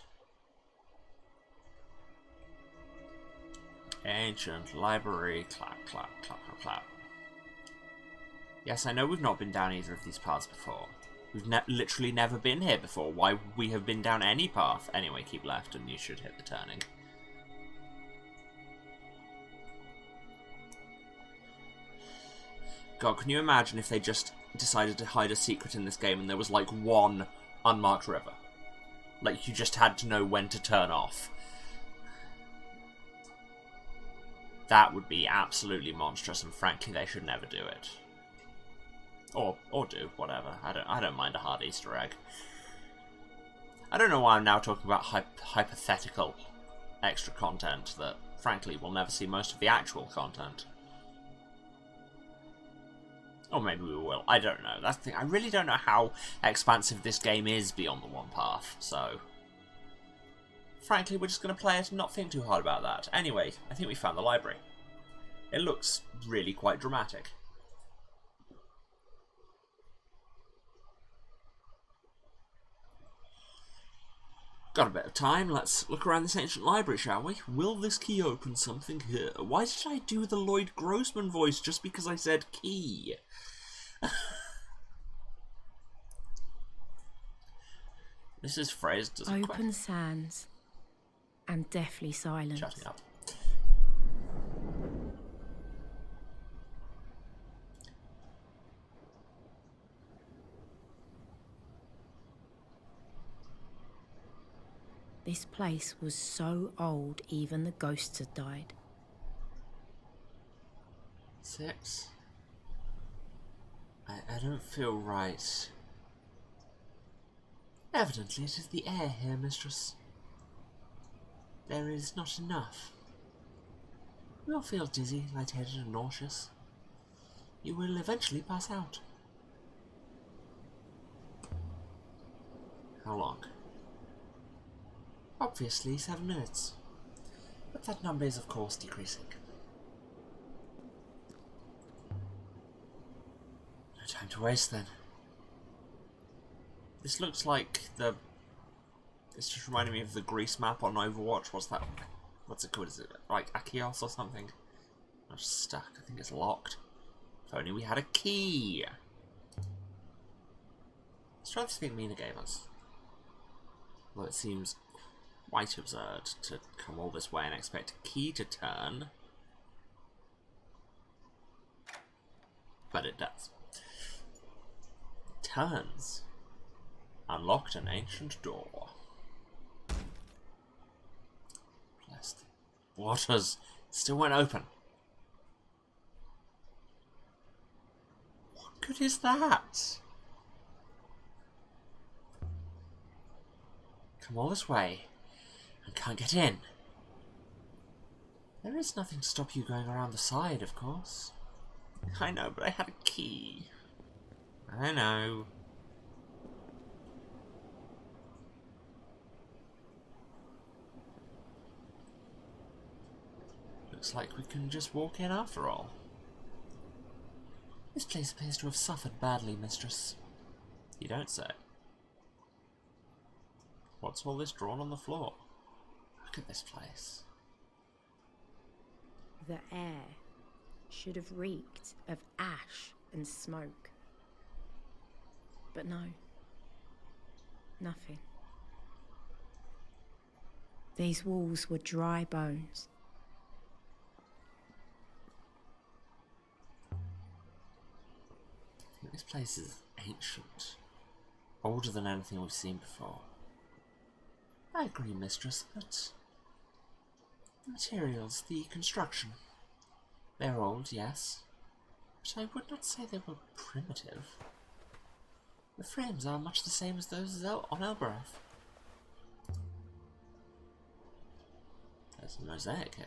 Ancient library, clap, clap, clap, clap, clap. Yes, I know we've not been down either of these paths before. We've literally never been here before. Why we have been down any path? Anyway, keep left and you should hit the turning. God, can you imagine if they just decided to hide a secret in this game and there was like one unmarked river? Like you just had to know when to turn off. That would be absolutely monstrous, and frankly, they should never do it. Or do, whatever. I don't mind a hard Easter egg. I don't know why I'm now talking about hypothetical extra content that, frankly, we'll never see most of the actual content. Or maybe we will. I don't know. That's the thing. I really don't know how expansive this game is beyond the one path, so... Frankly, we're just going to play it and not think too hard about that. Anyway, I think we found the library. It looks really quite dramatic. Got a bit of time, let's look around this ancient library, shall we? Will this key open something here? Why did I do the Lloyd Grossman voice just because I said key? This is phrased as a question. Open sands and deathly silence. Shut me up. This place was so old, even the ghosts had died. 6? I don't feel right. Evidently it is the air here, Mistress. There is not enough. You will feel dizzy, lightheaded and nauseous. You will eventually pass out. How long? Obviously 7 minutes. But that number is of course decreasing. No time to waste then. This looks like the... It's just reminding me of the Greece map on Overwatch. What's that? What's it called? Is it like Achios or something? I'm just stuck. I think it's locked. If only we had a key. Let's try this thing Mina gave us. Well, it seems quite absurd to come all this way and expect a key to turn. But it does. It turns. Unlocked an ancient door. Bless the waters. Still won't open. What good is that? Come all this way and can't get in. There is nothing to stop you going around the side, of course. I know, but I had a key. I know. Looks like we can just walk in after all. This place appears to have suffered badly, Mistress. You don't say. What's all this drawn on the floor? Look at this place. The air should have reeked of ash and smoke. But no. Nothing. These walls were dry bones. I think this place is ancient. Older than anything we've seen before. I agree, Mistress, but the materials, the construction, they're old, yes, but I would not say they were primitive. The frames are much the same as those on Elbarath. There's a mosaic here.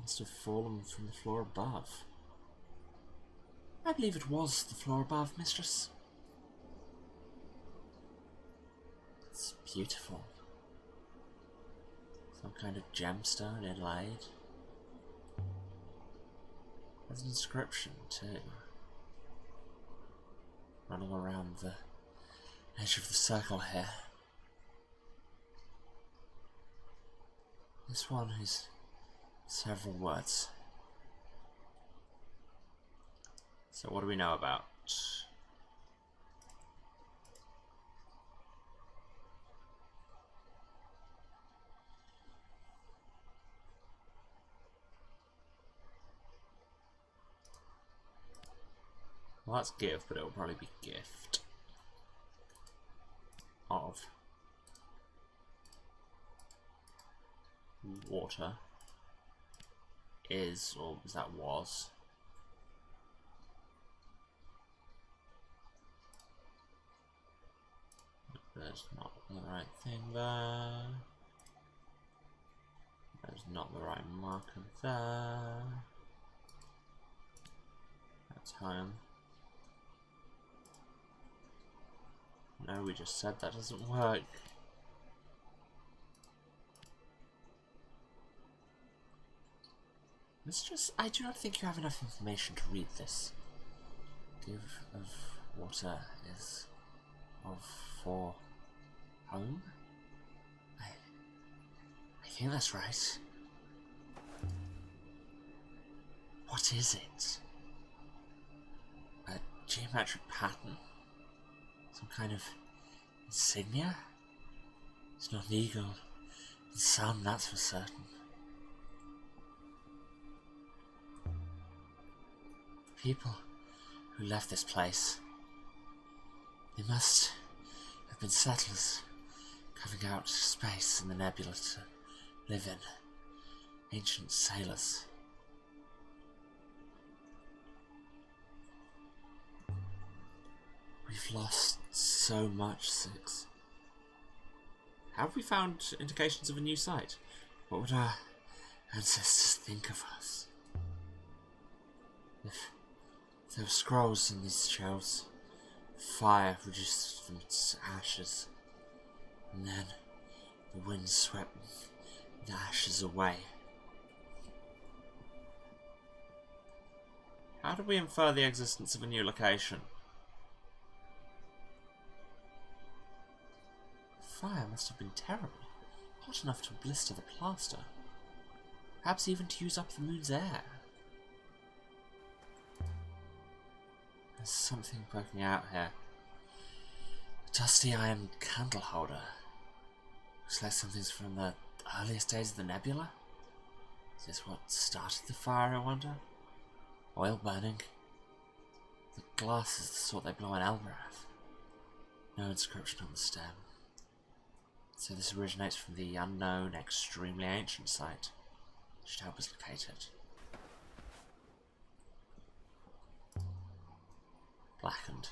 Must have fallen from the floor above. I believe it was the floor above, Mistress. It's beautiful. Some kind of gemstone inlaid. There's an inscription too. Running around the edge of the circle here. This one is several words. So what do we know about? Well, that's give, but it'll probably be gift of water is, or was that was? There's not the right thing there. There's not the right marker there. That's home. No, we just said that doesn't work. Mistress, I do not think you have enough information to read this. Give of water is of for home? I think that's right. What is it? A geometric pattern? Some kind of insignia? It's not an eagle. The sun, that's for certain. People who left this place, they must have been settlers carving out space in the nebula to live in. Ancient sailors. We've lost so much, Six. Have we found indications of a new site? What would our ancestors think of us? If there were scrolls in these shelves, fire reduced them to ashes, and then the wind swept the ashes away. How do we infer the existence of a new location? The fire must have been terrible, hot enough to blister the plaster, perhaps even to use up the moon's air. There's something poking out here. A dusty iron candle holder. Looks like something's from the earliest days of the nebula. Is this what started the fire, I wonder? Oil burning. The glass is the sort they blow in Elbarath. No inscription on the stem. So this originates from the unknown, extremely ancient site. Should help us locate it. Blackened.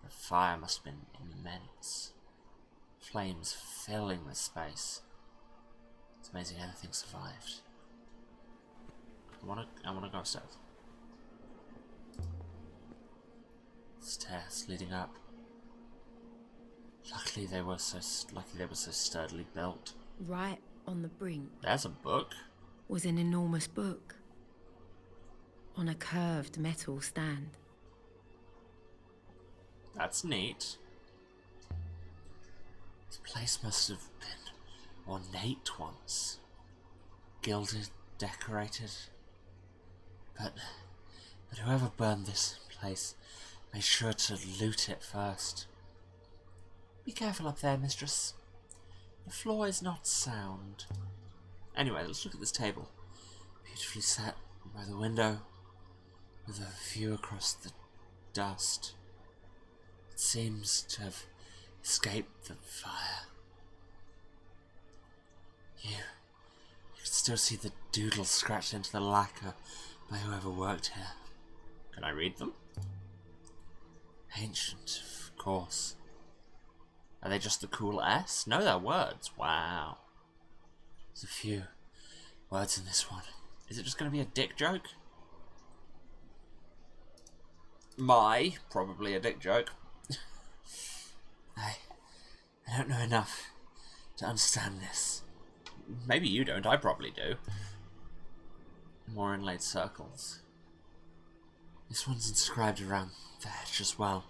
The fire must have been immense. Flames filling the space. It's amazing anything survived. I wanna go upstairs. Stairs leading up. Lucky they were so sturdily built. Right on the brink. There's a book. Was an enormous book. On a curved metal stand. That's neat. This place must have been ornate once. Gilded, decorated. But whoever burned this place made sure to loot it first. Be careful up there, Mistress. The floor is not sound. Anyway, let's look at this table. Beautifully set by the window, with a view across the dust. It seems to have escaped the fire. You can still see the doodles scratched into the lacquer by whoever worked here. Can I read them? Ancient, of course. Are they just the cool S? No, they're words. Wow. There's a few words in this one. Is it just going to be a dick joke? Probably a dick joke. I don't know enough to understand this. Maybe you don't, I probably do. More inlaid circles. This one's inscribed around the edge as well.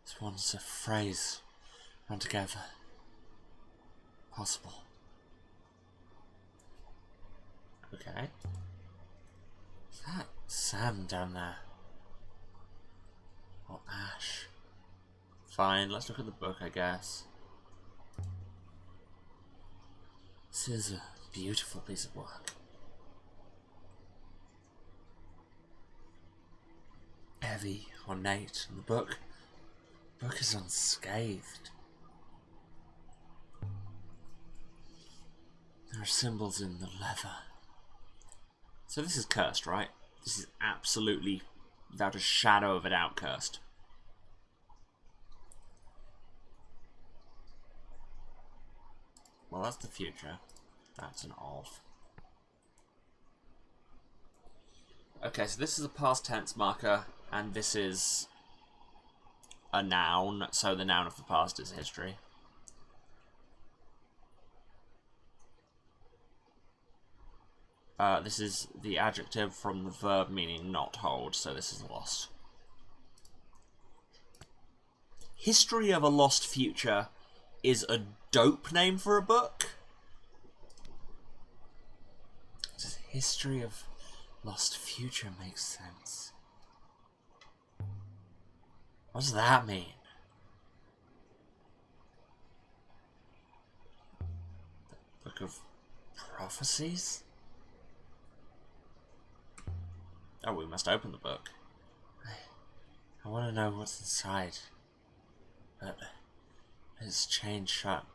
This one's a phrase run together. Possible. Okay. Is that sand down there? Or ash? Fine, let's look at the book, I guess. This is a beautiful piece of work. Heavy, ornate, and the book is unscathed. There are symbols in the leather. So this is cursed, right? This is absolutely, without a shadow of a doubt, cursed. Well, that's the future. That's an off. Okay, so this is a past tense marker, and this is a noun, so the noun of the past is history. This is the adjective from the verb meaning not hold, so this is lost. History of a Lost Future is a dope name for a book. Does History of Lost Future make sense? What does that mean? The Book of Prophecies? Oh, we must open the book. I want to know what's inside. But it's chained shut.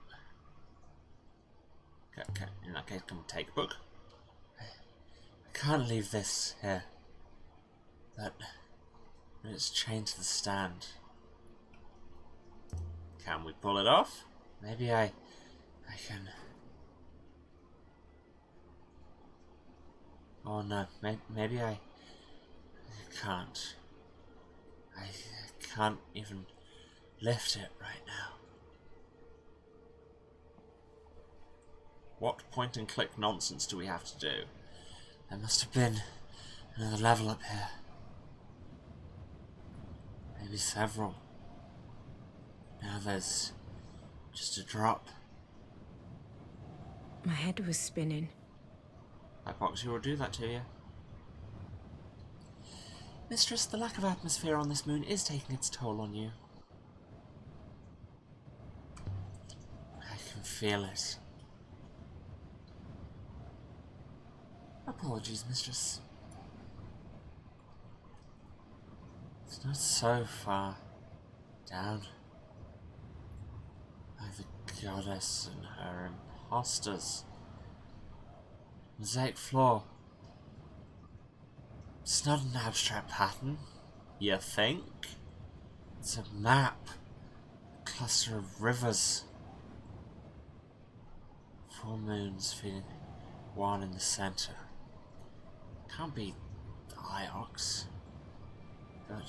Okay, in that case, can we take a book? I can't leave this here. But it's chained to the stand. Can we pull it off? Maybe I can. Oh no, maybe I can't. I can't even lift it right now. What point and click nonsense do we have to do? There must have been another level up here. Maybe several. Now there's just a drop. My head was spinning. Hypoxia will do that to you. Mistress, the lack of atmosphere on this moon is taking its toll on you. I can feel it. Apologies, Mistress. It's not so far down. By the goddess and her imposters. Mosaic floor. It's not an abstract pattern, you think? It's a map. A cluster of rivers. 4 moons feeding one in the center. Can't be Iox. But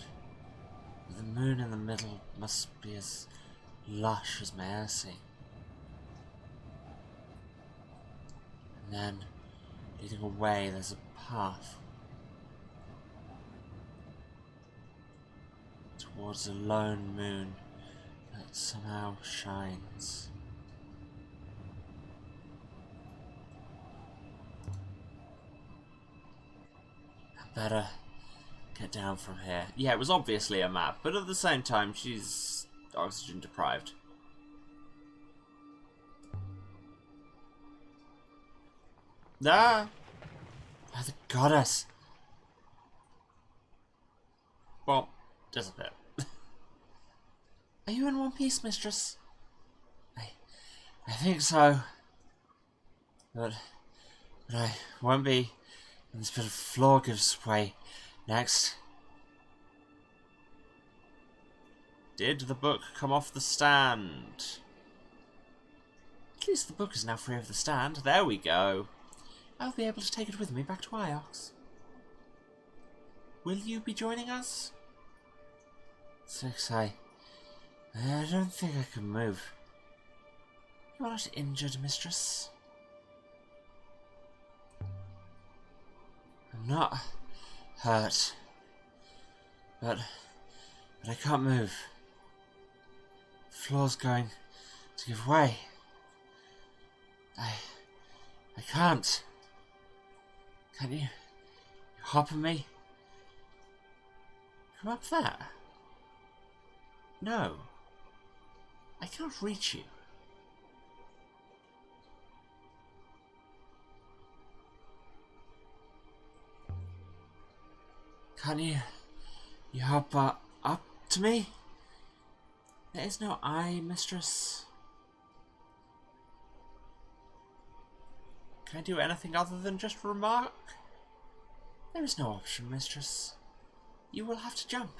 the moon in the middle must be as lush as Mercy. And then, leading away, there's a path towards a lone moon that somehow shines. I better get down from here. Yeah, it was obviously a map, but at the same time, she's oxygen deprived. Ah! By the goddess! Well, just a bit. Are you in one piece, Mistress? I think so. But I won't be And this bit of floor gives way. Next. Did the book come off the stand? At least the book is now free of the stand. There we go. I'll be able to take it with me back to Iox. Will you be joining us? 6, I don't think I can move. You're not injured, Mistress. I'm not hurt. But I can't move. The floor's going to give way. I can't. Can you hop on me? Come up there. No. I cannot reach you. Can't you hop up to me? There is no I, Mistress. Can I do anything other than just remark? There is no option, Mistress. You will have to jump.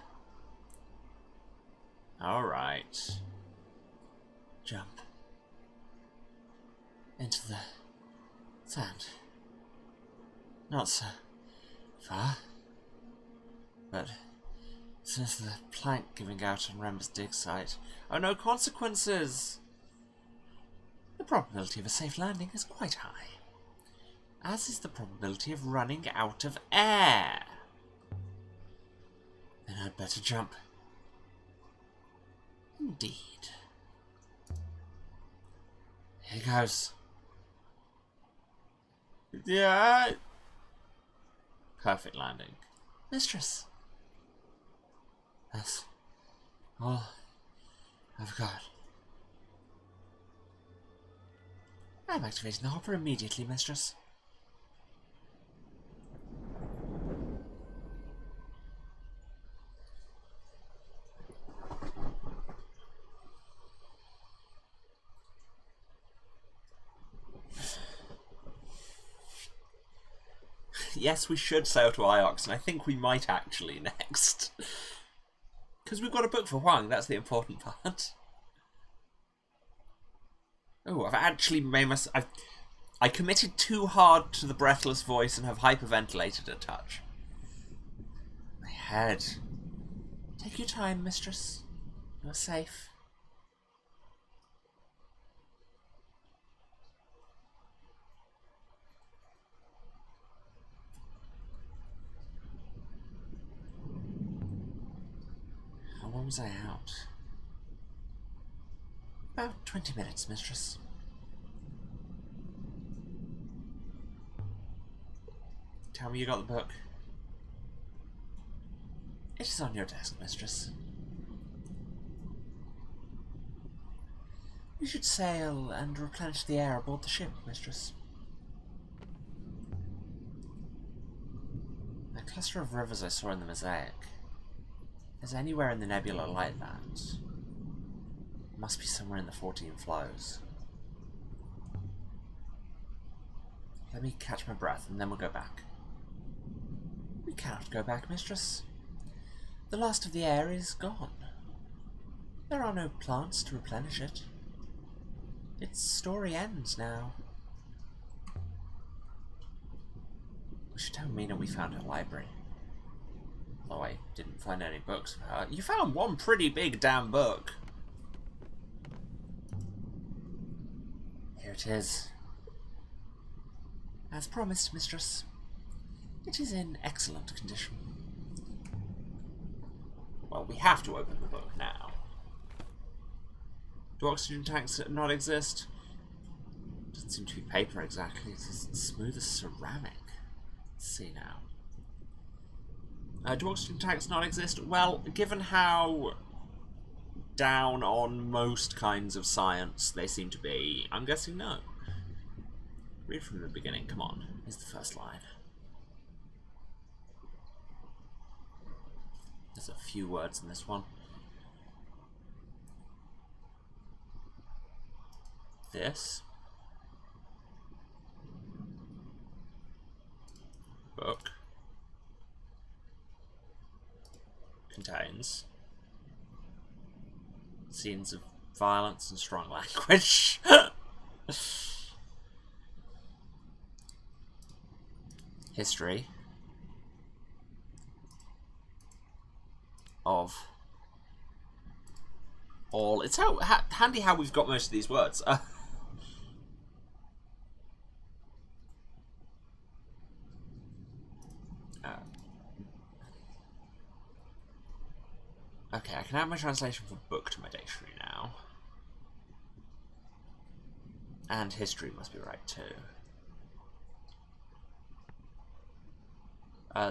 Alright. Jump. Into the sand. Not so far. But since the plank giving out on Ram's dig site are no consequences, the probability of a safe landing is quite high. As is the probability of running out of air. Then I'd better jump. Indeed. Here goes. Yeah. Perfect landing. Mistress. That's all I've got. I'm activating the hopper immediately, Mistress. Yes, we should sail to Iox, and I think we might actually next. Because we've got a book for Huang, that's the important part. Oh, I've actually made myself... I committed too hard to the breathless voice and have hyperventilated a touch. My head. Take your time, Mistress. You're safe. How long was I out? About 20 minutes, Mistress. Tell me you got the book. It is on your desk, Mistress. We should sail and replenish the air aboard the ship, Mistress. The cluster of rivers I saw in the mosaic. If there's anywhere in the nebula like that, it must be somewhere in the 14 flows. Let me catch my breath and then we'll go back. We cannot go back, Mistress. The last of the air is gone. There are no plants to replenish it. Its story ends now. We should tell Mina we found her library. Although I didn't find any books for her. You found one pretty big damn book. Here it is. As promised, Mistress. It is in excellent condition. Well, we have to open the book now. Do oxygen tanks not exist? Doesn't seem to be paper exactly. It's as smooth as ceramic. Let's see now. Do oxygen tanks not exist? Well, given how down on most kinds of science they seem to be, I'm guessing no. Read from the beginning. Come on. Here's the first line. There's a few words in this one. This book contains scenes of violence and strong language. History of all. It's handy how we've got most of these words. Okay, I can add my translation for book to my dictionary now. And history must be right too.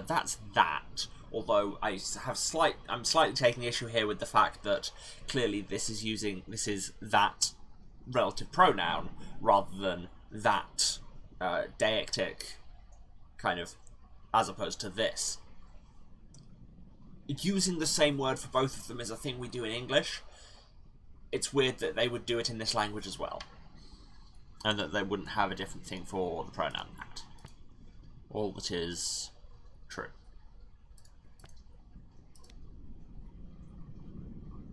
That's that. Although I'm slightly taking issue here with the fact that clearly this is that relative pronoun rather than that deictic kind of, as opposed to this. Using the same word for both of them is a thing we do in English. It's weird that they would do it in this language as well. And that they wouldn't have a different thing for the pronoun that. All that is true.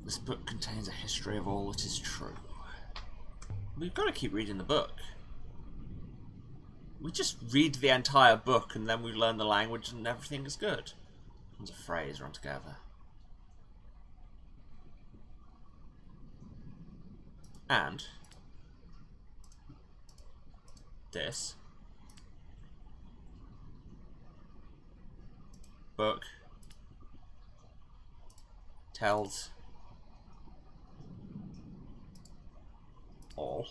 This book contains a history of all that is true. We've got to keep reading the book. We just read the entire book and then we learn the language and everything is good. A phrase run together. And this book tells all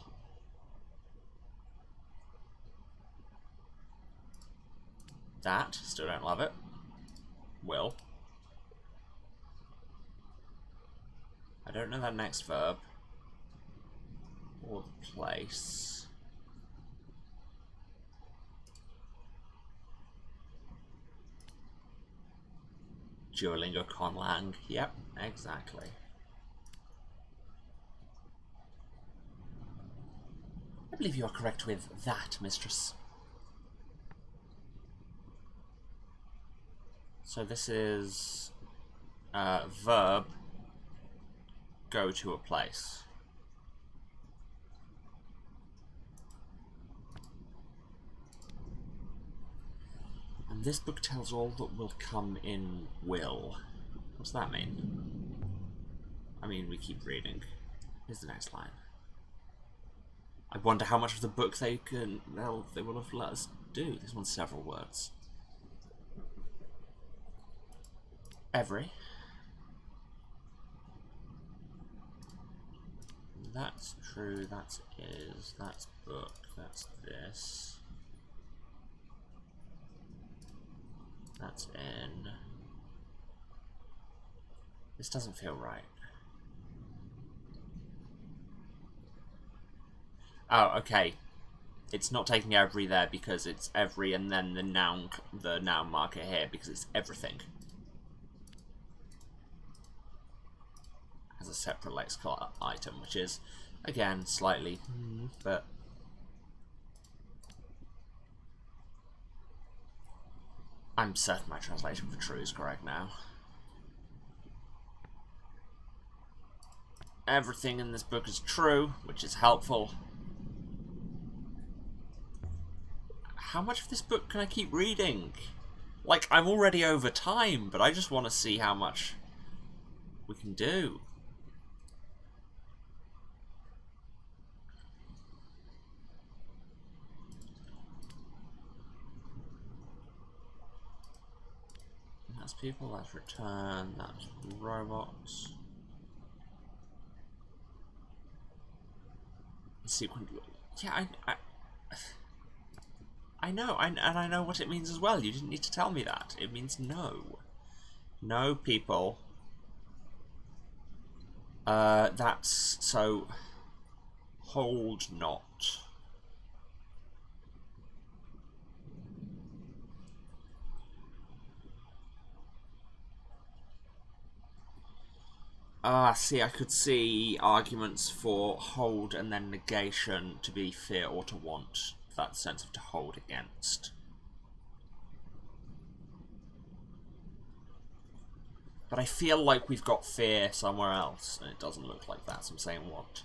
that, still don't love it, will. I don't know that next verb or the place. Duolingo conlang. Yep, exactly. I believe you are correct with that, Mistress. So this is verb, go to a place. And this book tells all that will come in will. What's that mean? I mean, we keep reading. Here's the next line. I wonder how much of the book they will have let us do. This one's several words. Every. That's true, that's is, that's book, that's this. That's in. This doesn't feel right. Oh, okay. It's not taking every there because it's every and then the noun marker here because it's everything. As a separate lexical item, which is, again, slightly, but I'm certain my translation for true is correct now. Everything in this book is true, which is helpful. How much of this book can I keep reading? Like, I'm already over time, but I just want to see how much we can do. That's people, that's return, that's robots. Sequent. Yeah, I know, and I know what it means as well. You didn't need to tell me that. It means no. No, people. That's so. Hold not. See, I could see arguments for hold and then negation to be fear or to want. That sense of to hold against. But I feel like we've got fear somewhere else, and it doesn't look like that, so I'm saying what?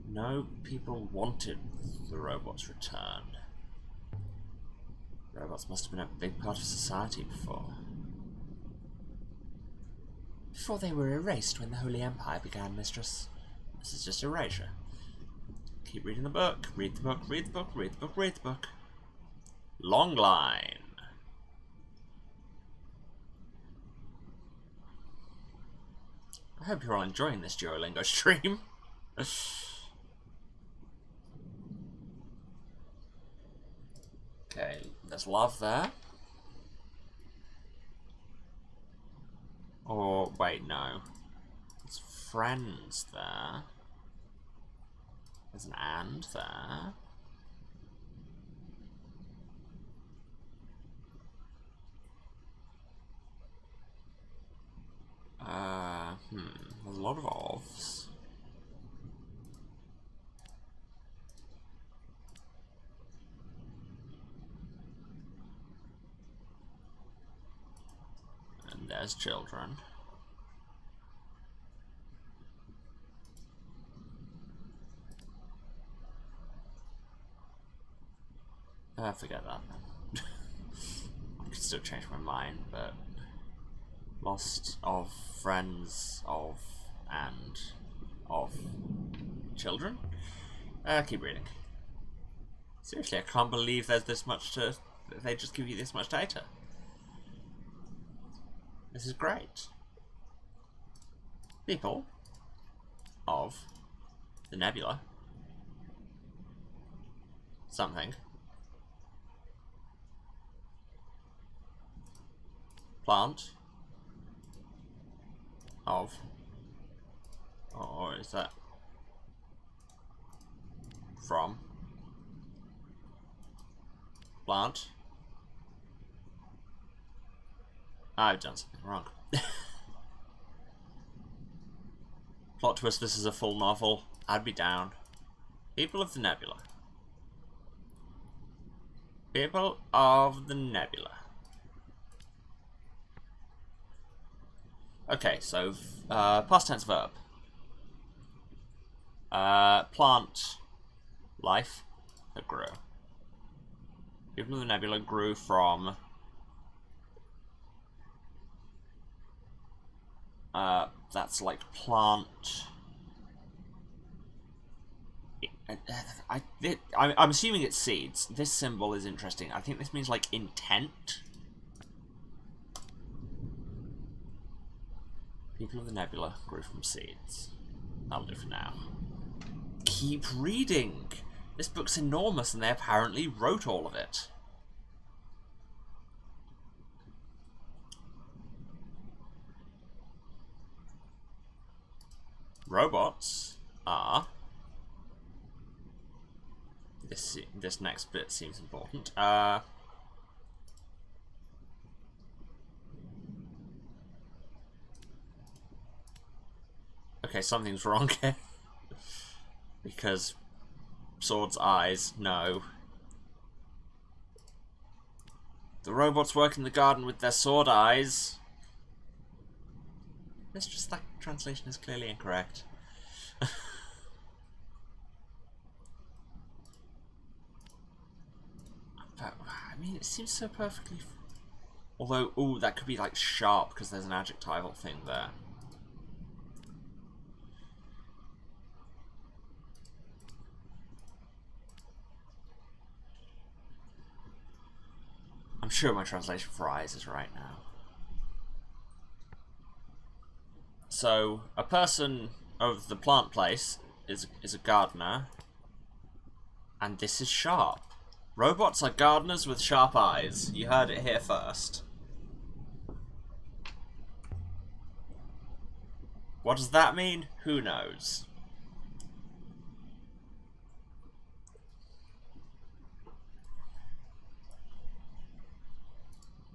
No, people wanted the robots returned. Robots must have been a big part of society before. Before they were erased when the Holy Empire began, Mistress. This is just erasure. Keep reading the book. Read the book, read the book, read the book, read the book. Long line. I hope you're all enjoying this Duolingo stream. Okay, there's love there. Or, wait, no. There's friends there. There's an and there. There's a lot of ofs. And there's children. Forget that. I could still change my mind, but lost of friends of and of children. Keep reading. Seriously, I can't believe there's this much to. They just give you this much data. This is great. People of the nebula. Something. Plant of, or is that from plant? I've done something wrong. Plot twist, this is a full novel. I'd be down. People of the nebula. People of the nebula. Okay, so past tense verb. Plant life that grew. People of the nebula grew from that's like plant. I'm assuming it's seeds. This symbol is interesting. I think this means like intent. People of the nebula grew from seeds. That'll do for now. Keep reading! This book's enormous and they apparently wrote all of it. Robots are... This next bit seems important. Okay, something's wrong here. Because sword's eyes, no. The robots work in the garden with their sword eyes. Mistress, that translation is clearly incorrect. But, I mean, it seems so perfectly... Although, ooh, that could be like sharp because there's an adjectival thing there. I'm sure my translation for eyes is right now. So, a person of the plant place is a gardener, and this is sharp. Robots are gardeners with sharp eyes. You heard it here first. What does that mean? Who knows?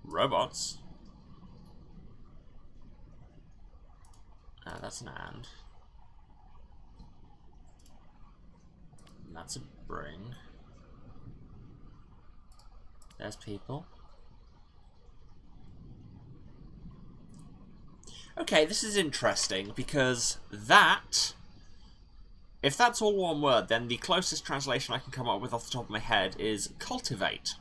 Robots. That's an and. And that's a bring. There's people. Okay, this is interesting, because that... If that's all one word, then the closest translation I can come up with off the top of my head is cultivate.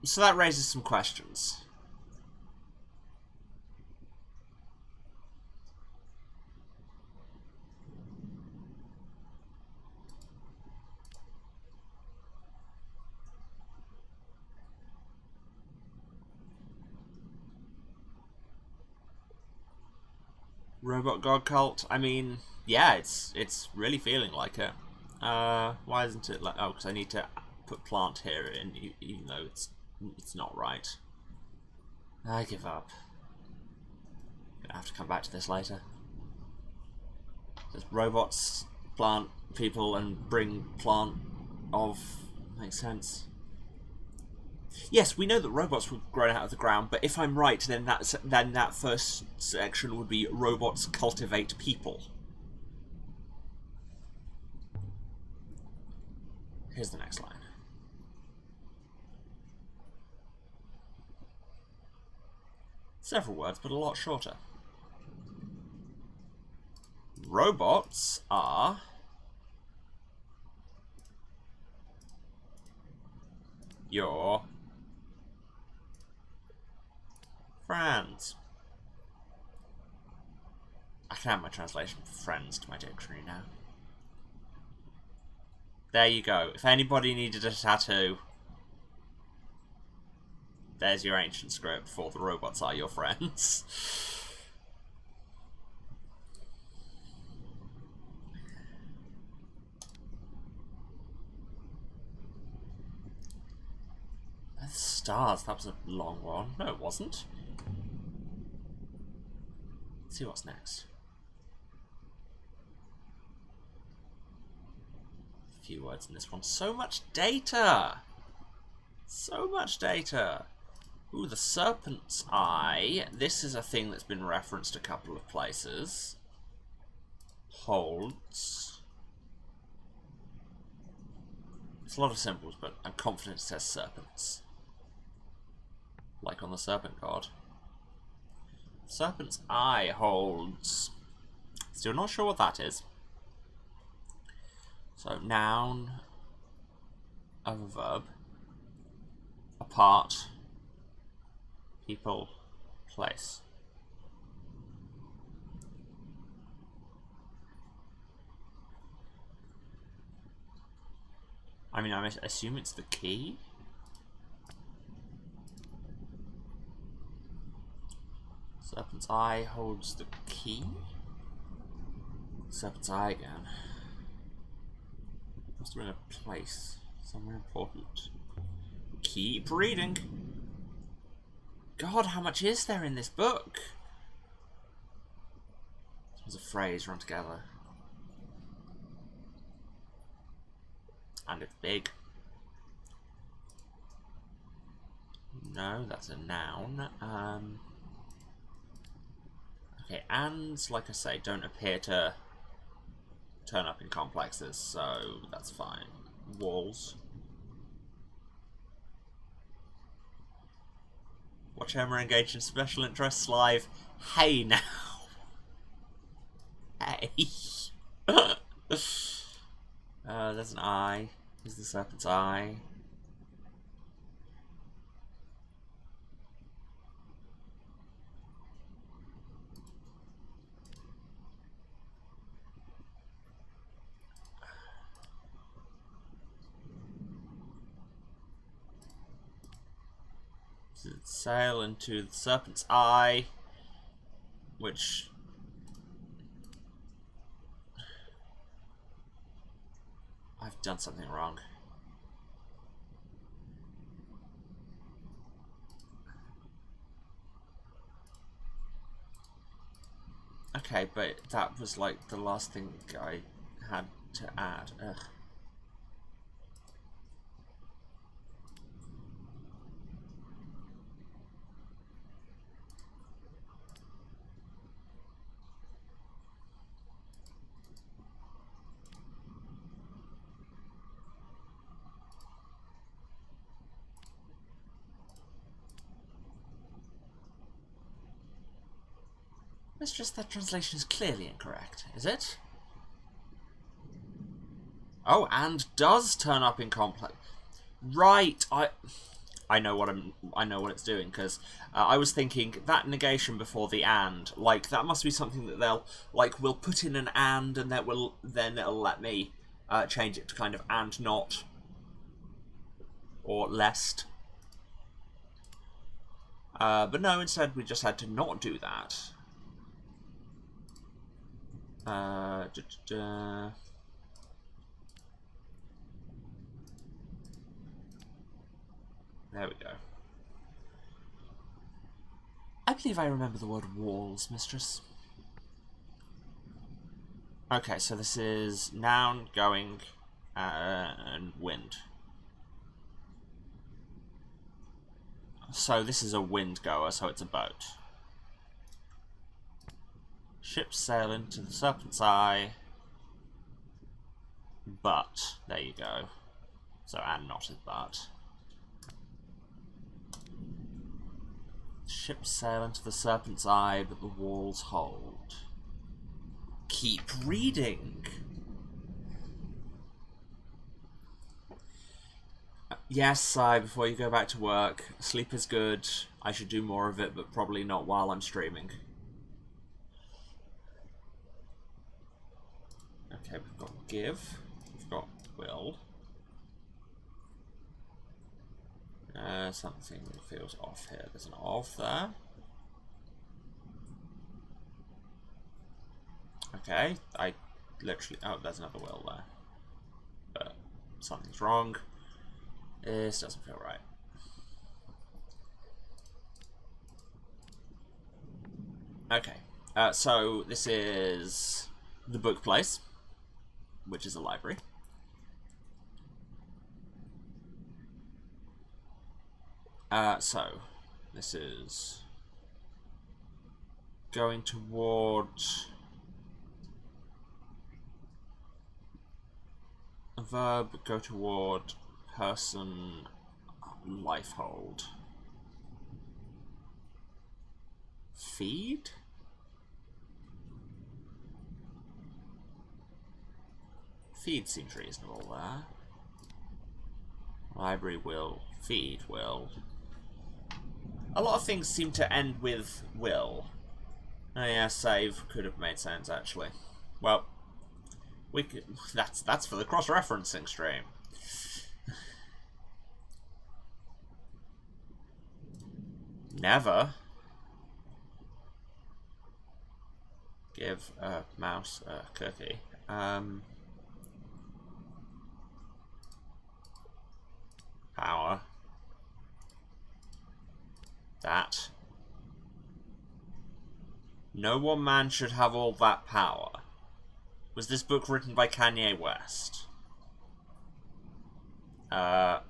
So that raises some questions. Robot God Cult? I mean, yeah, it's really feeling like it. Why isn't it like... Oh, because I need to put plant here in, even though it's not right. I give up. Gonna have to come back to this later. There's robots, plant people, and bring plant of... Makes sense. Yes, we know that robots were grown out of the ground, but if I'm right, then that first section would be robots cultivate people. Here's the next line. Several words, but a lot shorter. Robots are your friends. I can add my translation for friends to my dictionary now. There you go. If anybody needed a tattoo, there's your ancient script for the robots are your friends. Stars, that was a long one. No, it wasn't. Let's see what's next. A few words in this one. So much data! So much data! Ooh, the serpent's eye. This is a thing that's been referenced a couple of places. Holds. It's a lot of symbols, but I'm confident it says serpents. Like on the serpent god. Serpent's eye holds. Still not sure what that is. So, noun of a verb. Apart. People. Place. I mean, I assume it's the key. Serpent's eye holds the key. Serpent's eye again. Must have been a place. Somewhere important. Keep reading. God, how much is there in this book? There's a phrase run together. And it's big. No, that's a noun. Okay, and, like I say, don't appear to turn up in complexes, so that's fine. Walls. Watch Emma engage in special interests live. Hey now. Hey. There's an eye. Here's the serpent's eye. Sail into the serpent's eye, which I've done something wrong. Okay, but that was like the last thing I had to add. Ugh. Mistress, that translation is clearly incorrect, is it? Oh, and does turn up in complex. Right, I know what it's doing, because I was thinking that negation before the and, like, that must be something that they'll, like, we'll put in an and then it'll let me change it to kind of and not, or lest. But no, instead we just had to not do that. There we go. I believe I remember the word walls, Mistress. Okay, so this is noun, going, and wind. So this is a wind goer, so it's a boat. Ships sail into the Serpent's Eye. But, there you go. So, and not as but. Ships sail into the Serpent's Eye, but the walls hold. Keep reading. Yes, Sai, before you go back to work, sleep is good. I should do more of it, but probably not while I'm streaming. Okay, we've got give. We've got will. Something feels off here. There's an of there. Okay, I literally... Oh, there's another will there. But something's wrong. This doesn't feel right. Okay, so this is the book place, which is a library. So this is going toward a verb, go toward person, life hold. Feed? Feed seems reasonable there. Library will, feed will. A lot of things seem to end with will. Oh yeah, save could have made sense actually. Well, we could, that's for the cross-referencing stream. Never give a mouse a cookie. Power. That. No one man should have all that power. Was this book written by Kanye West?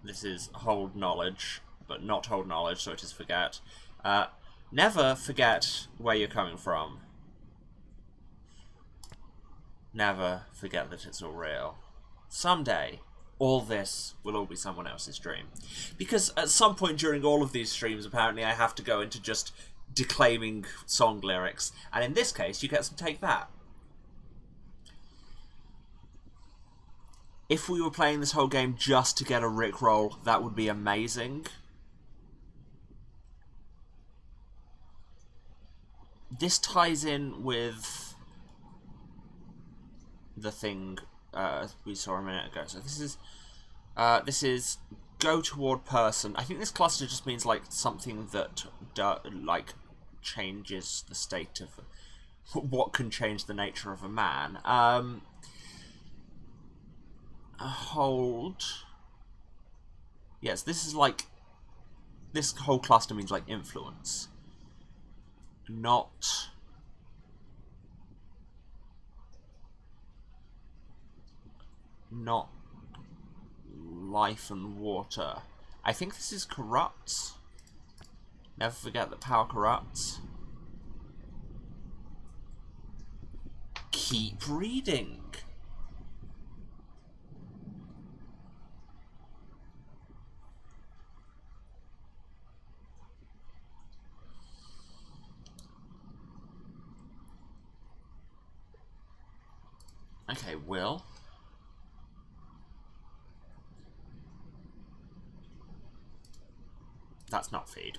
This is hold knowledge, but not hold knowledge, so it is forget. Never forget where you're coming from. Never forget that it's all real. Someday, all this will all be someone else's dream. Because at some point during all of these streams, apparently I have to go into just declaiming song lyrics. And in this case, you get some Take That. If we were playing this whole game just to get a Rickroll, that would be amazing. This ties in with the thing we saw a minute ago. So this is go toward person. I think this cluster just means like something that like changes the state of what can change the nature of a man. Hold. Yes, this is like this whole cluster means like influence, not life and water. I think this is corrupts. Never forget that power corrupts. Keep reading. Okay, will. That's not feed.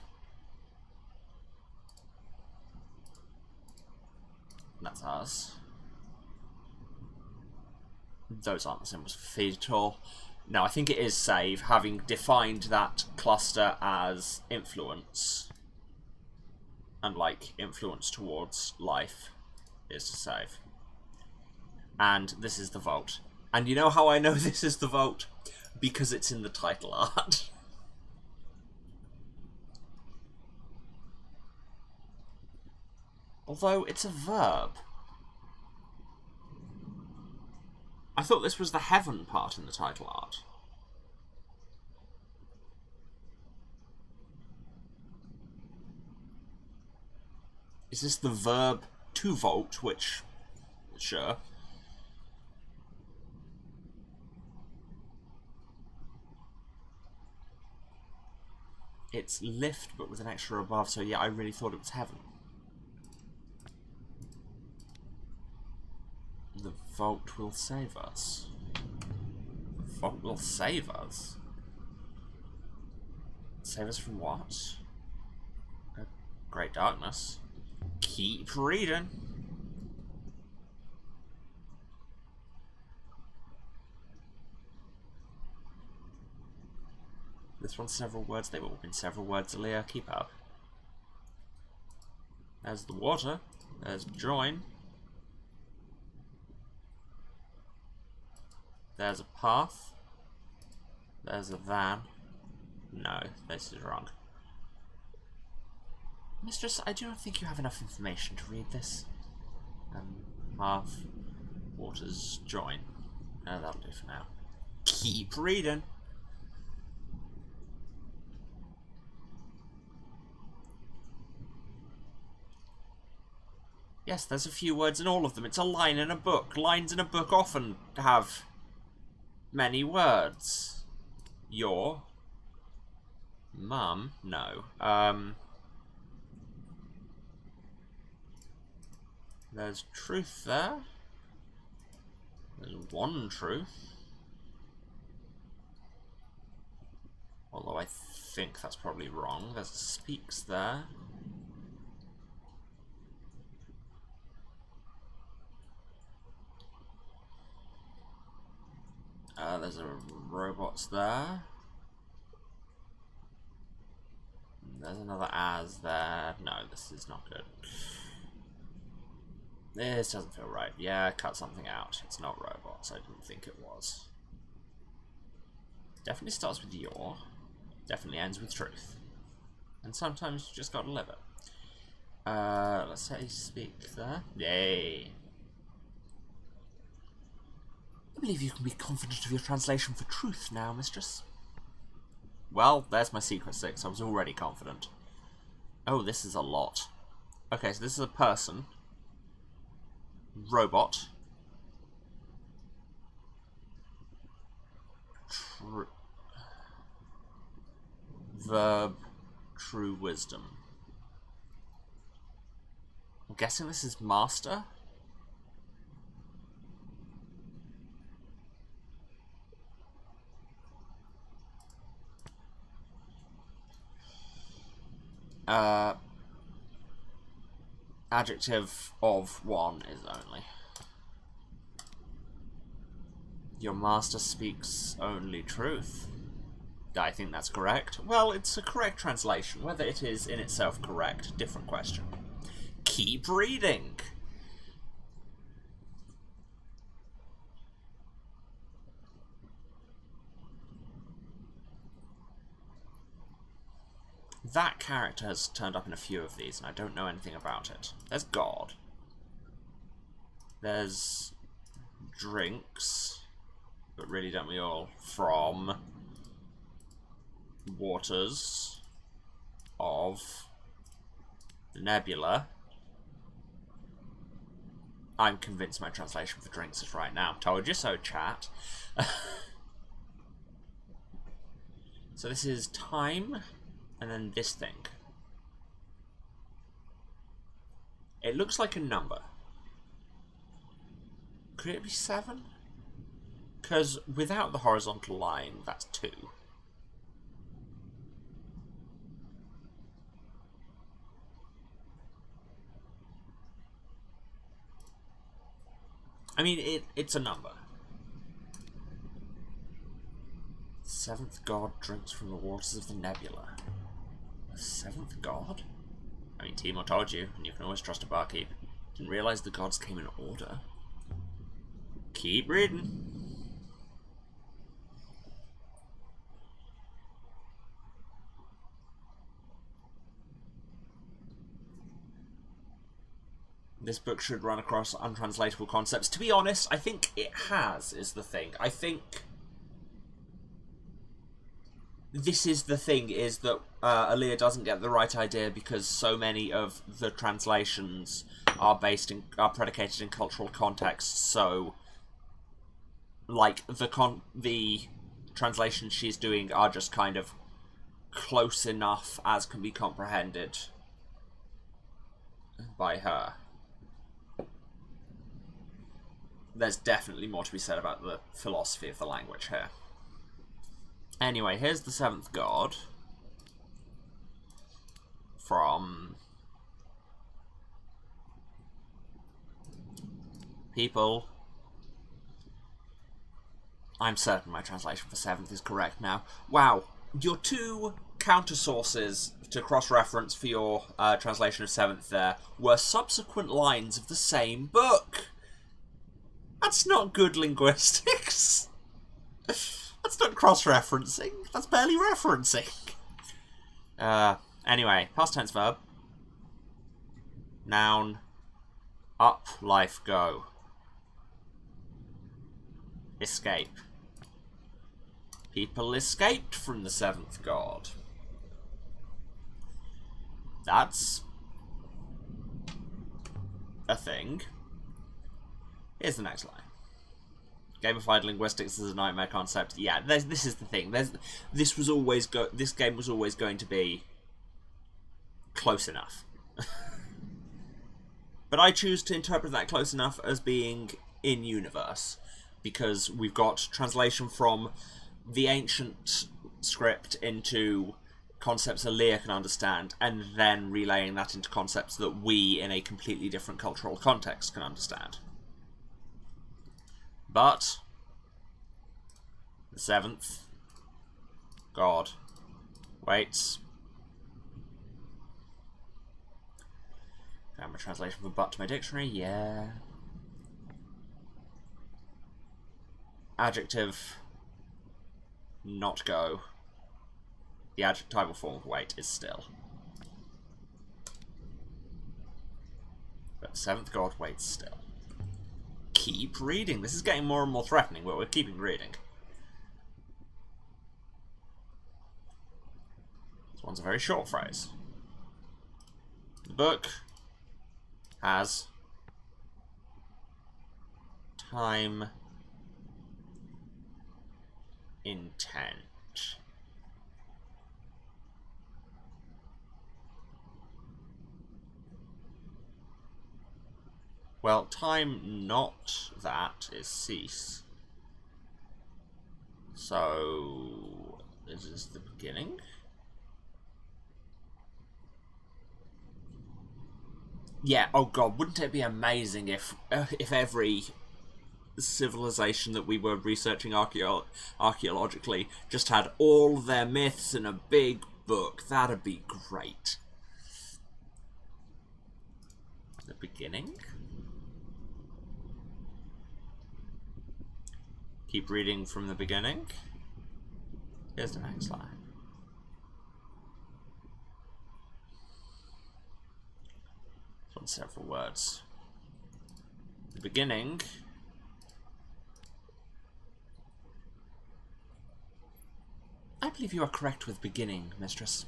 That's ours. Those aren't the symbols for feed at all. No, I think it is save, having defined that cluster as influence. And, like, influence towards life is to save. And this is the vault. And you know how I know this is the vault? Because it's in the title art. Although, it's a verb. I thought this was the heaven part in the title art. Is this the verb to vault, which... Sure. It's lift, but with an extra above, so yeah, I really thought it was heaven. The vault will save us. The vault will save us? Save us from what? Great darkness. Keep reading. This one's several words. They've all been several words, Aaliyah. Keep up. There's the water. There's join. There's a path. There's a van. No, this is wrong. Mistress, I do not think you have enough information to read this. Path. Waters join. No, that'll do for now. Keep reading. Yes, there's a few words in all of them. It's a line in a book. Lines in a book often have many words. Your mum? No. There's truth there. There's one truth. Although I think that's probably wrong. There's a speaks there. There's a robots there. There's another as there. No, this is not good. This doesn't feel right. Yeah, cut something out. It's not robots. I didn't think it was. Definitely starts with your. Definitely ends with truth. And sometimes you just gotta live it. Let's say speak there. Yay. I believe you can be confident of your translation for truth now, Mistress. Well, there's my secret 6. I was already confident. Oh, this is a lot. Okay, so this is a person. Robot. Verb. True wisdom. I'm guessing this is master. Adjective of one is only. Your master speaks only truth. I think that's correct. Well, it's a correct translation. Whether it is in itself correct, different question. Keep reading. That character has turned up in a few of these, and I don't know anything about it. There's God. There's drinks, but really don't we all? From waters of the nebula. I'm convinced my translation for drinks is right now. Told you so, chat. So this is time. And then this thing. It looks like a number. Could it be 7? Because without the horizontal line, that's 2. I mean, it's a number. 7th god drinks from the waters of the nebula. The 7th god? I mean, Timo told you, and you can always trust a barkeep. Didn't realise the gods came in order. Keep reading. This book should run across untranslatable concepts. To be honest, I think it has, is the thing. I think this is the thing, is that Aaliyah doesn't get the right idea because so many of the translations are predicated in cultural context. So, like, the translations she's doing are just kind of close enough as can be comprehended by her. There's definitely more to be said about the philosophy of the language here. Anyway, here's the 7th god from people. I'm certain my translation for 7th is correct now. Wow, your 2 counter sources to cross-reference for your translation of 7th there were subsequent lines of the same book. That's not good linguistics. That's not cross-referencing. That's barely referencing. Anyway, past tense verb. Noun. Up, life, go. Escape. People escaped from the 7th god. That's a thing. Here's the next line. Gamified linguistics is a nightmare concept. Yeah, this is the thing. This game was always going to be close enough. But I choose to interpret that close enough as being in universe, because we've got translation from the ancient script into concepts Aaliyah can understand, and then relaying that into concepts that we, in a completely different cultural context, can understand. But the 7th god waits. Grammar translation for but to my dictionary, yeah. Adjective, not go. The adjectival form of wait is still. But the 7th god waits still. Keep reading. This is getting more and more threatening, but we're keeping reading. This one's a very short phrase. The book has time intent. Well, time not that is cease. So, this is the beginning. Yeah, oh god, wouldn't it be amazing if every civilization that we were researching archaeologically just had all their myths in a big book? That'd be great. The beginning? Keep reading from the beginning. Here's the next line. It's on several words. The beginning. I believe you are correct with beginning, Mistress.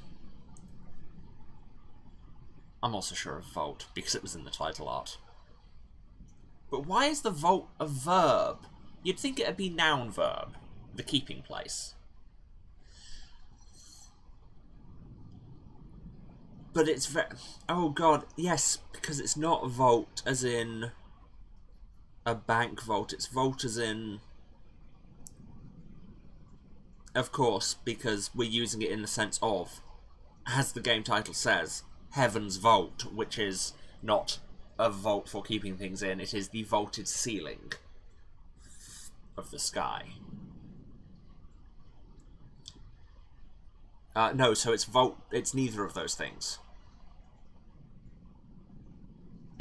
I'm also sure of vault, because it was in the title art. But why is the vault a verb? You'd think it'd be noun verb, the keeping place. But it's very... Oh god, yes, because it's not vault as in a bank vault. It's vault as in... Of course, because we're using it in the sense of, as the game title says, Heaven's Vault, which is not a vault for keeping things in, it is the vaulted ceiling of the sky. No, so it's vault. It's neither of those things.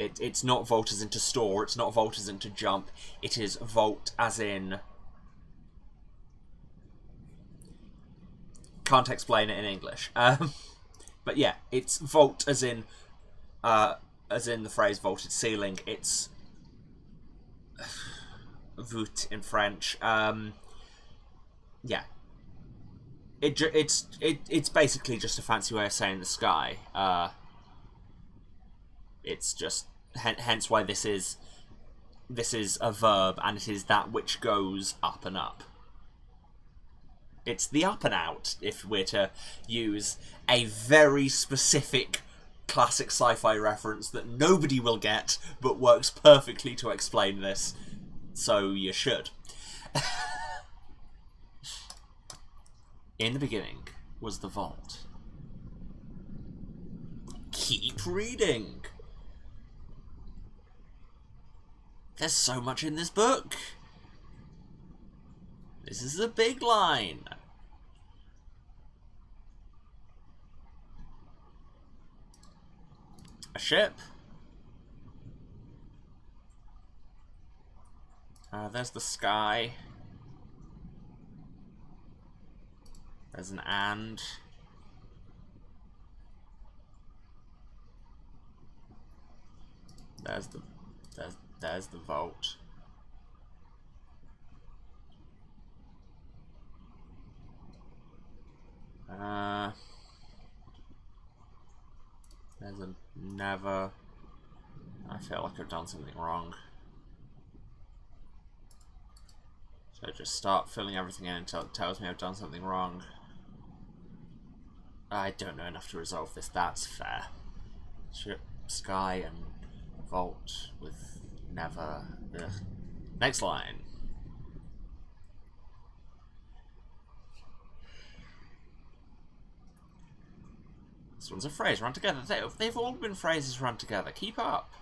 It's not vault as in to store. It's not vault as in to jump. It is vault as in... Can't explain it in English. But yeah, it's vault as in the phrase vaulted ceiling. It's voûte in French. Yeah. It's basically just a fancy way of saying the sky. It's just hence why this is a verb, and it is that which goes up and up. It's the up and out, if we're to use a very specific classic sci-fi reference that nobody will get, but works perfectly to explain this. So you should. In the beginning was the vault. Keep reading. There's so much in this book. This is a big line. A ship. There's the sky. There's an and. There's the vault. There's a never. I feel like I've done something wrong. So just start filling everything in until it tells me I've done something wrong. I don't know enough to resolve this. That's fair. Ship, sky, and vault with never. Ugh. Next line. This one's a phrase run together. They've all been phrases run together. Keep up.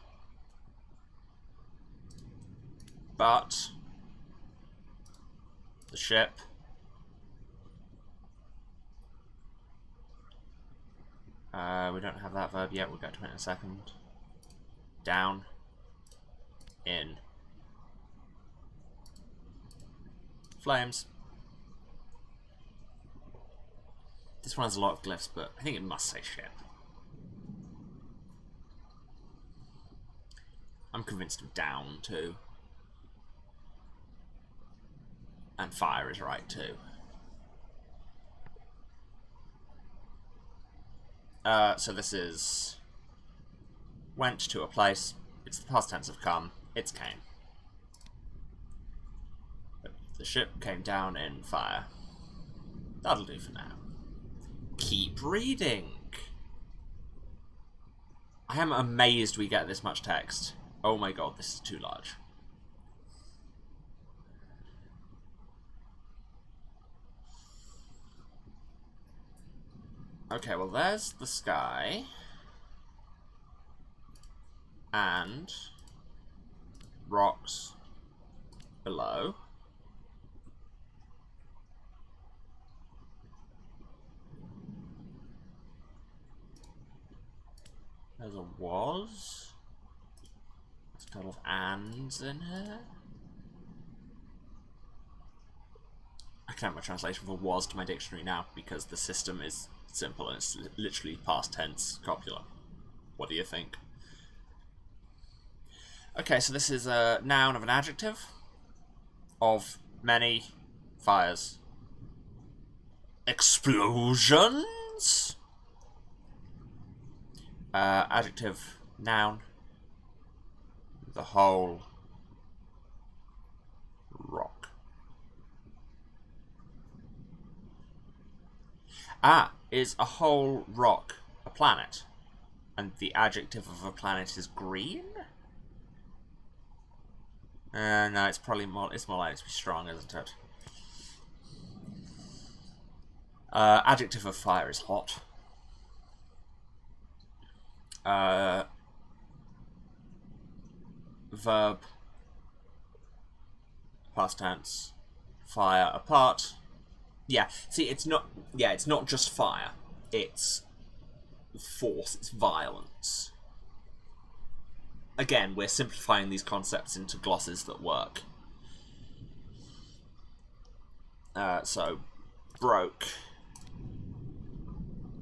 But the ship we don't have that verb yet. We'll get to it in a second. Down. In. Flames. This one has a lot of glyphs, but I think it must say ship. I'm convinced of down, too. And fire is right, too. So this is... Went to a place. It's the past tense of come. It's came. The ship came down in fire. That'll do for now. Keep reading. I am amazed we get this much text. Oh my god, this is too large. Okay, well there's the sky. And rocks below. There's a was. There's a couple of ands in here. I can add my translation for was to my dictionary now because the system is simple and it's literally past tense copula. What do you think? Okay, so this is a noun of an adjective of many fires. Explosions? Adjective, noun, the whole rock. Is a whole rock a planet? And the adjective of a planet is green? No, it's probably more. It's more likely to be strong, isn't it? Adjective of fire is hot. Verb. Past tense. Fire apart. Yeah. See, it's not. Yeah, it's not just fire. It's force. It's violence. Again, we're simplifying these concepts into glosses that work. So, broke.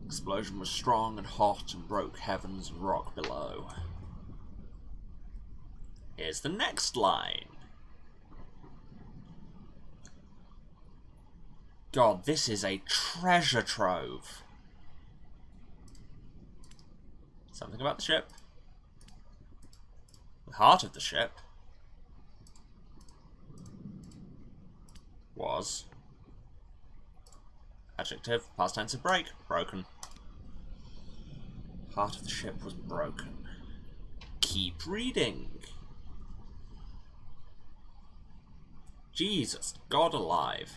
Explosion was strong and hot and broke heavens and rock below. Here's the next line. God, this is a treasure trove. Something about the ship. The heart of the ship was adjective, past tense of break, broken. Heart of the ship was broken. Keep reading. Jesus, God alive.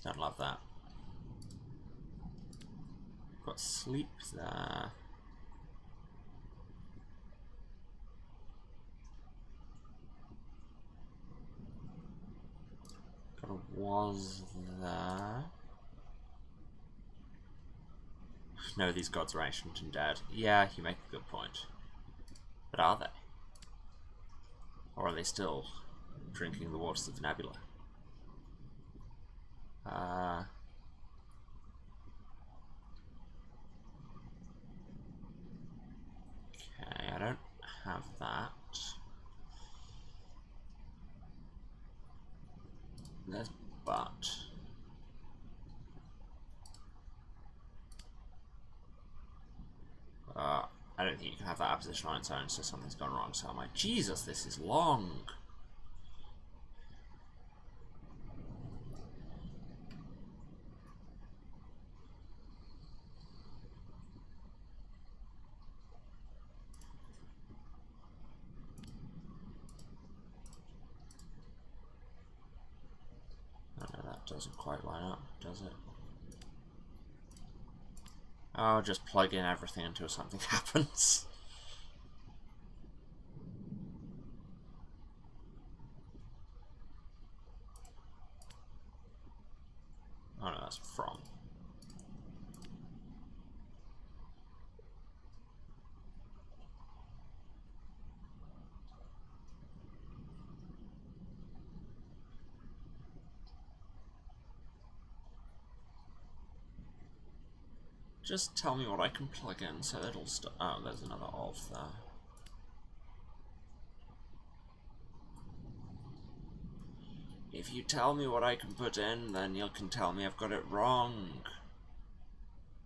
Don't love that. Got sleep there. Got a was there. No, these gods are ancient and dead. Yeah, you make a good point. But are they? Or are they still drinking the waters of the nebula? Okay, I don't have that. There's but. I don't think you can have that apposition on its own, so something's gone wrong. So I'm like, Jesus, this is long. Oh no, that doesn't quite line up, does it? Oh, just plug in everything until something happens. Oh no, that's from. Just tell me what I can plug in so it'll start. Oh, there's another of there. If you tell me what I can put in, then you can tell me I've got it wrong.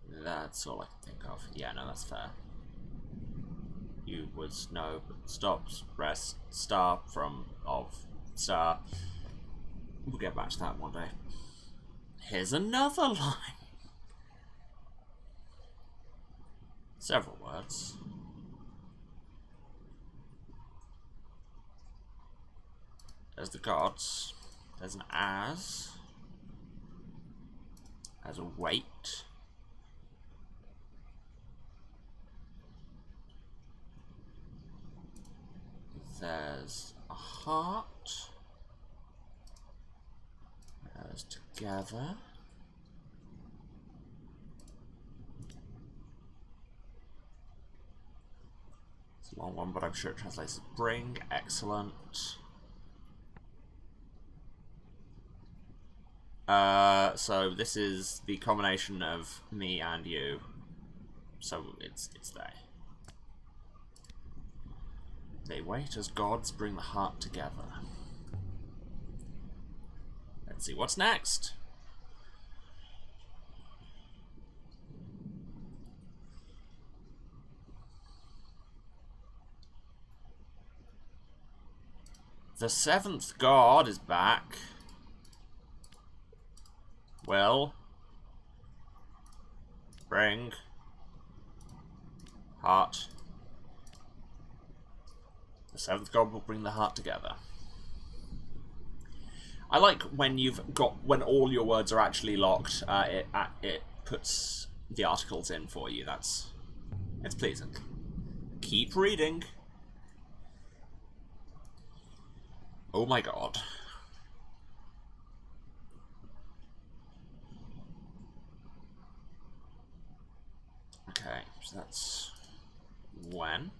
That's all I can think of. Yeah, no, that's fair. You was no, but stops, rest, star from, of, star. We'll get back to that one day. Here's another line. Several words. There's the gods. There's an as. There's a weight. There's a heart. There's together. It's a long one, but I'm sure it translates as bring. Excellent. So this is the combination of me and you. So it's they. They wait as gods bring the heart together. Let's see what's next. The seventh god is back. will bring heart. The seventh god will bring the heart together. I like when when all your words are actually locked. It puts the articles in for you. It's pleasing. Keep reading. Oh my god. Okay, so that's when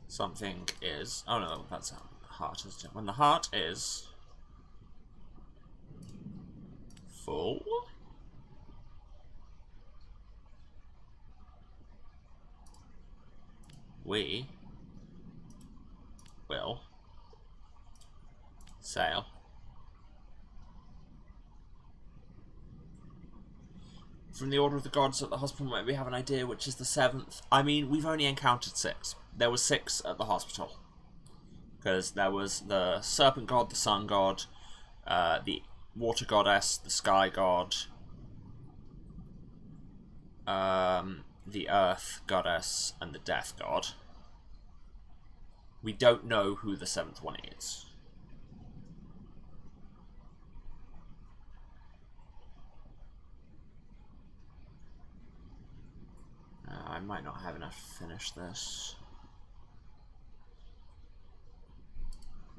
something is. Oh no, that's how heart is. When the heart is full. We will sail from the Order of the Gods at the hospital. Might we have an idea which is the seventh? I mean, we've only encountered 6. There was 6 at the hospital. Because there was the Serpent God, the Sun God, the Water Goddess, the Sky God, the Earth Goddess, and the Death God. We don't know who the 7th one is. I might not have enough to finish this.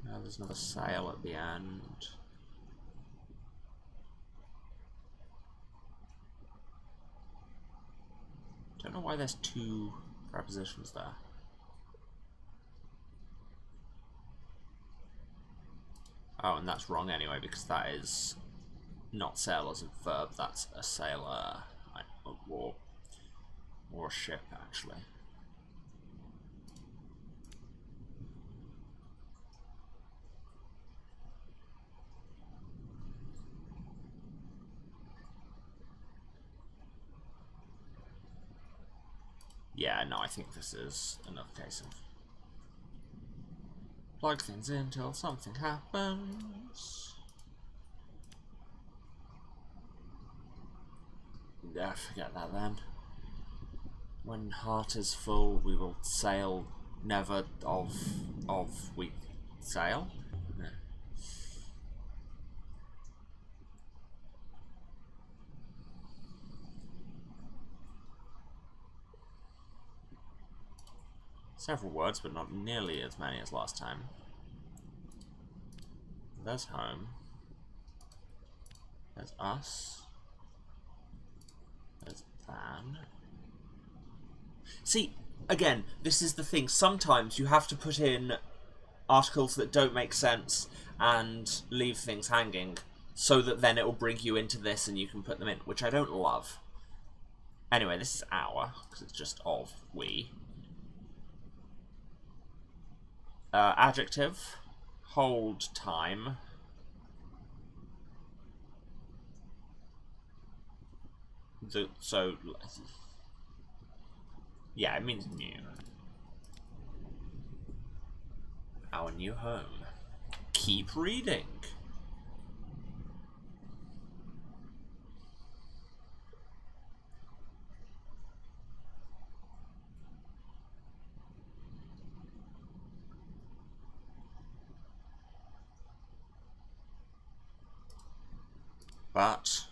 There's another sail at the end. Don't know why there's 2 prepositions there. Oh, and that's wrong anyway, because that is not sail as a verb, that's a sailor, or a ship, actually. Yeah, no, I think this is another case of plug things in till something happens. Yeah, forget that then. When heart is full, we will sail, never we sail. Yeah. Several words, but not nearly as many as last time. There's home. There's us. There's Van. See, again, this is the thing. Sometimes you have to put in articles that don't make sense and leave things hanging so that then it will bring you into this and you can put them in, which I don't love. Anyway, this is our, because it's just of, we. Adjective, hold time. Yeah, it means new. Our new home. Keep reading. But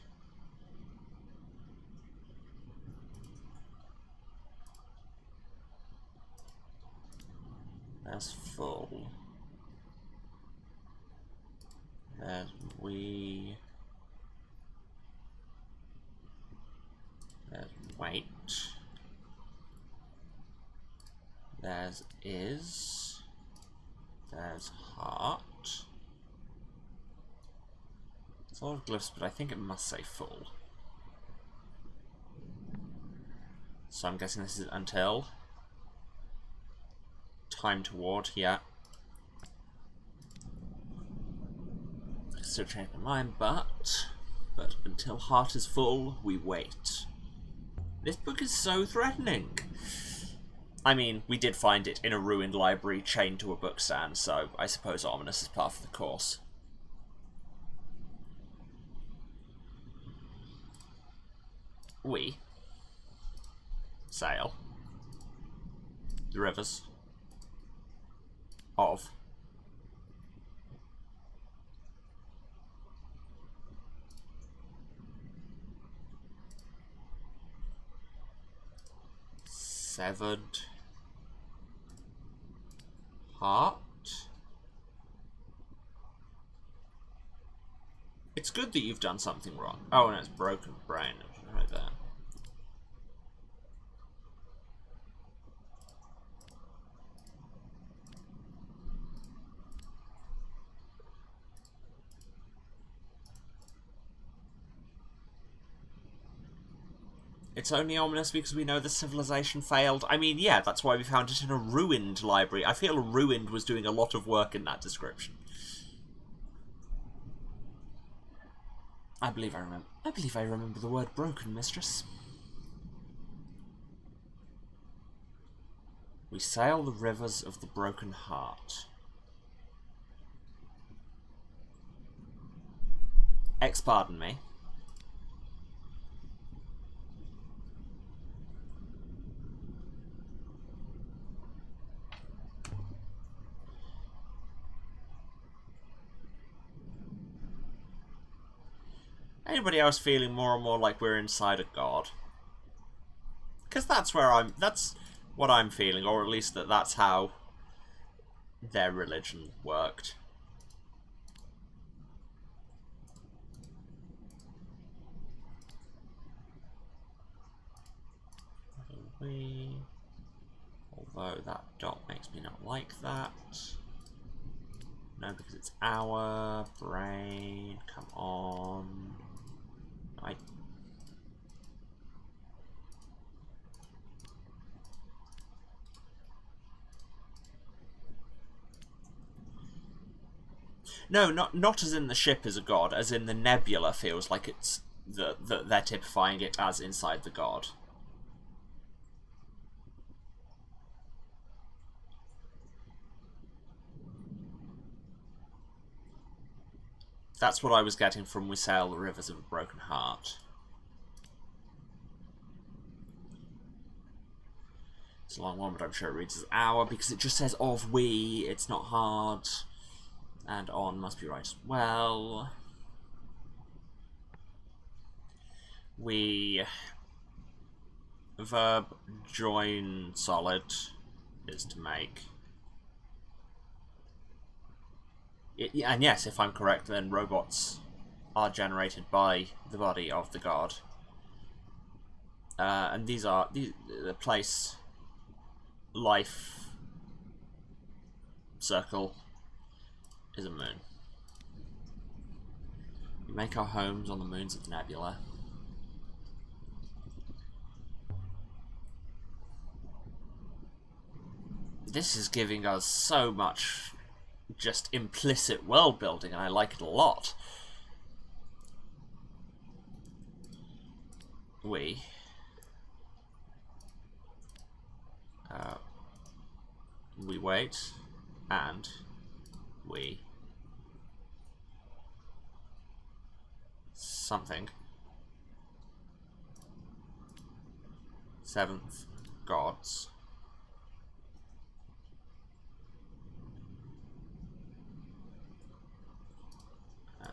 there's full. There's we. There's wait. There's is. There's heart. It's a lot of glyphs, but I think it must say full. So I'm guessing this is until. Time toward, yeah. I can still change my mind, but until heart is full, we wait. This book is so threatening. I mean, we did find it in a ruined library chained to a bookstand, so I suppose ominous is part of the course. we sail the rivers of Severed Heart. It's good that you've done something wrong. Oh, and it's broken brain right there. It's only ominous because we know the civilization failed. I mean, yeah, that's why we found it in a ruined library. I feel ruined was doing a lot of work in that description. I believe I remember the word broken, Mistress. We sail the rivers of the broken heart. Pardon me. Anybody else feeling more and more like we're inside a god? Because that's what I'm feeling, or at least that's how their religion worked. Although that dot makes me not like that. No, because it's our brain. Come on. No, not as in the ship is a god, as in the nebula feels like it's that they're typifying it as inside the god. That's what I was getting from We Sail the Rivers of a Broken Heart. It's a long one, but I'm sure it reads as our, because it just says of we, it's not hard. And on must be right as well. We... Verb join solid is to make. And yes, if I'm correct, then robots are generated by the body of the god. And these are the place, life, circle is a moon. We make our homes on the moons of the nebula. This is giving us so much just implicit world building, and I like it a lot. We wait, and we something seventh gods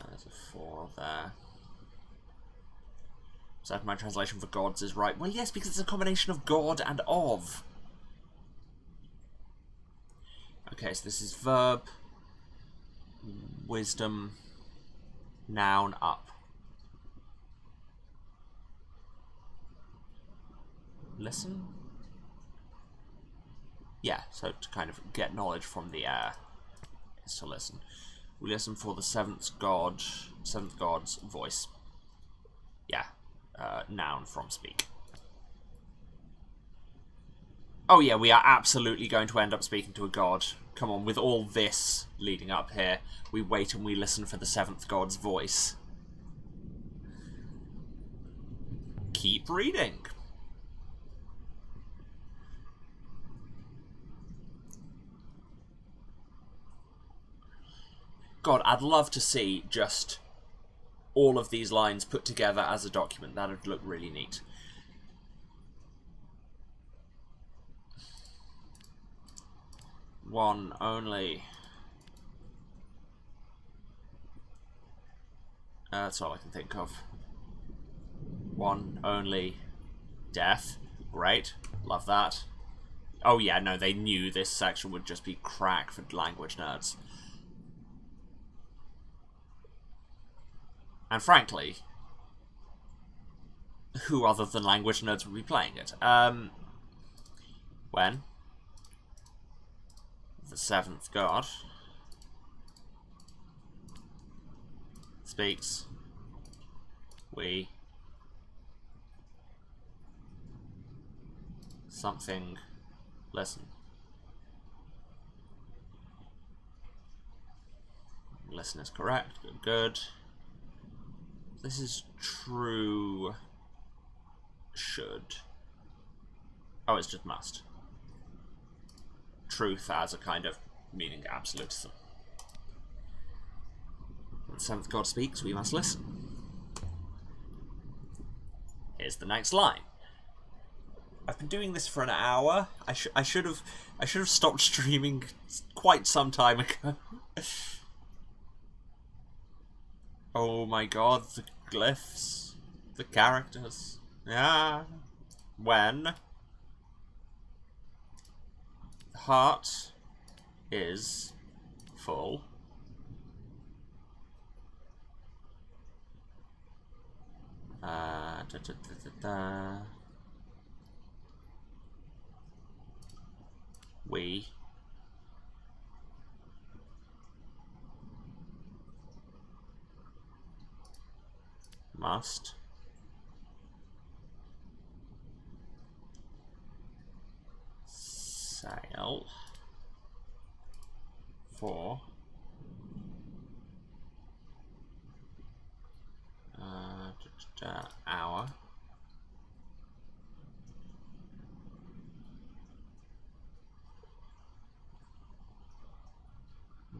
there's a 4 there. So my translation for gods is right. Well, yes, because it's a combination of god and of. Okay, so this is verb, wisdom, noun, up. Listen? Yeah, so to kind of get knowledge from the air is to listen. We listen for the seventh god's voice. Yeah, noun from speak. Oh yeah, we are absolutely going to end up speaking to a god. Come on, with all this leading up here, we wait and we listen for the seventh god's voice. Keep reading. God, I'd love to see just all of these lines put together as a document. That would look really neat. One only. That's all I can think of. One only. Death. Great. Love that. Oh yeah, no, they knew this section would just be crack for language nerds. And frankly, who other than language nerds would be playing it? When the seventh god speaks, we something listen. Listen is correct. Good, good. This is true. Should. Oh, it's just must. Truth as a kind of meaning absolutism. When the seventh god speaks, we must listen. Here's the next line. I've been doing this for an hour. I should have stopped streaming quite some time ago. Oh my god, the glyphs, the characters. Yeah. When the heart is full, we must sail for hour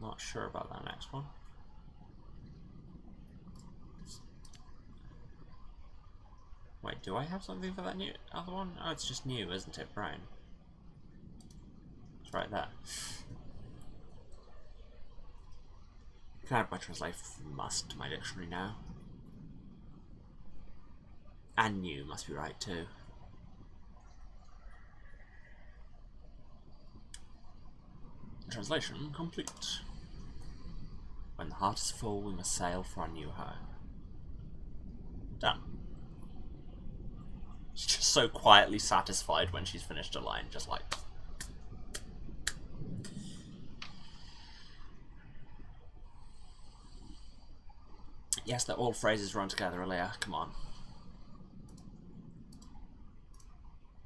not sure about that next one. Wait, do I have something for that new other one? Oh, it's just new, isn't it, Brian? It's right there. Can I add my translate must to my dictionary now? And new must be right too. Translation complete. When the heart is full, we must sail for our new home. Done. She's just so quietly satisfied when she's finished a line, just like... Yes, they're all phrases run together, Leah. Come on.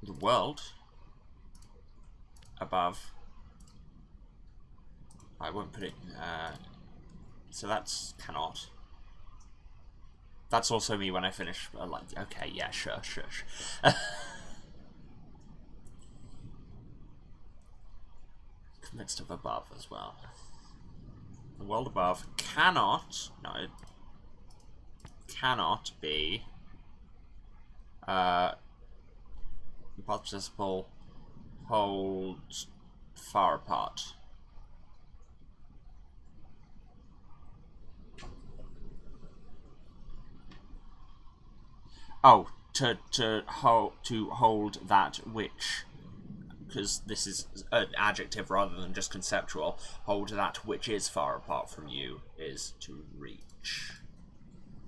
The world above. I won't put it. So that's cannot. That's also me when I finish. Like, okay, yeah, sure. Convinced of above as well. The world above cannot. No, it cannot be. Past participle hold far apart. Oh, to hold that which, because this is an adjective rather than just conceptual. Hold that which is far apart from you is to reach.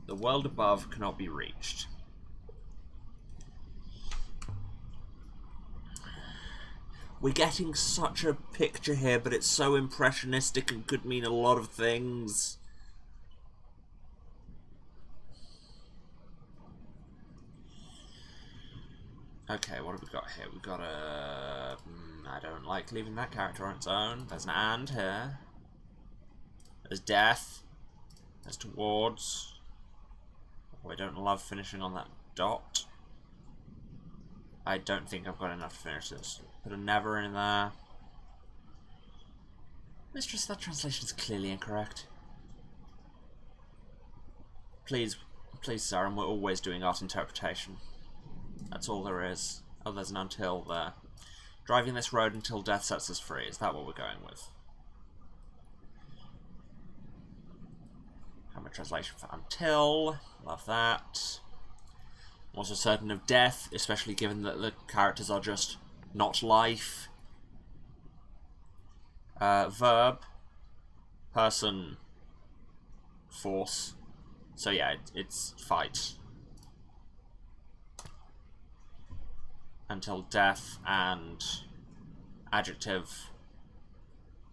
The world above cannot be reached. We're getting such a picture here, but it's so impressionistic and could mean a lot of things. Okay, what have we got here? We've got a... I don't like leaving that character on its own. There's an and here. There's death. There's towards. Oh, I don't love finishing on that dot. I don't think I've got enough to finish this. Put a never in there. Mistress, that translation is clearly incorrect. Please, sir, and we're always doing art interpretation. That's all there is. Oh, there's an until there. Driving this road until death sets us free. Is that what we're going with? Hammer translation for until. Love that. Also certain of death, especially given that the characters are just not life. Verb. Person. Force. So yeah, it's fight. Until death, and adjective.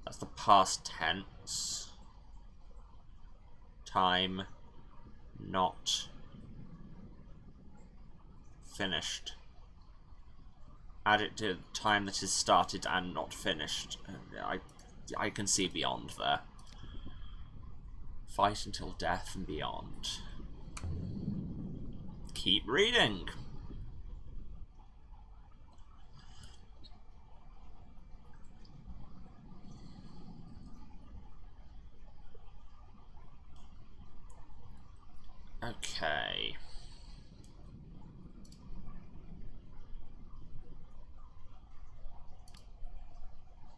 That's the past tense. Time. Not finished. Adjective, time that is started and not finished. I can see beyond there. Fight until death and beyond. Keep reading. Okay.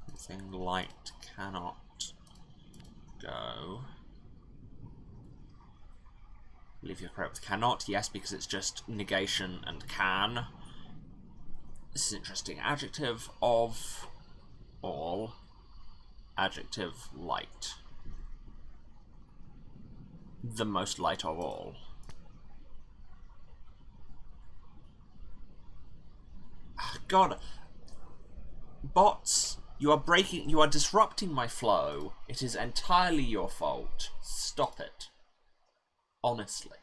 Anything light cannot go. I believe you're correct with cannot, yes, because it's just negation and can. This is interesting. Adjective of all. Adjective light. The most light of all. God. Bots, you are disrupting my flow. It is entirely your fault. Stop it. Honestly.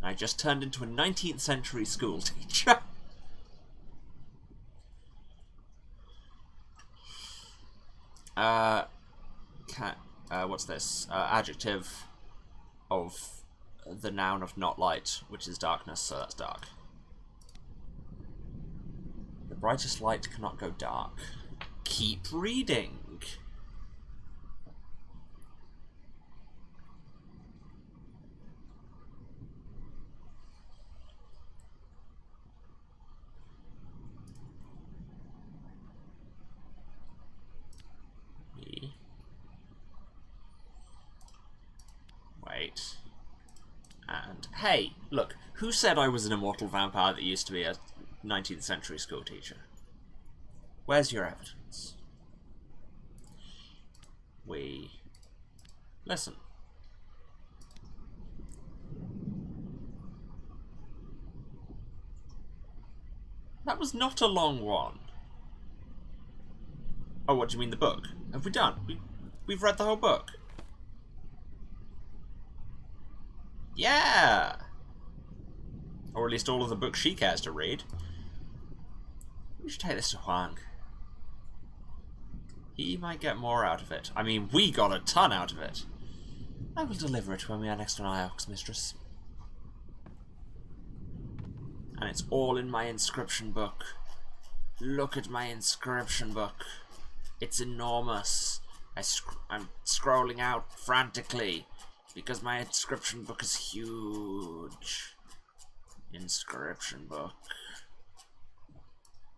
I just turned into a 19th century school teacher. What's this? Adjective of the noun of not light, which is darkness, so that's dark. The brightest light cannot go dark. Keep reading. Wait. And, hey, look, who said I was an immortal vampire that used to be a 19th century school teacher? Where's your evidence? Listen. That was not a long one. Oh, what do you mean, the book? Have we done? We've read the whole book. Yeah! Or at least all of the books she cares to read. We should take this to Huang. He might get more out of it. I mean, we got a ton out of it. I will deliver it when we are next on Iox, Mistress. And it's all in my inscription book. Look at my inscription book. It's enormous. I'm scrolling out frantically because my inscription book is huge. Inscription book.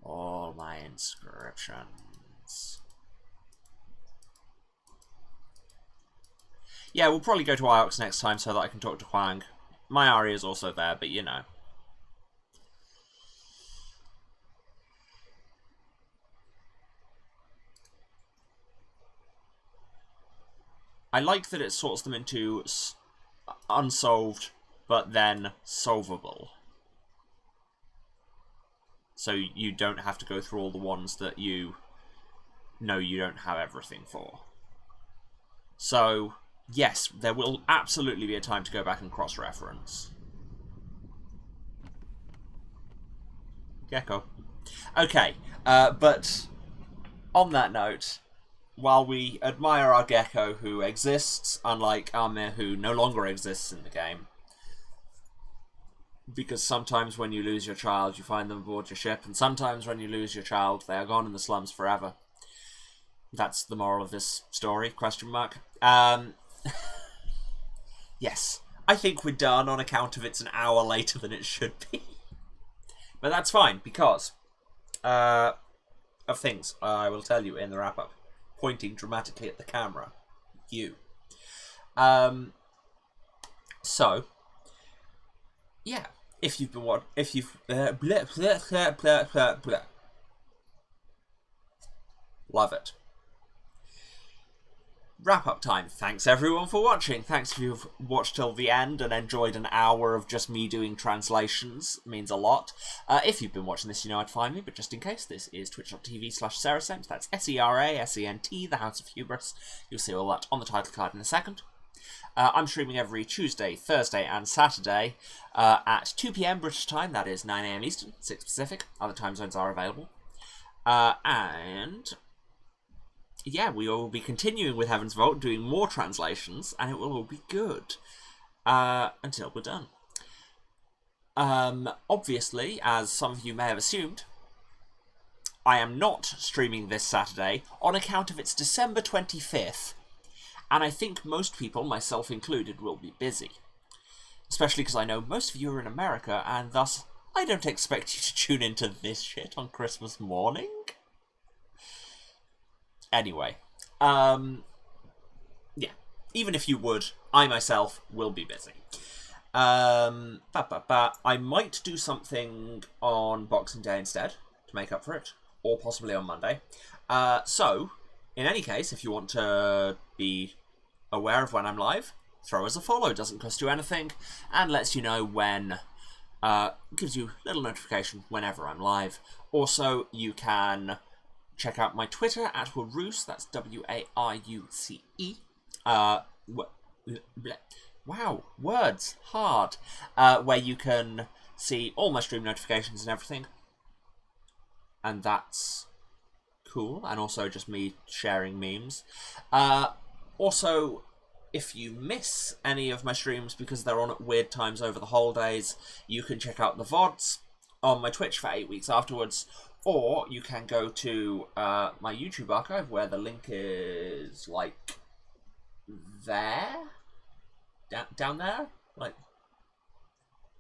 All my inscriptions. Yeah, we'll probably go to Iox next time so that I can talk to Huang. My Ari is also there, but you know. I like that it sorts them into unsolved, but then solvable. So you don't have to go through all the ones that you know you don't have everything for. So, yes, there will absolutely be a time to go back and cross-reference. Gecko. Okay, but on that note, while we admire our Gecko who exists, unlike Amir who no longer exists in the game, because sometimes when you lose your child, you find them aboard your ship, and sometimes when you lose your child, they are gone in the slums forever. That's the moral of this story, question mark. Yes, I think we're done on account of it's an hour later than it should be. But that's fine, because of things I will tell you in the wrap-up, pointing dramatically at the camera. You. So, yeah, if you've been love it. Wrap-up time. Thanks everyone for watching. Thanks if you've watched till the end and enjoyed an hour of just me doing translations. It means a lot. If you've been watching this, you know where to find me, but just in case, this is twitch.tv/Serasent. That's SERASENT, the House of Hubris. You'll see all that on the title card in a second. I'm streaming every Tuesday, Thursday and Saturday at 2 PM British time. That is 9 AM Eastern, 6 Pacific. Other time zones are available. And yeah, we will be continuing with Heaven's Vault, doing more translations, and it will all be good until we're done. Obviously, as some of you may have assumed, I am not streaming this Saturday on account of it's December 25th, and I think most people, myself included, will be busy. Especially because I know most of you are in America, and thus I don't expect you to tune into this shit on Christmas morning. Anyway, yeah, even if you would, I myself will be busy. I might do something on Boxing Day instead, to make up for it, or possibly on Monday. So, in any case, if you want to be aware of when I'm live, throw us a follow, doesn't cost you anything, and lets you know when, gives you a little notification whenever I'm live. Also, you can check out my Twitter at Waruce, that's Wauce. Wow, words, hard. Where you can see all my stream notifications and everything. And that's cool, and also just me sharing memes. Also, if you miss any of my streams because they're on at weird times over the holidays, you can check out the VODs on my Twitch for 8 weeks afterwards, or you can go to my YouTube archive, where the link is, like, there? Down there? Like,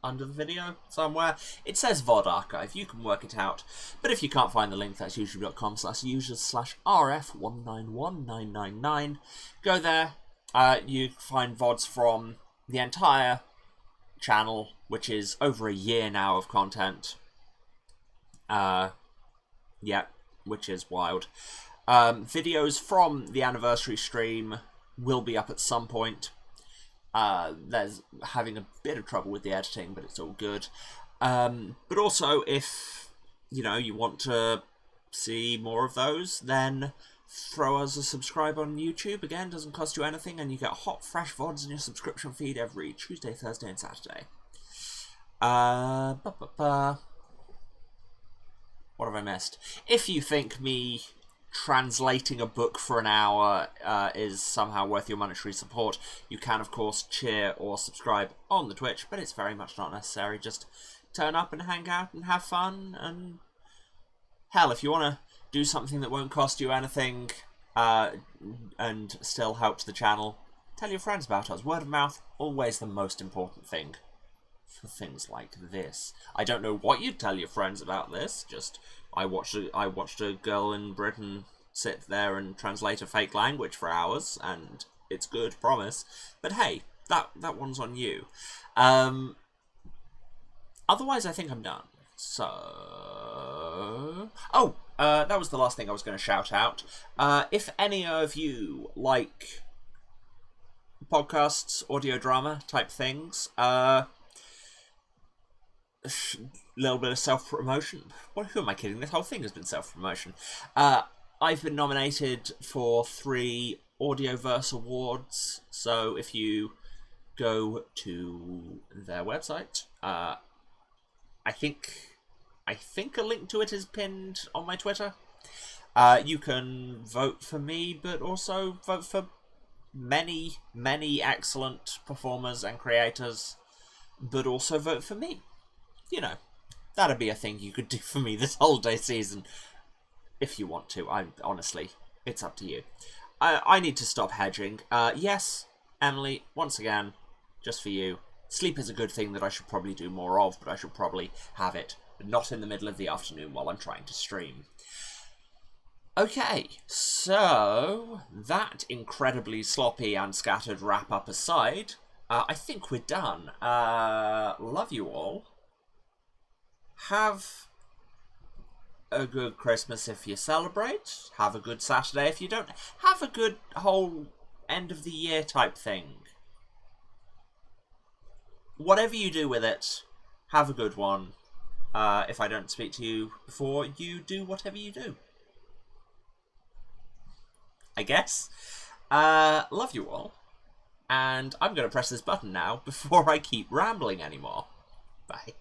under the video somewhere. It says VOD archive, you can work it out. But if you can't find the link, that's youtube.com/users/rf191999. Go there. You find VODs from the entire channel, which is over a year now of content. Yeah, which is wild. Videos from the anniversary stream will be up at some point. There's having a bit of trouble with the editing, but it's all good. But also, if you know you want to see more of those, then throw us a subscribe on YouTube. Again, doesn't cost you anything, and you get hot, fresh VODs in your subscription feed every Tuesday, Thursday, and Saturday. What have I missed? If you think me translating a book for an hour is somehow worth your monetary support, you can, of course, cheer or subscribe on the Twitch, but it's very much not necessary. Just turn up and hang out and have fun, and hell, if you want to do something that won't cost you anything and still helps the channel, tell your friends about us. Word of mouth, always the most important thing for things like this. I don't know what you'd tell your friends about this, just I watched a girl in Britain sit there and translate a fake language for hours, and it's good, promise. But hey, that one's on you. Otherwise, I think I'm done. So, that was the last thing I was going to shout out. If any of you like podcasts, audio drama type things, little bit of self-promotion. Who am I kidding? This whole thing has been self-promotion. I've been nominated for 3 Audioverse Awards, so if you go to their website, I think a link to it is pinned on my Twitter. You can vote for me, but also vote for many, many excellent performers and creators, but also vote for me. You know, that'd be a thing you could do for me this holiday season, if you want to. Honestly, it's up to you. I need to stop hedging. Yes, Emily, once again, just for you, sleep is a good thing that I should probably do more of, but I should probably have it not in the middle of the afternoon while I'm trying to stream. Okay, so that incredibly sloppy and scattered wrap-up aside, I think we're done. Love you all. Have a good Christmas if you celebrate. Have a good Saturday if you don't. Have a good whole end of the year type thing. Whatever you do with it, have a good one. If I don't speak to you before, you do whatever you do, I guess. Love you all. And I'm going to press this button now before I keep rambling anymore. Bye.